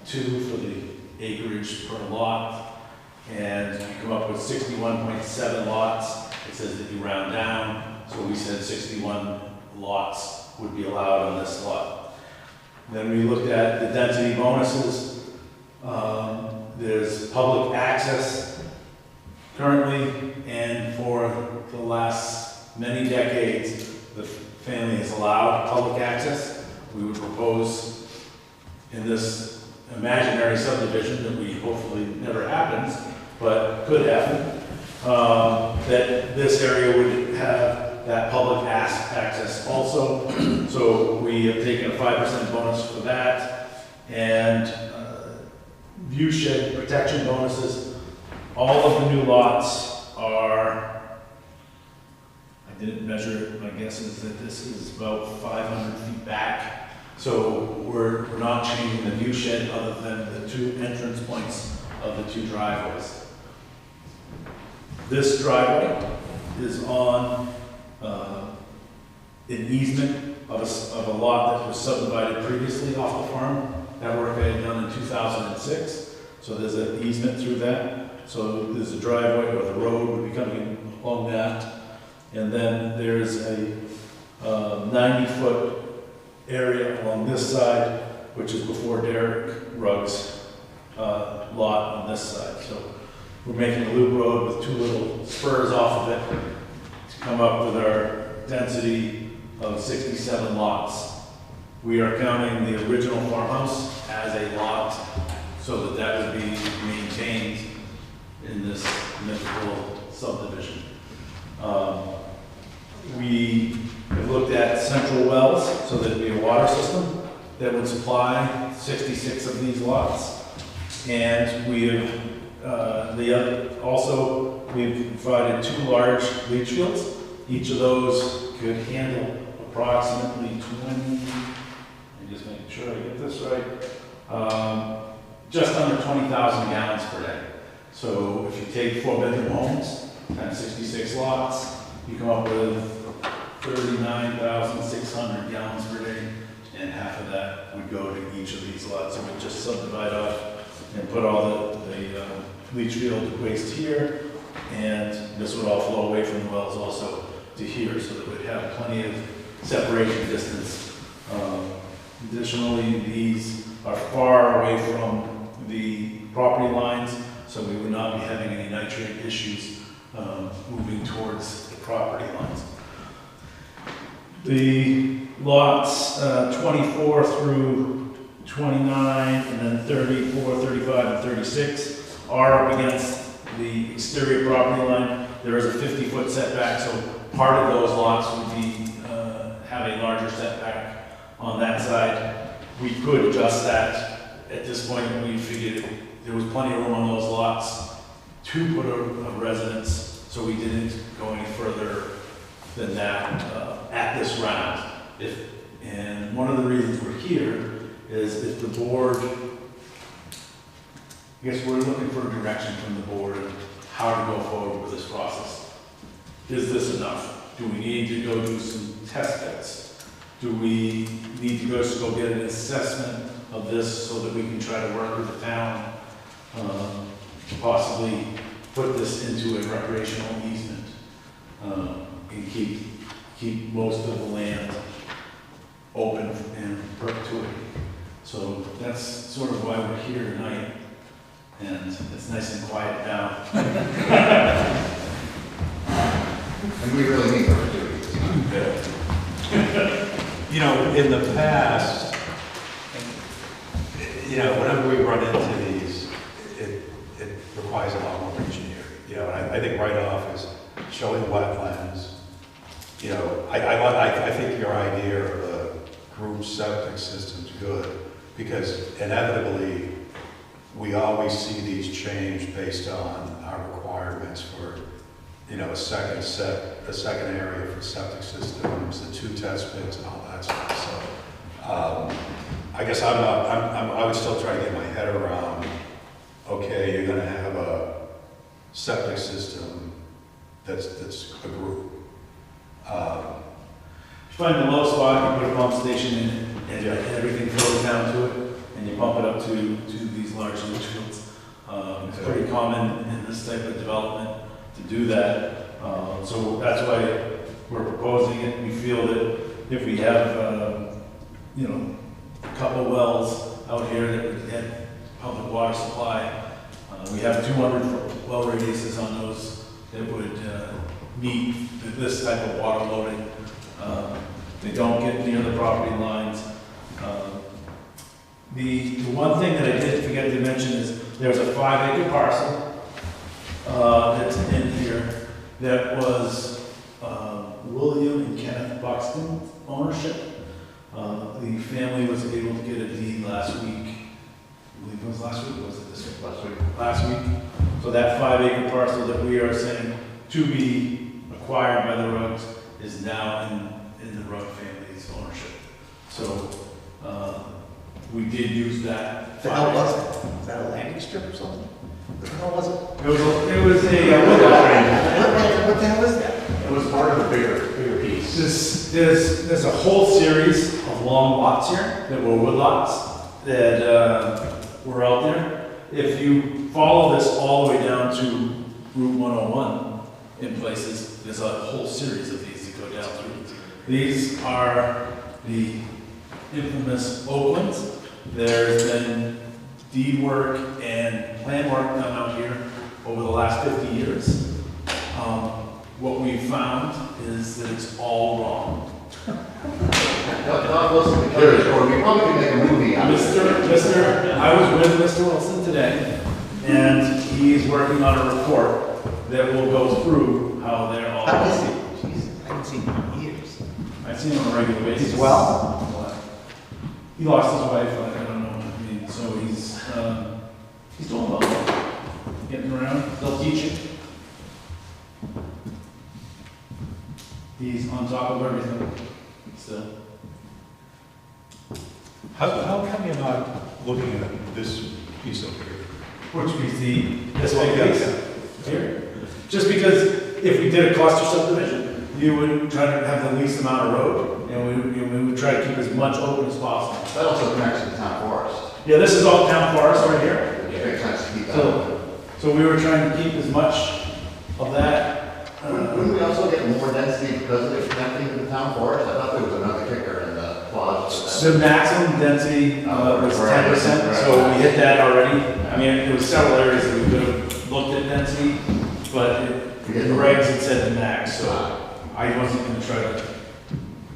2 for the acreage per lot, and you come up with 61.7 lots. It says that you round down, so we said 61 lots would be allowed on this lot. Then we looked at the density bonuses. There's public access currently, and for the last many decades, the family has allowed public access. We would propose in this imaginary subdivision that we hopefully never happens, but could happen, that this area would have that public access also. So we have taken a 5% bonus for that, and view shed protection bonuses. All of the new lots are, I didn't measure it, my guess is that this is about 500 feet back. So we're not changing the view shed other than the 2 entrance points of the 2 driveways. This driveway is on an easement of a lot that was subdivided previously off the farm. That work I had done in 2006. So there's an easement through that. So there's a driveway, or the road would be coming along that. And then there's a 90-foot area along this side, which is before Derek Rugg's lot on this side. So we're making a loop road with 2 little spurs off of it to come up with our density of 67 lots. We are counting the original farmhouse as a lot, so that that would be maintained in this mythical subdivision. We have looked at central wells, so there'd be a water system that would supply 66 of these lots. And we have, also, we've provided 2 large leach fields. Each of those could handle approximately 20, I'm just making sure I get this right, just under 20,000 gallons per day. So if you take 4-bedroom homes times 66 lots, you come up with 39,600 gallons per day, and half of that would go to each of these lots. So we just subdivide off and put all the leach field waste here, and this would all flow away from the wells also to here, so that we'd have plenty of separation distance. Additionally, these are far away from the property lines, so we would not be having any nitrate issues moving towards the property lines. The lots 24 through 29, and then 34, 35, and 36 are up against the exterior property line. There is a 50-foot setback, so part of those lots would be have a larger setback on that side. We could adjust that. At this point, we figured there was plenty of room on those lots to put a residence, so we didn't go any further than that at this round. And one of the reasons we're here is if the board, I guess we're looking for a direction from the board of how to go forward with this process. Is this enough? Do we need to go do some test bits? Do we need to just go get an assessment of this so that we can try to work with the town, possibly put this into a recreational easement, and keep most of the land open in perpetuity? So that's sort of why we're here tonight, and it's nice and quiet now. And we really need perpetuity. You know, in the past, you know, whenever we run into these, it requires a lot more engineering. You know, and I think right off is showing wetlands. You know, I think your idea of a group septic system is good, because inevitably we always see these change based on our requirements for, you know, a second area for septic systems, the 2 test pits and all that stuff. So I guess I would still try to get my head around, okay, you're gonna have a septic system that's a group. If you find the low spot, you put a pump station in, and everything flows down to it, and you pump it up to these large leach fields. It's pretty common in this type of development to do that. So that's why we're proposing it. We feel that if we have, you know, a couple wells out here that would get public water supply, we have 200 well radiuses on those that would meet this type of water loading. They don't get near the property lines. The one thing that I did forget to mention is there's a 5-acre parcel that's in here that was William and Kenneth Buxton ownership. The family was able to get a deed last week. I believe it was last week, or was it this week? Last week. Last week. So that 5-acre parcel that we are saying to be acquired by the Ruggs is now in the Rugg family's ownership. So we did use that. The hell was it? Was that a landing strip or something? What the hell was it? It was a what the hell is that? It was part of a bigger piece. There's a whole series of long lots here that were wood lots that were out there. If you follow this all the way down to Route 101 in places, there's a whole series of these that go down through. These are the infamous Oaklands. There's been deed work and plan work done out here over the last 50 years. What we found is that it's all wrong. Not listen to Curious, or we probably can make a movie out of it. I was with Mr. Wilson today, and he's working on a report that will go through how they're all. How is he? Jesus, I haven't seen him in years. I've seen him on a regular basis. He's well? He lost his wife, I don't know. I mean, so he's doing well. Getting around. They'll teach him. He's on top of everything still. How come you're not looking at this piece over here? Which piece? This whole piece? Here. Just because if we did a cluster subdivision, you would try to have the least amount of road, and we would try to keep as much open as possible. That also connects to the town forest. Yeah, this is all town forest right here. It makes sense to keep that open. So we were trying to keep as much of that. Wouldn't we also get more density because of it connecting to the town forest? I thought there was another kicker in the clause. The maximum density was 10%, so we hit that already. I mean, there was several areas that we could have looked at density, but the regs had said the max, so I wasn't going to try to.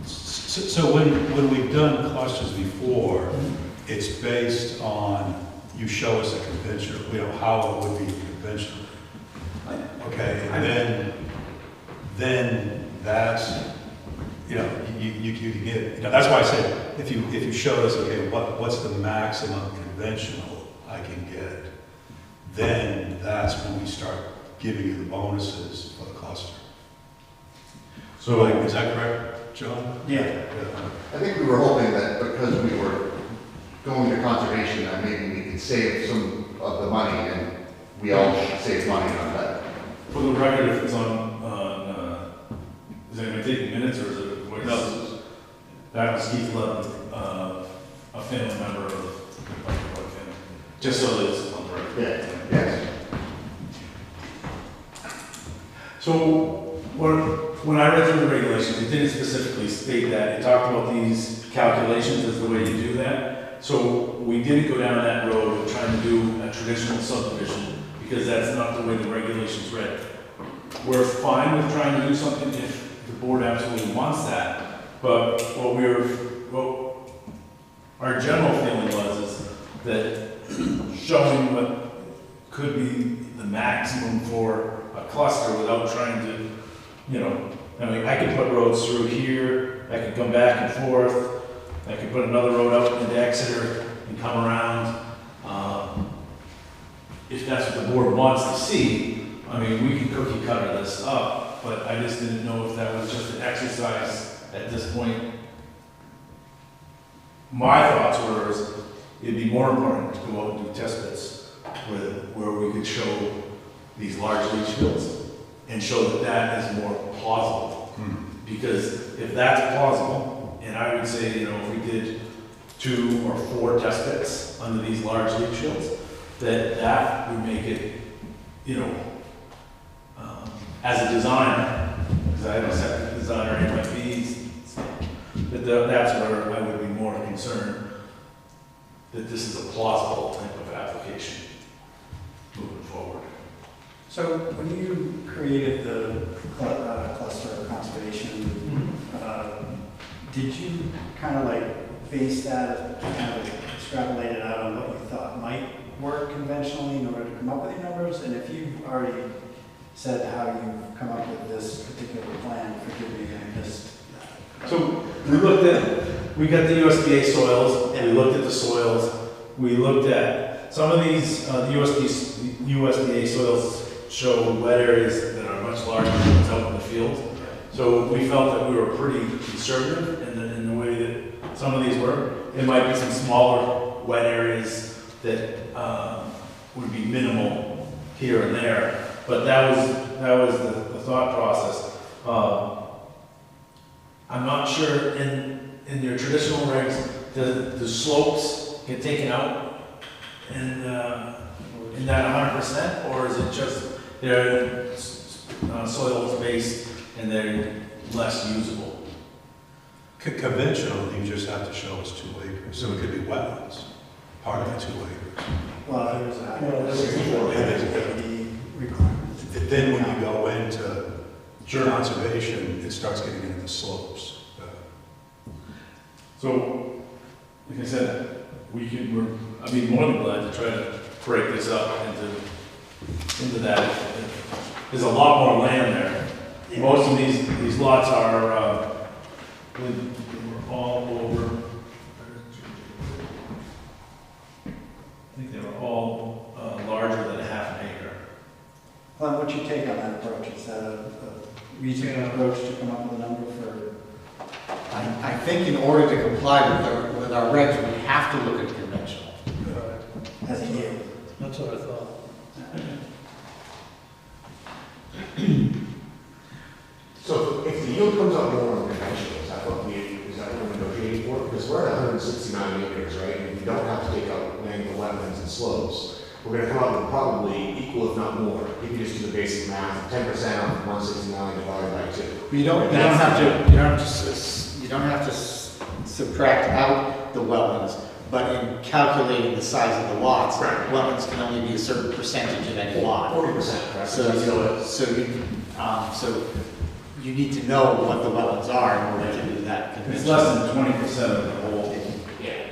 So when we've done clusters before, it's based on, you show us a conventional, you know, how it would be conventional. Okay, and then that's, you know, you can get, you know, that's why I said, if you showed us, okay, what's the maximum conventional I can get, then that's when we start giving you the bonuses for the cluster. So, like, is that correct, John? Yeah. I think we were hoping that because we were going to conservation, that maybe we could save some of the money, and we all should save money on that. For the record, if it's on is it going to take minutes or is it voice? No. That was Keith Levin, a family member of the family. Just so that it's on the record. Yeah. Yes. So when I read through the regulations, it didn't specifically state that. It talked about these calculations as the way you do that. So we didn't go down that road of trying to do a traditional subdivision because that's not the way the regulations read. We're fine with trying to do something if the board absolutely wants that, but what our general feeling was is that showing what could be the maximum for a cluster without trying to, you know, I mean, I could put roads through here, I could come back and forth, I could put another road out into Exeter and come around. If that's what the board wants to see, I mean, we can cookie cutter this up, but I just didn't know if that was just an exercise at this point. My thoughts were it'd be more important to go out and do test pits where we could show these large leach fields and show that that is more plausible. Because if that's plausible, and I would say, you know, if we did 2 or 4 test pits under these large leach fields, that would make it, you know, as a designer, because I have a septic designer in my fees, that's where I would be more concerned that this is a plausible type of application moving forward. So when you created the cluster conservation, did you kind of like base that, kind of extrapolate it out on what you thought might work conventionally in order to come up with your numbers? And if you've already said how you've come up with this particular plan, forgive me, I missed that. So we got the USDA soils, and we looked at the soils. We looked at some of these, USDA soils show wet areas that are much larger than what's out in the field. So we felt that we were pretty conservative in the way that some of these were. There might be some smaller wet areas that would be minimal here and there, but that was the thought process. I'm not sure in your traditional regs, the slopes get taken out in that 100%, or is it just they're soils based and they're less usable? Conventional, you just have to show us 2 acres, so it could be wetlands, part of the 2 acres. Well, there's Then when you go into conservation, it starts getting into the slopes. So, like I said, I'd be more than glad to try to break this up into that. There's a lot more land there. Most of these lots are, we're all over, I think they were all larger than a half an acre. Well, what's your take on that approach? Is that a reasonable approach to come up with a number for? I think in order to comply with our regs, we have to look at conventional. As a yield. That's what I thought. So if the yield comes out more on conventional, is that what we're negotiating for? Because we're at 169 acres, right? And we don't have to take out land for wetlands and slopes. We're going to come up with probably equal, if not more. You can just do the basic math: 10% of 169 divided by 2. You don't have to subtract out the wetlands, but in calculating the size of the lots, wetlands can only be a certain percentage of any lot. 40%, correct? So you need to know what the wetlands are in order to do that. It's less than 20% of the whole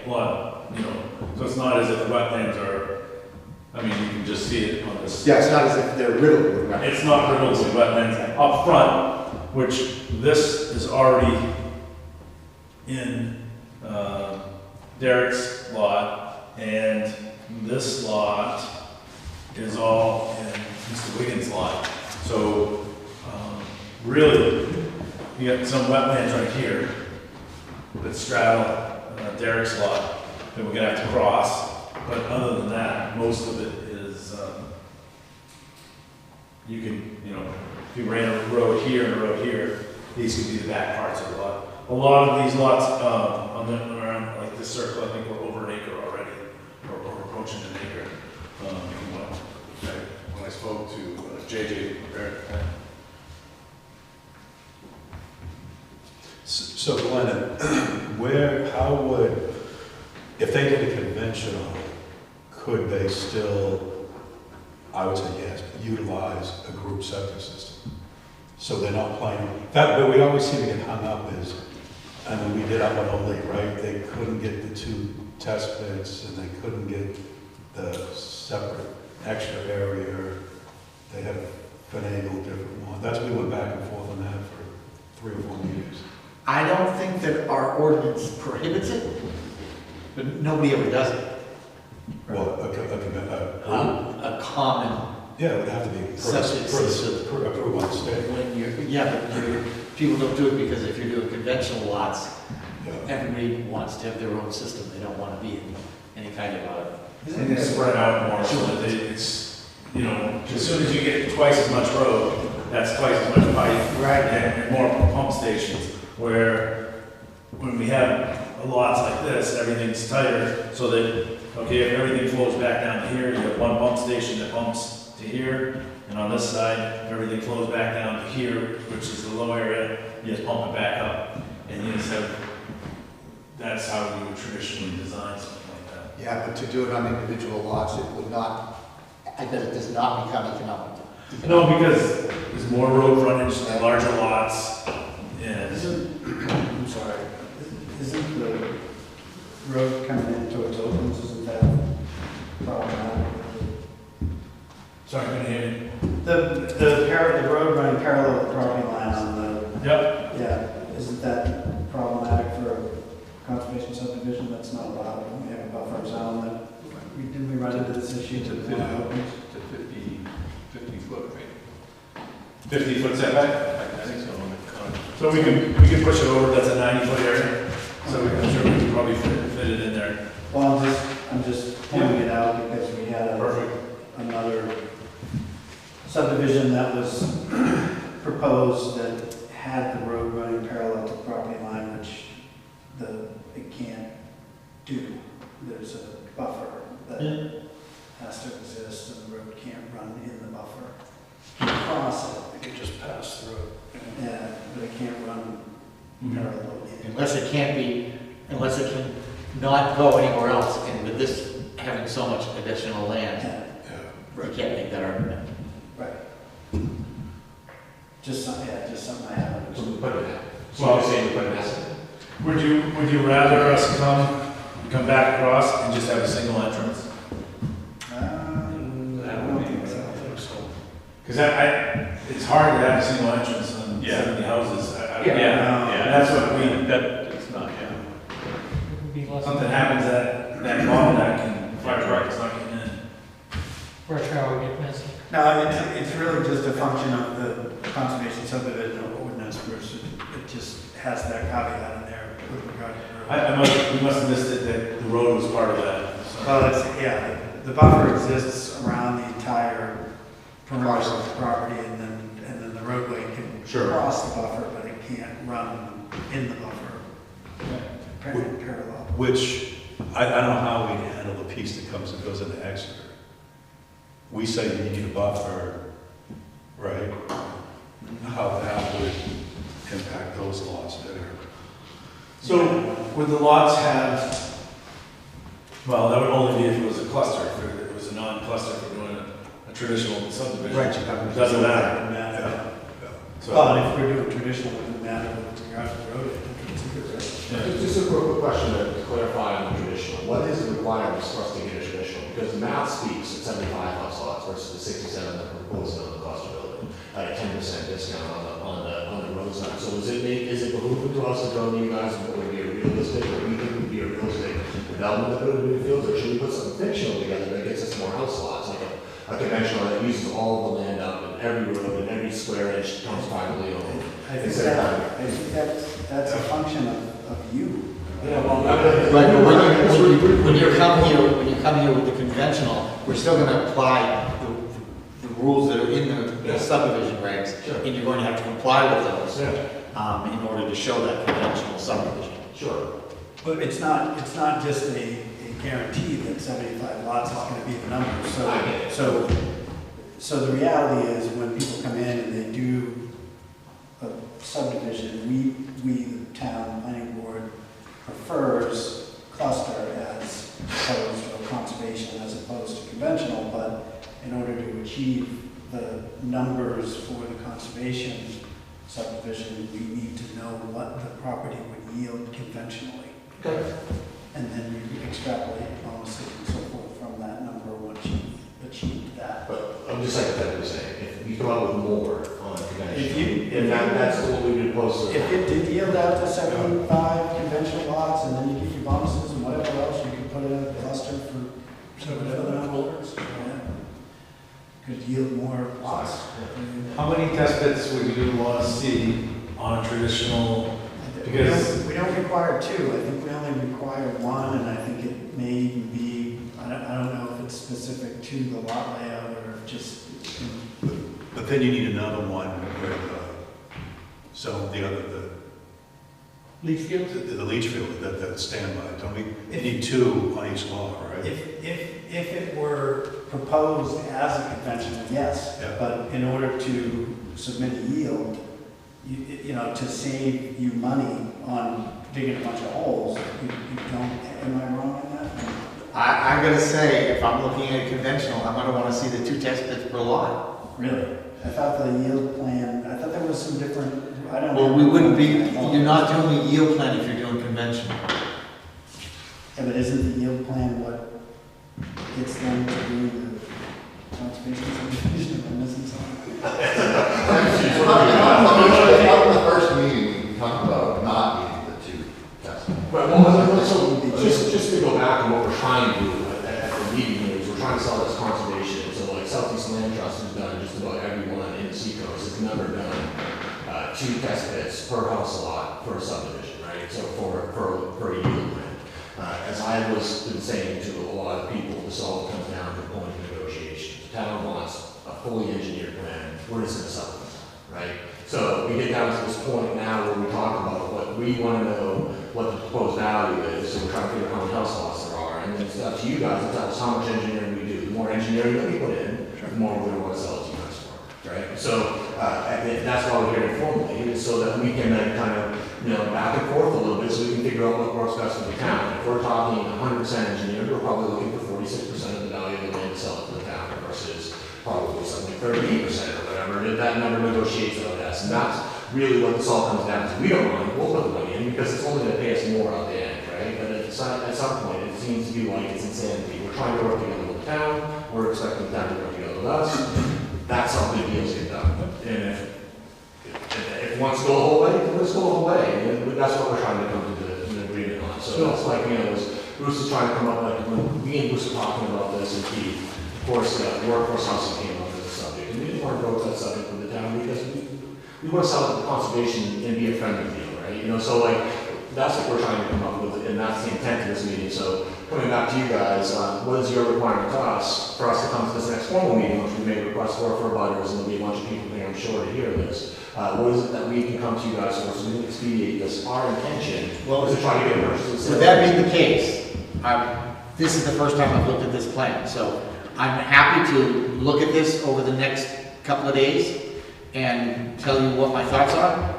lot, you know. So it's not as if the wetlands are, I mean, you can just see it on this. Yeah, it's not as if they're riddled with wetlands. It's not riddled with wetlands up front, which this is already in Derek's lot, and this lot is all in Mr. Wiggins' lot. So really, you got some wetlands right here that straddle Derek's lot that we're gonna have to cross. But other than that, most of it is, you can, you know, if you ran a road here and a road here, these could be the back parts of the lot. A lot of these lots, around like this circle, I think we're over an acre already, or approaching an acre. When I spoke to JJ Barrett. So Glenn, how would, if they did a conventional, could they still, I would say yes, utilize a group septic system? So they're not playing, but we always seem to get hung up is, I mean, we did up on Ole, right? They couldn't get the 2 test pits and they couldn't get the separate extra area. They have finagled different ones. That's, we went back and forth on that for 3 or 4 meetings. I don't think that our ordinance prohibits it, but nobody ever does it. Well, A common. Yeah, it would have to be approved by the state. But people don't do it because if you're doing conventional lots, everybody wants to have their own system. They don't want to be in any kind of And it's spread out more so that it's, you know, as soon as you get twice as much road, that's twice as much pipe. Right. And more pump stations, where when we have lots like this, everything's tighter, so that, okay, if everything flows back down to here, you have one pump station that pumps to here, and on this side, if everything flows back down to here, which is the low area, you just pump it back up, and you just have, that's how we would traditionally design something like that. Yeah, but to do it on individual lots, it would not, I bet it does not become economic. No, because there's more road frontage, larger lots, and I'm sorry, isn't the road coming in towards Oakland's, isn't that problematic? Sorry, I couldn't hear you. The road running parallel to the property line on the. Yep. Yeah, isn't that problematic for a conservation subdivision that's not allowed? We have a buffer zone that, didn't we run into this issue to the 50 foot, right? 50 foot setback? I think so on the con. So we can push it over, that's a 90-foot area, so I'm sure we can probably fit it in there. Well, I'm just pointing it out because we had another subdivision that was proposed that had the road running parallel to the property line, which it can't do. There's a buffer that has to exist, and the road can't run in the buffer. Cross it. It can just pass through. Yeah, but it can't run parallel. Unless it can't be, unless it can not go anywhere else, and with this having so much additional land, you can't make that argument. Right. Just something I haven't. Would you rather us come back across and just have a single entrance? I don't think so. Because it's hard to have a single entrance on 70 houses. That's what It's not, something happens that bottleneck and fire trucks not getting in. Rush hour get messy. No, it's really just a function of the conservation subdivision ordinance, which it just has that caveat in there with regard to the road. We must have missed it that the road was part of that. So. Well, the buffer exists around the entire perimeter of the property, and then the roadway can cross the buffer, but it can't run in the buffer. Parallel. Which, I don't know how we handle the piece that comes and goes into Exeter. We say you need a buffer, right? How that would impact those lots there. So would the lots have, well, that would only be if it was a cluster. If it was a non-cluster, if we're doing a traditional subdivision. Right. It doesn't matter. So, well, if we're doing traditional, it doesn't matter with regard to the road. Just a quick question to clarify on the traditional. What is the requirements for us to get a traditional? Because the math speaks at 75 house lots versus the 67 that we're proposing on the cluster building, at a 10% discount on the road side. So is it behooving to us to go to you guys and what would be a realistic, or we think would be a realistic development to put in new fields, or should we put something fictional together that gets us more house lots, like a conventional that uses all of the land up and every road and every square inch comes privately owned? I think that's a function of you. Yeah, well, when you come here with the conventional, we're still going to apply the rules that are in the subdivision regs, and you're going to have to comply with those in order to show that conventional subdivision. Sure. But it's not just a guarantee that 75 lots is going to be the number. So the reality is when people come in and they do a subdivision, we the town planning board prefers cluster as opposed to conservation as opposed to conventional, but in order to achieve the numbers for the conservation subdivision, we need to know what the property would yield conventionally. Okay. And then you extrapolate bonuses and so forth from that number once you've achieved that. But I'm just hypothetically saying, if you come up with more on conventional, that's what we would post. If it did yield out to 75 conventional lots, and then you get your bonuses and whatever else, you could put it in a cluster for whatever the number is. Could yield more lots. How many test pits would you want to see on a traditional? Because we don't require two. I think we only require one, and I think it may even be, I don't know if it's specific to the lot layout or if just. But then you need another one where Leach field? The leach field, that standby, don't we, you need 2 on each lot, right? If it were proposed as a conventional, yes. Yeah. But in order to submit a yield, you know, to save you money on digging a bunch of holes, you don't, am I wrong on that? I'm gonna say, if I'm looking at a conventional, I'm gonna wanna see the 2 test pits per lot. Really? I thought the yield plan, I thought there was some different, I don't know. Well, we wouldn't be, you're not doing a yield plan if you're doing conventional. Yeah, but isn't the yield plan what gets them to do the conservation subdivision? Am I missing something? On the first meeting, we talked about not needing the 2 tests. But well, so just to go back on what we're trying to do at the meeting is we're trying to sell this conservation. So like Southeast Land Trust has done just about everyone in the Seacoast has never done 2 test pits per house lot for a subdivision, right? So for a yield plan. As I was been saying to a lot of people, this all comes down to a point of negotiation. The town wants a fully engineered plan. We're just going to sell it, right? So we get down to this point now where we talk about what we want to know, what the proposed value is, so we're trying to figure out how many house lots there are, and then it's up to you guys to tell us how much engineering we do. The more engineering that we put in, the more we're going to want to sell it to you guys for, right? So that's why we're here informally, is so that we can then kind of, back and forth a little bit, so we can figure out what works best for the town. If we're talking 100% engineered, we're probably looking for 46% of the value of the land to sell it to the town versus probably something 38% or whatever. And that number negotiates on us, and that's really what this all comes down to. We don't mind, we'll put the money in because it's only going to pay us more at the end, right? But at some point, it seems to be like it's insanity. We're trying to work together with the town, we're expecting the town to work together with us. That's how big deals get done. And if it wants to go the whole way, then let's go the whole way. And that's what we're trying to come to an agreement on. So that's like, Bruce is trying to come up, like, when me and Bruce were talking about this, and Keith, of course, workforce housing came up as a subject. And we didn't want to go to that subject with the town because we want to sell it to conservation and be a friendly deal, right? So like, that's what we're trying to come up with, and that's the intent of this meeting. So coming back to you guys, what is your requirement to us, for us to come to this next formal meeting, which we made a request for butters, and there'll be a bunch of people here, I'm sure, to hear this. What is it that we can come to you guys for, so we can expedite this? Our intention is to try to get a purchase. Would that be the case? This is the first time I've looked at this plan, so I'm happy to look at this over the next couple of days and tell you what my thoughts are.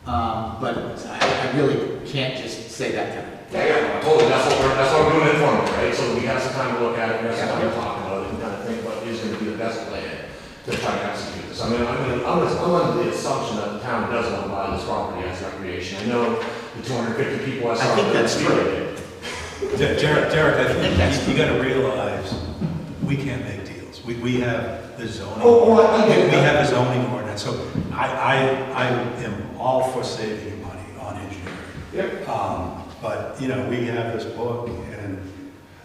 But I really can't just say that tonight. Yeah, totally. That's what we're doing informally, right? So we have some time to look at it, we have some time to talk about it, and kind of think what is going to be the best plan to try to execute this. I'm under the assumption that the town does want to buy this property as recreation. I know the 250 people I saw. I think that's true. Derek, I think you got to realize we can't make deals. We have the zoning. We have a zoning ordinance. So I am all for saving money on engineering. Yep. But we have this book and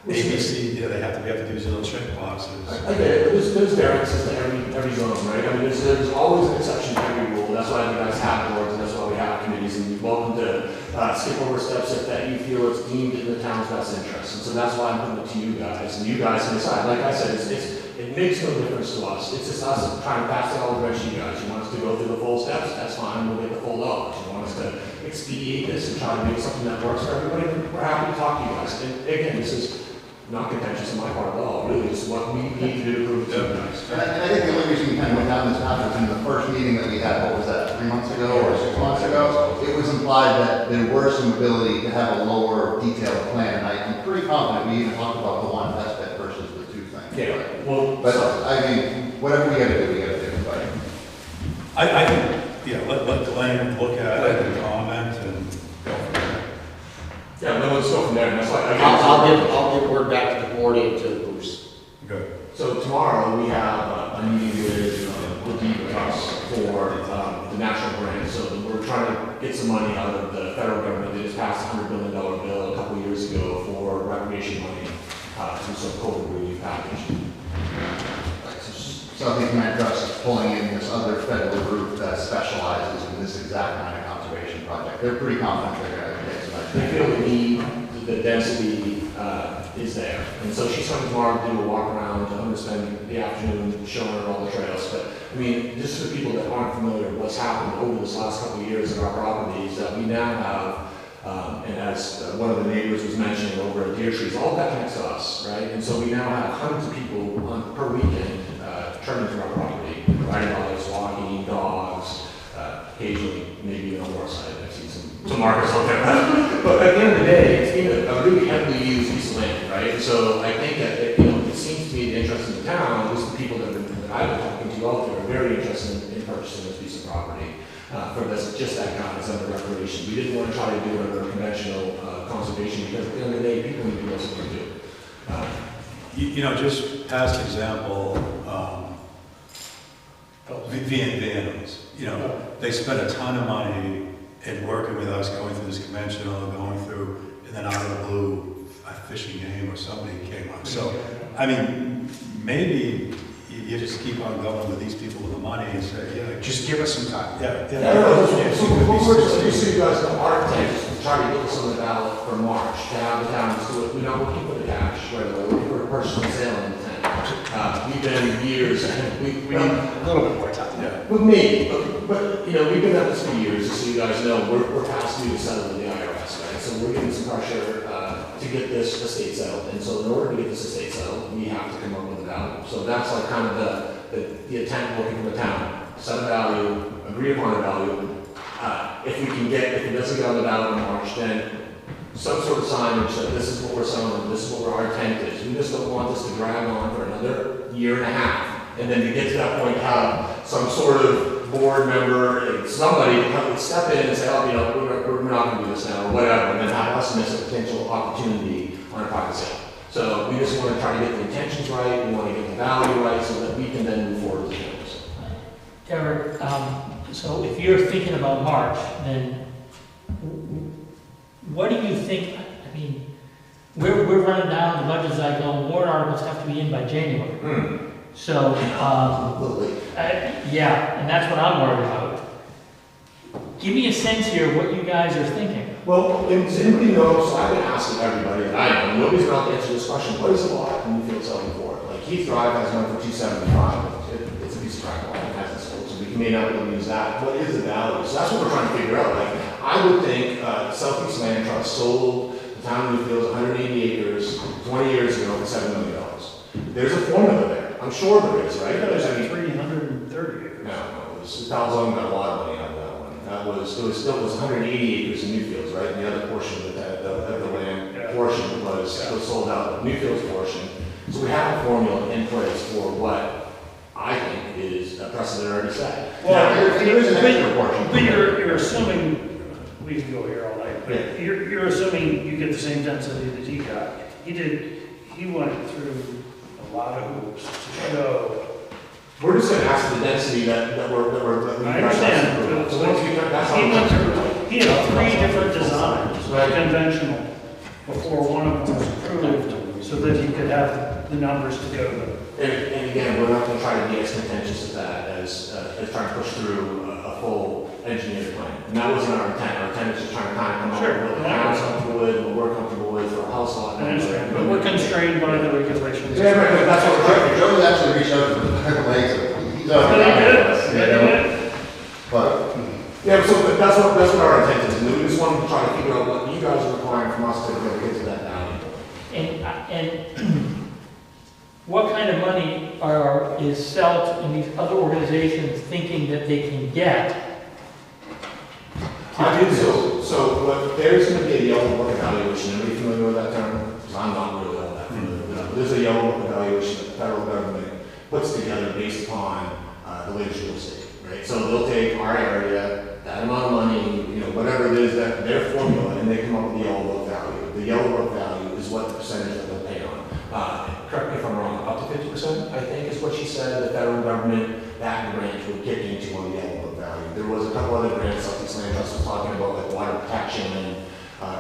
ABC. We have to do little check boxes. I get it. There's variances to every zone, right? I mean, there's always an exception to every rule. That's why you guys have boards, and that's why we have committees. And you're welcome to skip over steps if that you feel it's deemed in the town's best interest. And so that's why I'm putting it to you guys, and you guys can decide. Like I said, it makes no difference to us. It's just us trying to pass it all the rest of you guys. You want us to go through the full steps, that's fine. We'll get the full dollars. You want us to expedite this and try to make something that works for everybody. We're happy to talk to you guys. And again, this is not contentious on my part at all. Really, it's what we need to do to prove it to you guys. And I think the only reason we kind of went down this path was in the first meeting that we had, what was that, 3 months ago or 6 months ago? It was implied that there were some ability to have a lower detailed plan, and I'm pretty confident we even talked about the one test bed versus the 2 things. Yeah, well, but I mean, whatever we gotta do, we gotta do, but. I think, let Glenn look at it and comment and go from there. Yeah, then let's go from there. And that's like, I'll give word back to the board and to Bruce. Good. So tomorrow we have a meeting with DEPA for the national grant. So we're trying to get some money out of the federal government. They just passed a $100 billion bill a couple years ago for recreation money through some COVID relief package. Southeast Land Trust is pulling in this other federal group that specializes in this exact kind of conservation project. They're pretty confident they're going to get some. They feel the need, the density is there. And so she's coming tomorrow to do a walk around. I'm gonna spend the afternoon showing her all the trails. But, I mean, just for people that aren't familiar with what's happened over this last couple of years in our properties, that we now have, and as one of the neighbors was mentioning over at Deer Trees, all that connects to us, right? And so we now have hundreds of people per weekend turning through our property, riding bikes, walking, dogs, occasionally maybe even on the north side. I've seen some markers out there. But at the end of the day, it's been a really heavily used piece of land, right? And so I think that it seems to be the interest in the town, at least the people that I've been talking to out there are very interested in purchasing this piece of property. For this, just that kind of under recreation. We didn't want to try to do it under conventional conservation because at the end of the day, people need to do what they do. Just past example, V&V's, they spent a ton of money in working with us, going through this conventional, going through, and then out of the blue, a fishing game or somebody came up. So, I mean, maybe you just keep on going with these people with the money and say, yeah, just give us some time. Yeah. So you guys know, our intent is to try to get this on the ballot for March, to have the town do it. We're not looking for the cash, right? We're looking for a personal sale in the town. We've been years, we need a little bit more time. Yeah. With me, but we've been at this for years, just so you guys know, we're past due to settle with the IRS, right? So we're getting some pressure to get this estate settled. And so in order to get this estate settled, we have to come up with a value. So that's like kind of the intent looking from the town. Set a value, agree upon a value. If it doesn't get on the ballot in March, then some sort of signage that this is what we're selling, this is what our intent is. We just don't want this to drag on for another year and a half. And then to get to that point, have some sort of board member, somebody to come and step in and say, we're not going to do this now, or whatever, and then have us miss a potential opportunity on a private sale. So we just want to try to get the intentions right, we want to get the value right, so that we can then move forward with things. Derek, so if you're thinking about March, then what do you think, I mean, we're running down the budget cycle, warrant articles have to be in by January. So, yeah, and that's what I'm worried about. Give me a sense here what you guys are thinking. Well, anybody knows, I've been asking everybody that I know, nobody's going to answer this question, what is the lot in Newfield selling for? Like Heath Drive has one for $275, it's a piece of track lot, it hasn't sold, so we may not be able to use that. What is the value? So that's what we're trying to figure out. Like, I would think Southeast Land Trust sold the town of Newfield 180 acres 20 years ago for $7 million. There's a formula there. I'm sure there is, right? There's 330 acres. No, it was Dalzone got a lot of money out of that one. It was 180 acres in Newfields, right? And the other portion of the land portion was sold out. Newfield's portion. So we have a formula in place for what I think is a precedent already set. Well, now, there is an extra portion. But you're assuming, we can go here all night, but you're assuming you get the same density that he got. He went through a lot of hoops to show. We're just going to ask the density that we're I understand. He had 3 different designs, conventional, before one of them was approved, so that he could have the numbers to go with. And again, we're not going to try to be as contentious as that as trying to push through a full engineered plan. And that wasn't our intent. Our intent is just trying to kind of come up with what the town's comfortable with, what we're comfortable with for a house lot. I understand, but we're constrained by the regulations. Yeah, right, that's what we're trying to do. Joe's actually reached out to the legs. He's But yeah, so that's what our intent is. And we just want to try to figure out what you guys are requiring from us to be able to get to that value. And what kind of money is SELT and these other organizations thinking that they can get to do this? So there's going to be a yellow book evaluation. Are you familiar with that term? Because I'm not really all that familiar with that. There's a yellow book evaluation that the federal government puts together based upon the latest real estate, right? So they'll take our area, that amount of money, whatever it is, that their formula, and they come up with the yellow book value. The yellow book value is what the percentage that they'll pay on. Correct me if I'm wrong, up to 50%, I think is what she said, the federal government, that grant would kick into on the yellow book value. There was a couple other grants, Southeast Land Trust was talking about, like water protection, and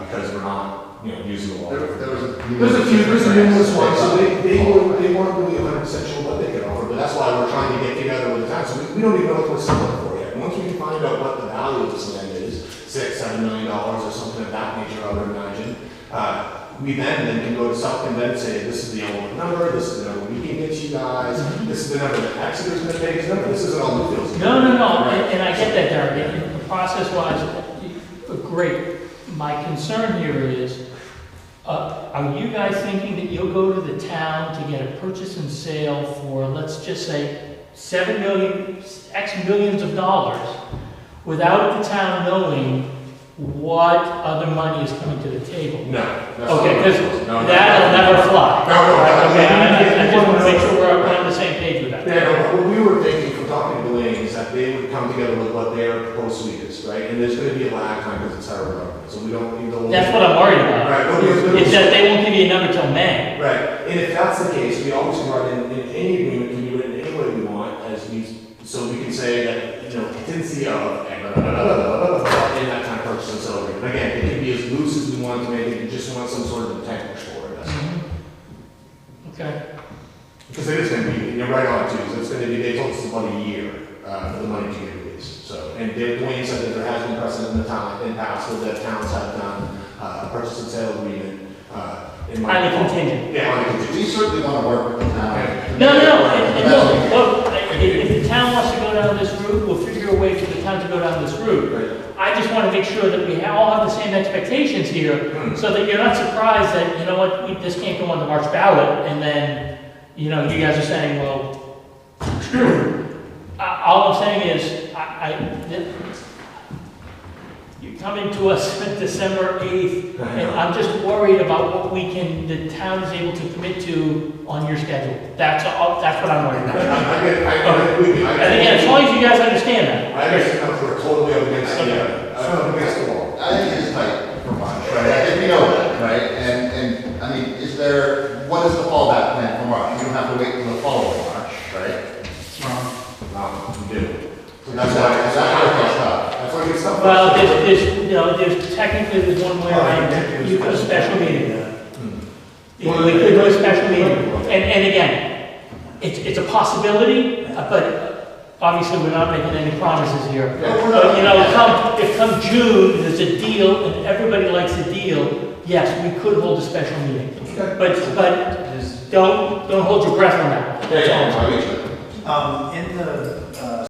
because we're not, using the water. There's a numerous ones, so they weren't really 100% sure what they could offer, but that's why we're trying to get together with the town, so we don't even know what we're selling for yet. And once we can find out what the value of this land is, $6-7 million or something of that nature, I would imagine, we then can go to Southton and say, this is the enrollment number, this is the number we can get you guys, this is the number that Exeter's gonna pay, this isn't all Newfield's. No, and I get that, Derek, and process-wise, great. My concern here is, are you guys thinking that you'll go to the town to get a purchase and sale for, let's just say, 7 million, X millions of dollars, without the town knowing what other money is coming to the table? No. Okay, because that'll never fly. Okay, I just want to make sure we're on the same page with that. Yeah, no, what we were thinking from talking to Blaine is that they would come together with what their proposed suite is, right? And there's gonna be a lag time because it's federal government, so we don't. That's what I'm worried about. Right. Is that they won't give you a number till May. Right, and if that's the case, we always can write in any agreement, can be written any way we want, so we can say that, contingency of, in that kind of purchase and sale agreement. Again, it can be as loose as we want to make it, we just want some sort of intent for it, that's all. Okay. Because it is gonna be, and you're right on too, so it's gonna be, they told us about a year, for the money to get released, so. And Dwayne said that there has been precedent in the town, in past, where the towns have done, a purchase and sale agreement, Highly contingent. Yeah, highly contingent. We certainly want to work with the town. No, if the town wants to go down this route, we'll figure a way for the town to go down this route. I just want to make sure that we all have the same expectations here, so that you're not surprised that, you know what, this can't go on the March ballot, and then, you guys are saying, well, screw it. All I'm saying is, you're coming to us December 8th, and I'm just worried about what the town is able to commit to on your schedule. That's what I'm worried about. And again, as long as you guys understand that. I understand we're totally up against the wall. I think it's tight for March, right? I think we know that, right? And I mean, what is the fallback plan for March? You don't have to wait till the following March, right? No, we do. That's why it's tough. That's why it's tough. Well, there's technically one way around, you put a special meeting. We could do a special meeting. And again, it's a possibility, but obviously we're not making any promises here. But if come June, there's a deal and everybody likes the deal, yes, we could hold a special meeting. But don't hold your breath on that. In the